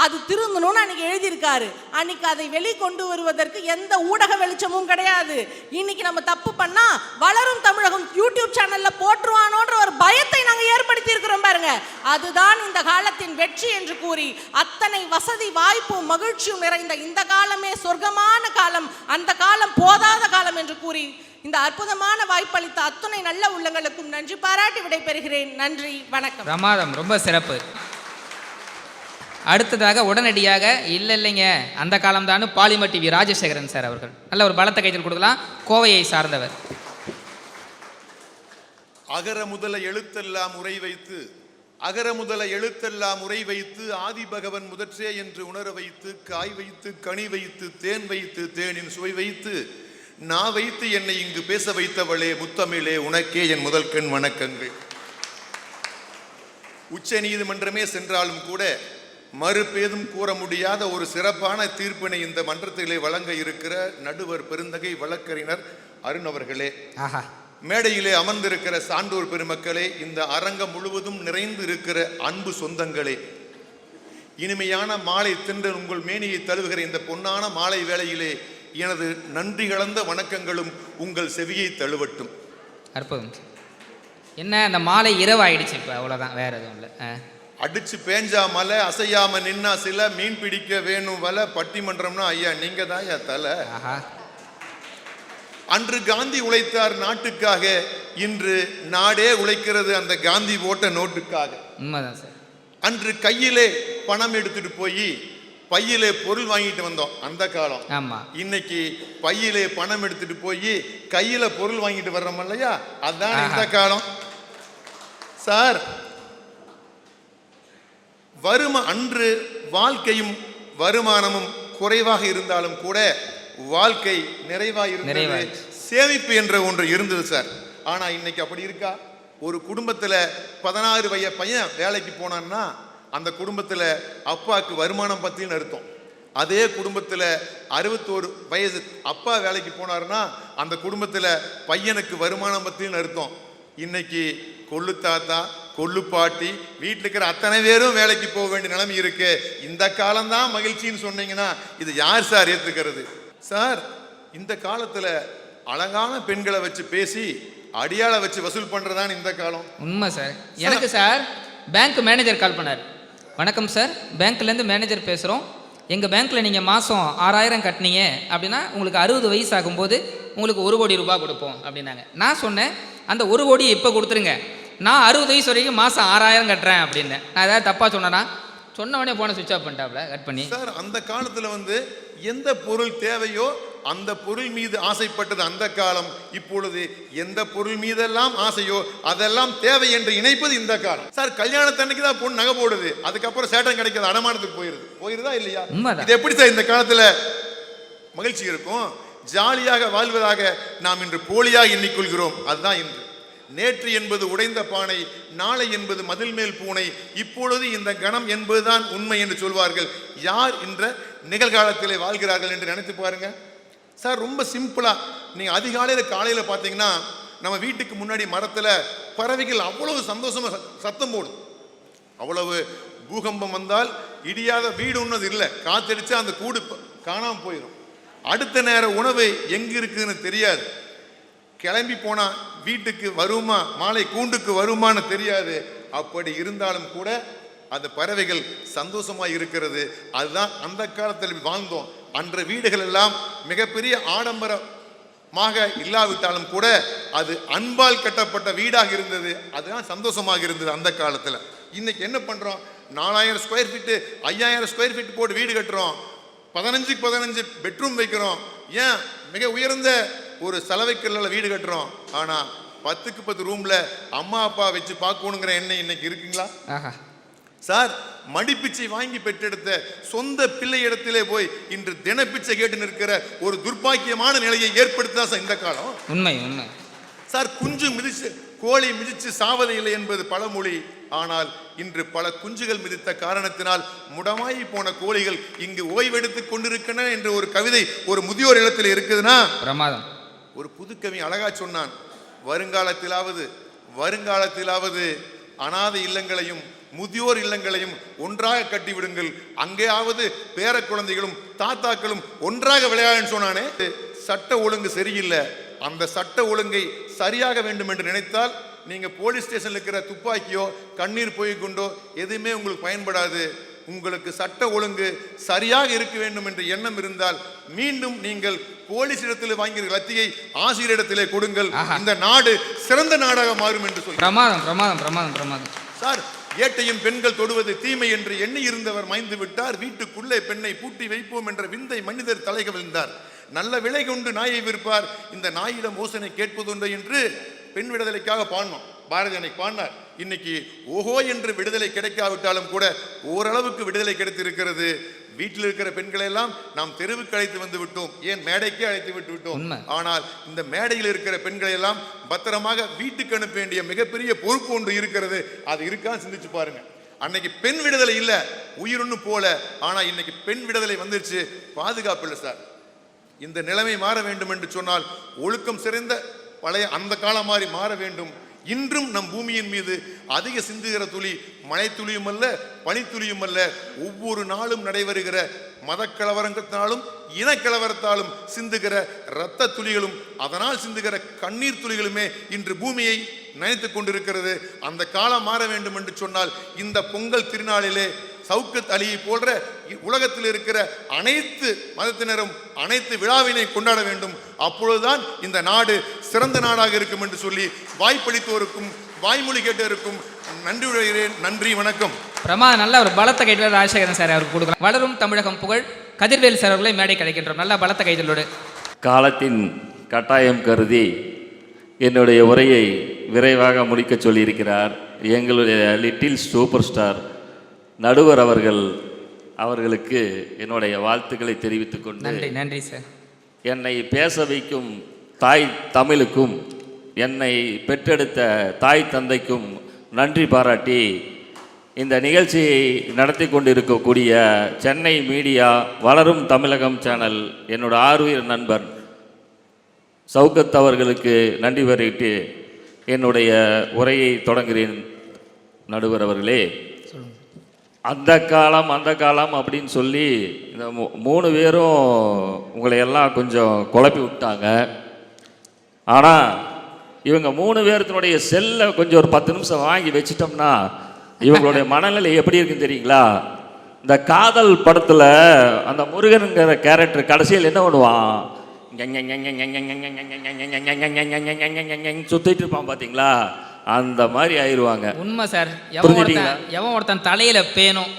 அது திருந்தணும்னு அன்னைக்கு எழுதியிருக்காரு. அன்னைக்கு அதை வெளிக்கொண்டு வருவதற்கு எந்த ஊடக வெளிச்சமும் கிடையாது. இன்னைக்கு நம்ம தப்பு பண்ணா வளரும் தமிழகம் யூடியூப் சேனல்ல போட்டுருவானோன்ற ஒரு பயத்தை நாங்க ஏற்படுத்தி இருக்கிறோம் பாருங்க. அதுதான் இந்த காலத்தின் வெற்றி என்று கூறி, அத்தனை வசதி வாய்ப்பும் மகிழ்ச்சியும் நிறைந்த இந்த காலமே சொர்க்கமான காலம், அந்த காலம் போதாத காலம் என்று கூறி இந்த அற்புதமான வாய்ப்பளித்த அத்துணை நல்ல உள்ளங்களுக்கும் நன்றி பாராட்டி விடைபெறுகிறேன். நன்றி, வணக்கம். பிரமாதம், ரொம்ப சிறப்பு. அடுத்ததாக உடனடியாக இல்லைங்க அந்த காலம் தான் பாலிமர் டிவி ராஜசேகரன் சார் அவர்கள் நல்ல ஒரு பலத்த கைத்தல் கொடுக்கலாம். கோவையை சார்ந்தவர். அகர முதல எழுத்தெல்லாம் உரை வைத்து, அகர முதல எழுத்தெல்லாம் உரை வைத்து, ஆதி பகவன் முதற்றே என்று உணர வைத்து, காய் வைத்து கனி வைத்து தேன் வைத்து தேனின் சுவை வைத்து நான் வைத்து என்னை இங்கு பேச வைத்தவளே முத்தமிழே, உனக்கே என் முதல் கண் வணக்கங்கள். உச்ச நீதிமன்றமே சென்றாலும் கூட மறுபேதும் கூற முடியாத ஒரு சிறப்பான தீர்ப்பினை இந்த மன்றத்திலே வழங்க இருக்கிற நடுவர் பெருந்தகை வழக்கறிஞர் அருண் அவர்களே, மேடையிலே அமர்ந்திருக்கிற சான்றோர் பெருமக்களே, இந்த அரங்கம் முழுவதும் நிறைந்து இருக்கிற அன்பு சொந்தங்களே, இனிமையான மாலை தின்று உங்கள் மேனியை தழுவுகிற இந்த பொன்னான மாலை வேளையிலே எனது நன்றி கலந்த வணக்கங்களும் உங்கள் செவியை தழுவட்டும். அற்புதம். என்ன அந்த மாலை இரவு ஆயிடுச்சு, இப்போ அவ்வளோதான், வேற எதுவும் இல்லை. அடிச்சு பேஞ்சா மலை, அசையாம நின்னா சில, மீன் பிடிக்க வேணும் வலை, பட்டிமன்றம்னா ஐயா நீங்க தான் ஐயா தலை. அன்று காந்தி உழைத்தார் நாட்டுக்காக, இன்று நாடே உழைக்கிறது அந்த காந்தி போட்ட நோட்டுக்காக. உண்மைதான் சார். அன்று கையிலே பணம் எடுத்துட்டு போய் பையிலே பொருள் வாங்கிட்டு வந்தோம் அந்த காலம். ஆமா. இன்னைக்கு பையிலே பணம் எடுத்துட்டு போய் கையில பொருள் வாங்கிட்டு வர்றோம் இல்லையா, அதான் இந்த காலம் சார். அன்று வாழ்க்கையும் வருமானமும் குறைவாக இருந்தாலும் கூட வாழ்க்கை நிறைவாக இருந்தது, சேமிப்பு என்ற ஒன்று இருந்தது சார். ஆனா இன்னைக்கு அப்படி இருக்கா? ஒரு குடும்பத்துல 16 வயது பையன் வேலைக்கு போனான்னா அந்த குடும்பத்துல அப்பாவுக்கு வருமானம் பத்தின்னு அர்த்தம், அதே குடும்பத்தில் 61 வயசு அப்பா வேலைக்கு போனாருன்னா அந்த குடும்பத்தில் பையனுக்கு வருமானம் பற்றின்னு அர்த்தம். இன்னைக்கு கொள்ளு தாத்தா கொள்ளு பாட்டி வீட்டில் இருக்கிற அத்தனை பேரும் வேலைக்கு போக வேண்டிய நிலைமை இருக்கு. இந்த காலம்தான் மகிழ்ச்சின்னு சொன்னீங்கன்னா இது யார் சார் ஏற்றுக்கிறது? சார் இந்த காலத்தில் அழகான பெண்களை வச்சு பேசி அடியாளை வச்சு வசூல் பண்ணுறதான் இந்த காலம். உண்மை சார். எனக்கு சார் பேங்க் மேனேஜர் கால் பண்ணார். வணக்கம் சார், பேங்க்லேருந்து மேனேஜர் பேசுகிறோம். எங்கள் பேங்க்கில் நீங்கள் மாதம் 6000 கட்டினீங்க அப்படின்னா உங்களுக்கு 60 வயசு ஆகும்போது உங்களுக்கு 1 கோடி ரூபாய் கொடுப்போம் அப்படின்னாங்க. நான் சொன்னேன், அந்த 1 கோடியை இப்போ கொடுத்துருங்க, நான் 60 வயசு வரைக்கும் மாதம் 6000 கட்டுறேன் அப்படின்னேன். நான் ஏதாவது தப்பாக சொன்னேன்னா சொன்னவனே போன சுவிட்ச் ஆஃப் பண்ணிட்டாப்ல கட் பண்ணி. சார் அந்த காலத்தில் எந்த பொருள் தேவையோ அந்த பொருள் மீது ஆசைப்பட்டது அந்த காலம். இப்பொழுது எந்த பொருள் மீதெல்லாம் ஆசையோ அதெல்லாம் தேவை என்று இணைப்பது இந்த காலம். சார் கல்யாணத்தன்னைக்கு தான் பொண்ணு நகை போடுது, அதுக்கப்புறம் சேட்டம் கிடைக்காது, அடமானத்துக்கு போயிருதா இல்லையா? இது எப்படி சார் இந்த காலத்துல மகிழ்ச்சி இருக்கும்? ஜாலியாக வாழ்வதாக நாம் இன்று போலியாக எண்ணிக்கொள்கிறோம். அதுதான் இன்று. நேற்று என்பது உடைந்த பானை, நாளை என்பது மதில் மேல் பூனை, இப்பொழுது இந்த கணம் என்பதுதான் உண்மை என்று சொல்வார்கள். யார் என்ற நிகழ்காலத்திலே வாழ்கிறார்கள் என்று நினைத்து பாருங்க சார். ரொம்ப சிம்பிளா நீங்க அதிகாலையில் காலையில் பார்த்தீங்கன்னா நம்ம வீட்டுக்கு முன்னாடி மரத்தில் பறவைகள் அவ்வளவு சந்தோஷமா சத்தம் போடும். அவ்வளவு பூகம்பம் வந்தால் இடியாத வீடு ஒன்றது இல்லை, காத்தடிச்சா அந்த கூடு காணாமல் போயிடும். அடுத்த நேர உணவு எங்க இருக்குன்னு தெரியாது. கிளம்பி போனா வீட்டுக்கு வருமா, மாலை கூண்டுக்கு வருமானு தெரியாது. அப்படி இருந்தாலும் கூட அந்த பறவைகள் சந்தோஷமா இருக்கிறது. அதுதான் அந்த காலத்தில் வாழ்ந்தோம். அன்ற வீடுகள் எல்லாம் மிகப்பெரிய ஆடம்பரமாக இல்லாவிட்டாலும் கூட அது அன்பால் கட்டப்பட்ட வீடாக இருந்தது. அதுதான் சந்தோஷமாக இருந்தது அந்த காலத்தில். இன்னைக்கு என்ன பண்றோம்? 4000 ஸ்கொயர் ஃபீட்டு 5000 ஸ்கொயர் ஃபீட் போட்டு வீடு கட்டுறோம், 15க்கு 15 பெட்ரூம் வைக்கிறோம். ஏன் மிக உயர்ந்த ஒரு சலவைக்கல்ல வீடு கட்டுறோம். ஆனா 10க்கு 10 ரூம்ல அம்மா அப்பா வச்சு பார்க்கணுங்கிற எண்ணம் இன்னைக்கு இருக்குங்களா? சார் மடிப்பிச்சை வாங்கி பெற்றெடுத்த சொந்த பிள்ளை இடத்திலே போய் இன்று தினப்பிச்சை கேட்டு நிற்கிற ஒரு துர்பாக்கியமான நிலையை ஏற்படுத்தா சார் இந்த காலம். உண்மை உண்மை சார். குஞ்சு மிதிச்சு கோழி மிதிச்சு சாவதில்லை என்பது பழமொழி. ஆனால் இன்று பல குஞ்சுகள் மிதித்த காரணத்தினால் முடமாயி போன கோழிகள் இங்கு ஓய்வெடுத்துக் கொண்டிருக்கின்றன என்ற ஒரு கவிதை ஒரு முதியோர் இல்லத்தில் இருக்குதுன்னா பிரமாதம். ஒரு புதுக்கவி அழகா சொன்னான், வருங்காலத்திலாவது அனாதை இல்லங்களையும் முதியோர் இல்லங்களையும் ஒன்றாக கட்டிவிடுங்கள், அங்கேயாவது பேர குழந்தைகளும் தாத்தாக்களும் ஒன்றாக விளையாடுன்னு சொன்னானே. சட்ட ஒழுங்கு சரியில்லை. அந்த சட்ட ஒழுங்கை சரியாக வேண்டும் என்று நினைத்தால் நீங்க போலீஸ் ஸ்டேஷன்ல இருக்கிற துப்பாக்கியோ கண்ணீர் போய்கொண்டோ எதுவுமே உங்களுக்கு பயன்படாது. உங்களுக்கு சட்ட ஒழுங்கு சரியாக இருக்க வேண்டும் என்ற எண்ணம் இருந்தால் மீண்டும் நீங்கள் போலீஸ் இடத்தில் வாங்கிய லத்தியை ஆசிரியரிடத்திலே கொடுங்கள். இந்த நாடு சிறந்த நாடாக மாறும் என்று சொல்லி பிரமாதம். சார் ஏட்டையும் பெண்கள் தொடுவது தீமை என்று எண்ணி இருந்தவர் மாய்ந்து விட்டார். வீட்டுக்குள்ளே பெண்ணை பூட்டி வைப்போம் என்ற விந்தை மனிதர் தலை கவிழ்ந்தார். நல்ல விலை கொண்டு நாயை விற்பார், இந்த நாயிடம் ஓசனை கேட்பதுண்டு என்று பெண் விடுதலைக்காக பாடினோம். பாரதி அன்னைக்கு பாடினார். இன்னைக்கு ஓஹோ என்று விடுதலை கிடைக்காவிட்டாலும் கூட ஓரளவுக்கு விடுதலை கிடைத்திருக்கிறது. வீட்டில் இருக்கிற பெண்களை எல்லாம் நாம் தெருவுக்கு அழைத்து வந்து விட்டோம், ஏன் மேடைக்கே அழைத்து விட்டு விட்டோம். ஆனால் இந்த மேடையில் இருக்கிற பெண்களை எல்லாம் பத்திரமாக வீட்டுக்கு அனுப்ப வேண்டிய மிகப்பெரிய பொறுப்பு ஒன்று இருக்கிறது. அது இருக்கான்னு சிந்திச்சு பாருங்க. அன்னைக்கு பெண் விடுதலை இல்லை, உயிரொன்னு போல. ஆனா இன்னைக்கு பெண் விடுதலை வந்துருச்சு, பாதுகாப்பு இல்லை சார். இந்த நிலைமை மாற வேண்டும் என்று சொன்னால் ஒழுக்கம் சிறந்த பழைய அந்த காலம் மாதிரி மாற வேண்டும். இன்றும் நம் பூமியின் மீது அதிக சிந்துகிற துளி மழை துளியும் அல்ல, பனித்துளியும் அல்ல. ஒவ்வொரு நாளும் நடைபெறுகிற மதக்கலவரங்கத்தினாலும் இனக்கலவரத்தாலும் சிந்துகிற இரத்த துளிகளும் அதனால் சிந்துகிற கண்ணீர் துளிகளுமே இன்று பூமியை நினைத்து கொண்டிருக்கிறது. அந்த காலம் மாற வேண்டும் என்று சொன்னால் இந்த பொங்கல் திருநாளிலே சவுக்கத் அலியை போன்ற உலகத்தில் இருக்கிற அனைத்து மதத்தினரும் அனைத்து விழாவினை கொண்டாட வேண்டும். அப்பொழுதுதான் இந்த நாடு சிறந்த நாடாக இருக்கும் என்று சொல்லி வாய்ப்பளித்தோருக்கும் வாய்மொழி கேட்டோருக்கும் நன்றி உரைகிறேன். நன்றி, வணக்கம். நல்ல ஒரு பலத்த கைதல் ராஜசேகரன் சார் அவருக்கு கொடுக்கலாம். வளரும் தமிழகம் புகழ் கதிர்வேல் சார் அவர்களை மேடை கிடைக்கின்றோம். நல்ல பலத்த கைதலோடு. காலத்தின் கட்டாயம் கருதி என்னுடைய உரையை விரைவாக முடிக்க சொல்லியிருக்கிறார் எங்களுடைய லிட்டில் சூப்பர் ஸ்டார் நடுவர் அவர்களுக்கு என்னுடைய வாழ்த்துக்களை தெரிவித்துக் கொண்டு நன்றி சார். என்னை பேச வைக்கும் தாய் தமிழுக்கும் என்னை பெற்றெடுத்த தாய் தந்தைக்கும் நன்றி பாராட்டி இந்த நிகழ்ச்சியை நடத்தி கொண்டிருக்கக்கூடிய சென்னை மீடியா வளரும் தமிழகம் சேனல் என்னோட ஆர்வீர் நண்பர் சௌகத் அவர்களுக்கு நன்றி வரையிட்டு என்னுடைய உரையை தொடங்குகிறேன். நடுவர் அவர்களே, அந்த காலம் அப்படின்னு சொல்லி இந்த 3 பேரும் உங்களை எல்லாம் கொஞ்சம் குழப்பி விட்டாங்க. ஆனால் இவங்க 3 பேர்த்தினுடைய செல்லை கொஞ்சம் ஒரு 10 நிமிஷம் வாங்கி வச்சிட்டோம்னா இவங்களுடைய மனநிலை எப்படி இருக்குன்னு தெரியுங்களா? இந்த காதல் படத்தில் அந்த முருகனுங்கிற கேரக்டர் கடைசியில் என்ன பண்ணுவான், சுத்திட்டு இருப்பான் பார்த்தீங்களா, அந்த மாதிரி ஆயிடுவாங்க. உண்மை சார். எவன் ஒருத்தன் தலையில பேணும்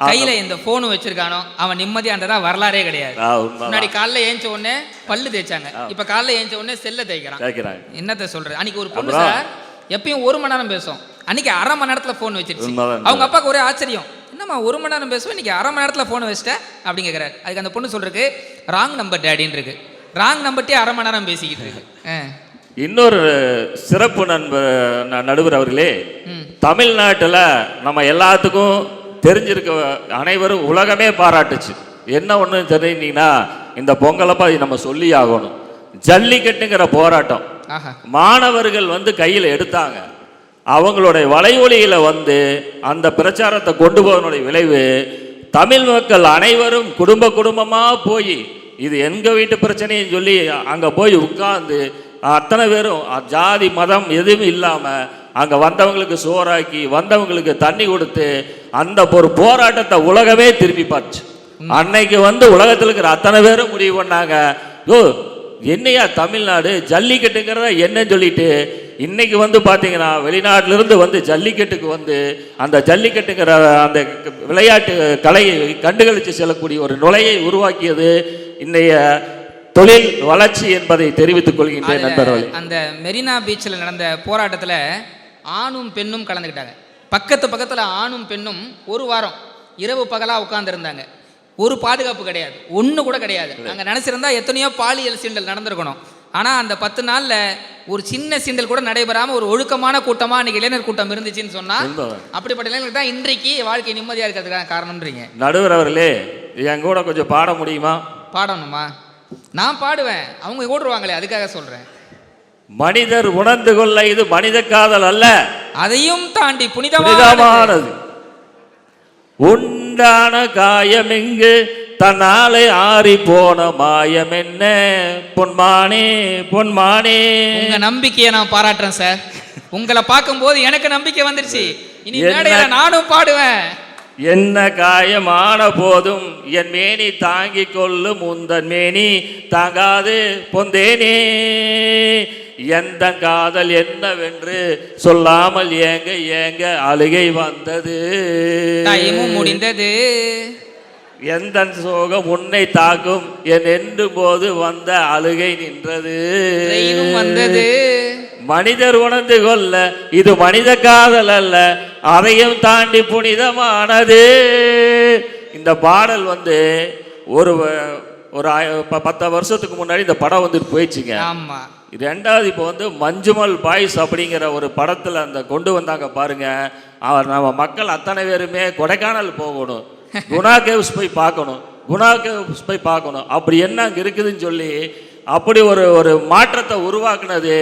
கையில இந்த போன் வச்சிருக்கானோ அவன் நிம்மதியான்றதா வரலாறே கிடையாது. முன்னாடி காலைல ஏஞ்ச உடனே பல்லு தேய்ச்சாங்க, இப்ப காலைல ஏஞ்ச உடனே செல்ல தேய்க்கிறான். என்னத்த சொல்றது? அன்னைக்கு ஒரு பொண்ணு சார் எப்பயும் 1 மணி நேரம் பேசும், அன்னைக்கு 1/2 மணி நேரத்துல போன் வச்சிருச்சு. அவங்க அப்பாவுக்கு ஒரே ஆச்சரியம், என்னம்மா 1 மணி நேரம் பேசுவோம், இன்னைக்கு 1/2 மணி நேரத்துல போன் வச்சிட்டேன் அப்படின்னு கேட்கிறாரு. அதுக்கு அந்த பொண்ணு சொல்றதுக்கு ராங் நம்பர் டேடின்னு இருக்கு. ராங் நம்பர்ட்டே 1/2 மணி நேரம் பேசிக்கிட்டு இருக்கு. இன்னொரு சிறப்பு நடுவர் அவர்களே, தமிழ்நாட்டில் நம்ம எல்லாத்துக்கும் தெரிஞ்சிருக்க அனைவரும் உலகமே பாராட்டுச்சு. என்ன ஒன்று தெரிஞ்சிங்கன்னா இந்த பொங்கலப்பா நம்ம சொல்லி ஆகணும். ஜல்லிக்கட்டுங்கிற போராட்டம் மாணவர்கள் கையில் எடுத்தாங்க. அவங்களுடைய வலையொலியில் அந்த பிரச்சாரத்தை கொண்டு போவதனுடைய விளைவு தமிழ் மக்கள் அனைவரும் குடும்பமாக போய் இது எங்கள் வீட்டு பிரச்சனைன்னு சொல்லி அங்கே போய் உட்கார்ந்து அத்தனை பேரும் ஜாதி மதம் எதுவும் இல்லாமல் அங்கே வந்தவங்களுக்கு சோறாக்கி வந்தவங்களுக்கு தண்ணி கொடுத்து அந்த ஒரு போராட்டத்தை உலகமே திரும்பி பார்த்துச்சு. அன்னைக்கு உலகத்தில் இருக்கிற அத்தனை பேரும் முடிவு பண்ணாங்க, என்னையா தமிழ்நாடு ஜல்லிக்கட்டுங்கிறத என்னன்னு சொல்லிட்டு இன்னைக்கு பார்த்தீங்கன்னா வெளிநாட்டிலிருந்து ஜல்லிக்கட்டுக்கு அந்த ஜல்லிக்கட்டுங்கிற அந்த விளையாட்டு கலையை கண்டுகளித்து செல்லக்கூடிய ஒரு நுழையை உருவாக்கியது இன்னைய தொழில் வளர்ச்சி என்பதை தெரிவித்துக் கொள்கின்றேன் நண்பர்களே. அந்த மெரினா பீச்சில் நடந்த போராட்டத்தில் ஆணும் பெண்ணும் கலந்துக்கிட்டாங்க. பக்கத்தில் ஆணும் பெண்ணும் 1 வாரம் இரவு பகலாக உட்கார்ந்துருந்தாங்க. ஒரு பாதுகாப்பு கிடையாது, ஒன்று கூட கிடையாது. அங்கே நினச்சிருந்தா எத்தனையோ பாலியல் சீண்டல் நடந்திருக்கணும். ஆனால் அந்த 10 நாளில் ஒரு சின்ன சீண்டல் கூட நடைபெறாமல் ஒரு ஒழுக்கமான கூட்டமாக அன்றைக்கி இளைஞர் கூட்டம் இருந்துச்சுன்னு சொன்னால் அப்படிப்பட்ட இளைஞர்களுக்கு தான் இன்றைக்கு வாழ்க்கை நிம்மதியாக இருக்கிறதுக்கான காரணம்ன்றீங்க. நடுவர் அவர்களே, என் கூட கொஞ்சம் பாட முடியுமா? பாடணுமா? நான் பாடுவேன், அவங்க ஓடுவாங்களே, அதுக்காக சொல்கிறேன். மனிதர் உணர்ந்து கொள்ள இது மனித காதல் அல்ல, அதையும் தாண்டி புனிதமானது. உண்டான காயம் எங்கு தன்னாலே ஆறி போன மாயம் என்ன பொன்மானே பொன்மானே. உங்க நம்பிக்கையை நான் பாராட்டுறேன் சார். உங்களை பார்க்கும்போது எனக்கு நம்பிக்கை வந்துருச்சு. இனி மேடையில நானும் பாடுவேன். என்ன காயமான போதும் என் மேனி தாங்கி கொள்ளும் உந்தன் மேனி தாங்காது பொந்தேனே. எந்த காதல் என்னவென்று சொல்லாமல் ஏங்க ஏங்க அழுகை வந்தது, டைமும் முடிந்தது. எந்த சோகம் உன்னை தாக்கும் என் என்று போது வந்த அழுகை நின்றது, வந்தது. மனிதர் உணர்ந்து கொள்ள இது மனித காதல் அல்ல, அதையும் தாண்டி புனிதமானது. இந்த பாடல் ஒரு 10 வருஷத்துக்கு முன்னாடி இந்த படம் போயிடுச்சுங்க. ஆமா. 2வது இப்போ மஞ்சுமல் பாய்ஸ் அப்படிங்கிற ஒரு படத்தில் அந்த கொண்டு வந்தாங்க பாருங்க. நம்ம மக்கள் அத்தனை பேருமே கொடைக்கானல் போகணும், குணா கேவ்ஸ் போய் பார்க்கணும், அப்படி என்ன அங்கே இருக்குதுன்னு சொல்லி அப்படி ஒரு மாற்றத்தை உருவாக்குனது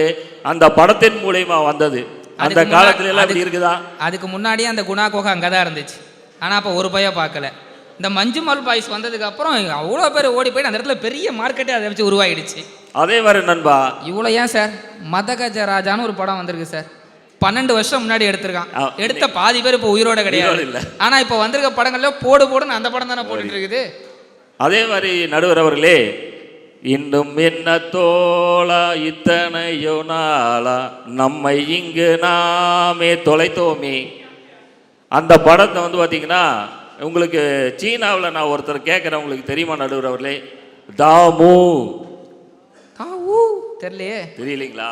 அந்த படத்தின் மூலமா வந்தது. அந்த காலத்துல எல்லாம் அப்படி இருக்குதா? அதுக்கு முன்னாடியே அந்த குணா கோகை அங்கே தான் இருந்துச்சு. ஆனால் அப்போ ஒரு பையன் பார்க்கல. இந்த மஞ்சுமல் பாய்ஸ் வந்ததுக்கு அப்புறம் அவ்வளோ பேர் ஓடி போயிட்டு அந்த இடத்துல பெரிய மார்க்கெட்டே அதை வச்சு உருவாகிடுச்சு. அதே மாதிரி நண்பா, இவ்வளோ ஏன் சார் மதகஜராஜான்னு ஒரு படம் வந்திருக்கு சார். 12 வருஷம் முன்னாடி எடுத்திருக்கான். எடுத்த பாதி பேர் இப்போ உயிரோட கிடையாது. ஆனால் இப்போ வந்திருக்க படங்கள்ல போடுன்னு அந்த படம் தானே போட்டுட்டு இருக்குது. அதே மாதிரி நடுவர் அவர்களே, இன்னும் என்ன தோளா இத்தனையோ நாளா நம்மை இங்கு நாமே தொலைத்தோமே. அந்த படத்தை பார்த்தீங்கன்னா உங்களுக்கு சீனாவில் நான் ஒருத்தர் கேட்குறேன், உங்களுக்கு தெரியுமா நடுவர் அவர்களே? தாமு தெரியலையே. தெரியலீங்களா?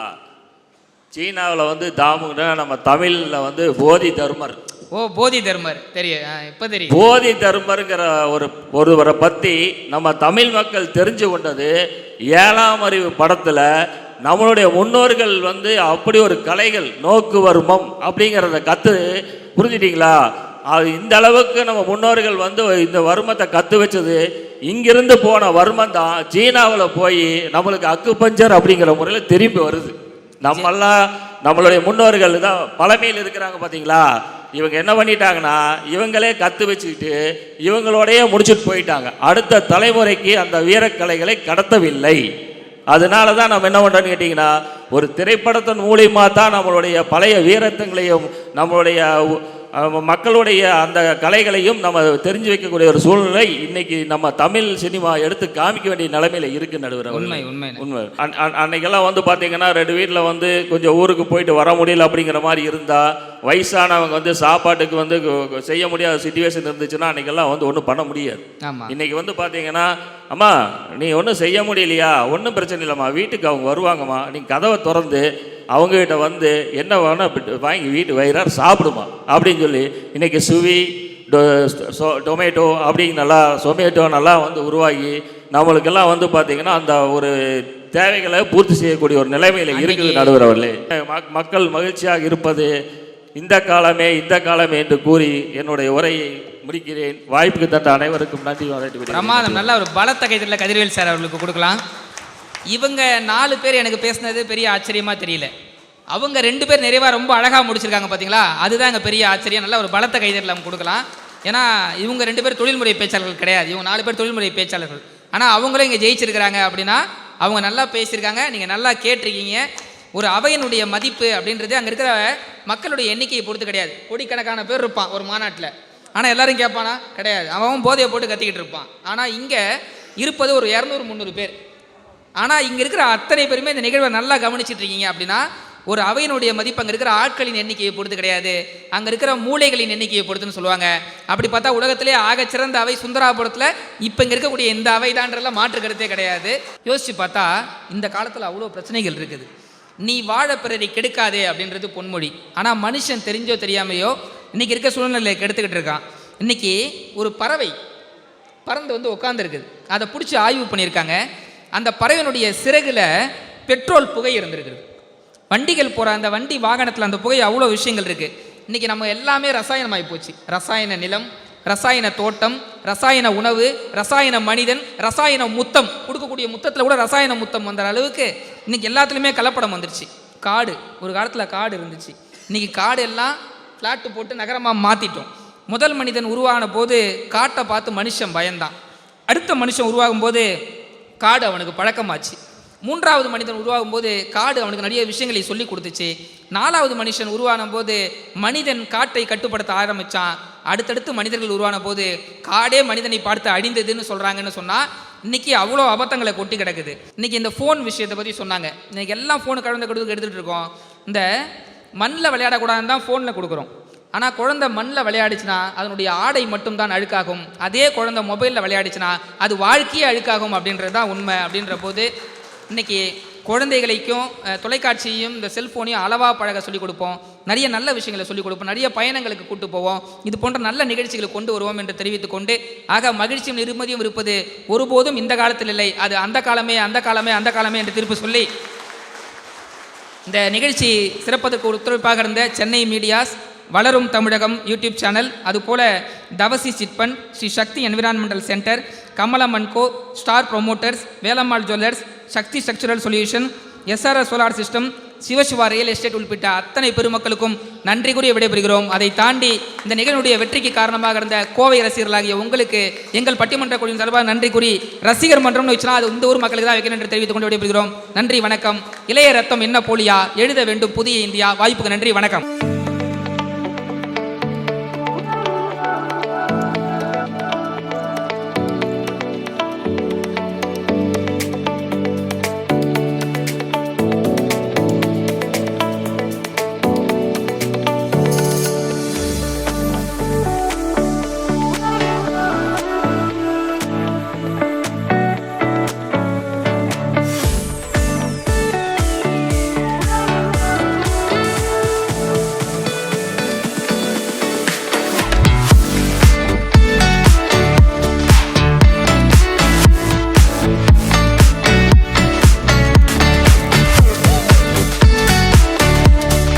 சீனாவில் தாமுன்னா நம்ம தமிழில் போதி தர்மர். போதி தர்மர் தெரியும், இப்போ தெரியும். போதி தர்மருங்கிற ஒருவரை பற்றி நம்ம தமிழ் மக்கள் தெரிஞ்சு கொண்டது 7ஆம் அறிவு படத்தில். நம்மளுடைய முன்னோர்கள் அப்படி ஒரு கலைகள் நோக்கு வர்மம் அப்படிங்கிறத புரிஞ்சுட்டீங்களா? இந்த அளவுக்கு நம்ம முன்னோர்கள் வந்து இந்த வர்மத்தை கற்று வச்சது இங்கிருந்து போன வர்மம் தான் சீனாவில் போய் நம்மளுக்கு அக்குபஞ்சர் அப்படிங்கிற முறையில் திரும்பி வருது. நம்மெல்லாம் நம்மளுடைய முன்னோர்கள் தான் பழமையில் இருக்கிறாங்க பார்த்தீங்களா, இவங்க என்ன பண்ணிட்டாங்கன்னா இவங்களே கற்று வச்சுக்கிட்டு இவங்களோடையே முடிச்சுட்டு போயிட்டாங்க. அடுத்த தலைமுறைக்கு அந்த வீரக்கலைகளை கடத்தவில்லை. அதனால தான் நம்ம என்ன பண்ணுறோன்னு கேட்டிங்கன்னா, ஒரு திரைப்படத்தின் மூலியமாக தான் நம்மளுடைய பழைய வீரத்தங்களையும் நம்மளுடைய மக்களுடைய அந்த கலைகளையும் நம்ம தெரிஞ்சு வைக்கக்கூடிய ஒரு சூழ்நிலை இன்னைக்கு நம்ம தமிழ் சினிமா எடுத்து காமிக்க வேண்டிய நிலைமையில இருக்கு நடுவர். உண்மை உண்மை உண்மை. அன்னைக்கெல்லாம் வந்து பார்த்தீங்கன்னா 2 வீட்டில் வந்து கொஞ்சம் ஊருக்கு போயிட்டு வர முடியல அப்படிங்கிற மாதிரி இருந்தால் வயசானவங்க வந்து சாப்பாட்டுக்கு வந்து செய்ய முடியாத சிச்சுவேஷன் இருந்துச்சுன்னா அன்னைக்கெல்லாம் வந்து ஒன்றும் பண்ண முடியாது. இன்னைக்கு வந்து பார்த்தீங்கன்னா, அம்மா நீ ஒன்றும் செய்ய முடியலையா, ஒன்றும் பிரச்சனை இல்லைம்மா, வீட்டுக்கு அவங்க வருவாங்கம்மா, நீங்கள் கதவை திறந்து அவங்ககிட்ட வந்து என்ன வேணால் வாங்கி வீட்டு வயிறார் சாப்பிடுமா அப்படின்னு சொல்லி இன்றைக்கி சுவி டொமேட்டோ அப்படிங்க நல்லா சொமேட்டோ நல்லா வந்து உருவாகி நம்மளுக்கெல்லாம் வந்து பார்த்திங்கன்னா அந்த ஒரு தேவைகளை பூர்த்தி செய்யக்கூடிய ஒரு நிலைமையில் இருக்குது நடுவர் அவர்களே. மக்கள் மகிழ்ச்சியாக இருப்பது இந்த காலமே என்று கூறி என்னுடைய உரையை முடிக்கிறேன். வாய்ப்புக்கு தந்த அனைவருக்கும் நன்றி. பிரமாதம். நல்ல ஒரு பலத்த கைதில் கதிர்வேல் சார் அவர்களுக்கு கொடுக்கலாம். இவங்க 4 பேர் எனக்கு பேசுனது பெரிய ஆச்சரியமாக தெரியல. அவங்க 2 பேர் நிறைவாக ரொம்ப அழகாக முடிச்சிருக்காங்க பார்த்தீங்களா, அதுதான் எங்கள் பெரிய ஆச்சரியம். நல்ல ஒரு பலத்த கைதறில் அவங்க கொடுக்கலாம். ஏன்னா இவங்க 2 பேர் தொழில்முறை பேச்சாளர்கள் கிடையாது, இவங்க 4 பேர் தொழில்முறை பேச்சாளர்கள். ஆனால் அவங்களும் இங்கே ஜெயிச்சிருக்கிறாங்க அப்படின்னா அவங்க நல்லா பேசியிருக்காங்க, நீங்கள் நல்லா கேட்டிருக்கீங்க. ஒரு அவையினுடைய மதிப்பு அப்படின்றது அங்கே இருக்கிற மக்களுடைய எண்ணிக்கையை பொறுத்து கிடையாது. கோடிக்கணக்கான பேர் இருப்பான் ஒரு மாநாட்டில், ஆனால் எல்லாரும் கேட்பானா கிடையாது, அவன் போதையை போட்டு கத்திக்கிட்டு இருப்பான். ஆனால் இங்கே இருப்பது ஒரு 200-300 பேர். ஆனால் இங்கே இருக்கிற அத்தனை பேருமே இந்த நிகழ்வை நல்லா கவனிச்சிட்டு இருக்கீங்க அப்படின்னா ஒரு அவையினுடைய மதிப்பு அங்கே இருக்கிற ஆட்களின் எண்ணிக்கையை பொறுத்து கிடையாது, அங்கே இருக்கிற மூளைகளின் எண்ணிக்கையை பொறுத்துன்னு சொல்லுவாங்க. அப்படி பார்த்தா உலகத்திலே ஆகச்சிறந்த அவை சுந்தராபுரத்தில் இப்போ இங்கே இருக்கக்கூடிய இந்த அவை தான்றெல்லாம் மாற்று கருத்தே கிடையாது. யோசிச்சு பார்த்தா இந்த காலத்தில் அவ்வளோ பிரச்சனைகள் இருக்குது. நீ வாழ பிறரை கெடுக்காதே அப்படின்றது பொன்மொழி. ஆனால் மனுஷன் தெரிஞ்சோ தெரியாமையோ இன்றைக்கி இருக்க சூழ்நிலையை கெடுத்துக்கிட்டு இருக்கான். இன்றைக்கி ஒரு பறவை பறந்து வந்து உட்காந்துருக்குது, அதை பிடிச்சி ஆய்வு பண்ணியிருக்காங்க. அந்த பறவையினுடைய சிறகுல பெட்ரோல் புகை இருந்திருக்குது. வண்டிகள் போகிற அந்த வண்டி வாகனத்தில் அந்த புகை அவ்வளோ விஷயங்கள் இருக்குது. இன்றைக்கி நம்ம எல்லாமே ரசாயனமாகி போச்சு. ரசாயன நிலம், ரசாயன தோட்டம், ரசாயன உணவு, ரசாயன மனிதன், ரசாயன முத்தம், கொடுக்கக்கூடிய முத்தத்தில் கூட ரசாயன முத்தம் வந்த அளவுக்கு இன்றைக்கி எல்லாத்துலேயுமே கலப்படம் வந்துருச்சு. காடு, ஒரு காலத்தில் காடு இருந்துச்சு, இன்றைக்கி காடு எல்லாம் ஃப்ளாட்டு போட்டு நகரமாக மாற்றிட்டோம். முதல் மனிதன் உருவான போது காட்டை பார்த்து மனுஷன் பயந்தான். அடுத்த மனுஷன் உருவாகும் போது காடு அவனுக்கு பழக்கமாச்சு. 3வது மனிதன் உருவாகும் போது காடு அவனுக்கு நிறைய விஷயங்களை சொல்லி கொடுத்துச்சு. 4வது மனுஷன் உருவான போது மனிதன் காட்டை கட்டுப்படுத்த ஆரம்பித்தான். அடுத்தடுத்து மனிதர்கள் உருவான போது காடே மனிதனை பார்த்து அழிந்ததுன்னு சொல்கிறாங்கன்னு சொன்னால் இன்றைக்கி அவ்வளோ அபத்தங்களை கொட்டி கிடக்குது. இன்றைக்கி இந்த ஃபோன் விஷயத்தை பற்றி சொன்னாங்க. இன்றைக்கி எல்லாம் ஃபோனு கலந்து எடுத்துகிட்டு இருக்கோம். இந்த மண்ணில் விளையாடக்கூடாதுன்னு தான் ஃபோனில் கொடுக்குறோம். ஆனால் குழந்தை மண்ணில் விளையாடிச்சுன்னா அதனுடைய ஆடை மட்டும்தான் அழுக்காகும், அதே குழந்தை மொபைலில் விளையாடிச்சுன்னா அது வாழ்க்கையே அழுக்காகும் அப்படின்றது தான் உண்மை. அப்படின்ற போது இன்றைக்கி குழந்தைகளுக்கும் தொலைக்காட்சியும் இந்த செல்ஃபோனையும் அளவாக பழக சொல்லிக் கொடுப்போம், நிறைய நல்ல விஷயங்களை சொல்லிக் கொடுப்போம், நிறைய பயணங்களுக்கு கூட்டு போவோம், இது போன்ற நல்ல நிகழ்ச்சிகளை கொண்டு வருவோம் என்று தெரிவித்துக் கொண்டு, ஆக மகிழ்ச்சியும் நிம்மதியும் இருப்பது ஒருபோதும் இந்த காலத்தில் இல்லை, அது அந்த காலமே என்று தீர்ப்பு சொல்லி இந்த நிகழ்ச்சி சிறப்பதற்கு ஒத்துழைப்பாக இருந்த சென்னை மீடியாஸ், வளரும் தமிழகம் யூடியூப் சேனல், அதுபோல் Thavasi chit fund, Sri Sakthi environmental centre, Kamalam and co, star promoters, Velammal jewellers, Sakthi structural solution, SRS solar system, Sivasiva real estate உள்பட்ட அத்தனை பெருமக்களுக்கும் நன்றி கூறி விடைபெறுகிறோம். அதை தாண்டி இந்த நிகழ்வுடைய வெற்றிக்கு காரணமாக இருந்த கோவை ரசிகர்களாகிய உங்களுக்கு எங்கள் பட்டிமன்ற குழுவின் சார்பாக நன்றி கூறி, ரசிகர் மன்றம்னு வச்சுனா அது இந்த ஊர் மக்களுக்கு தான் வைக்கணும் என்று தெரிவித்துக் கொண்டு விடைபெறுகிறோம். நன்றி, வணக்கம். இளைய ரத்தம் என்ன போலியா, எழுத வேண்டும் புதிய இந்தியா. வாய்ப்புக்கு நன்றி, வணக்கம்.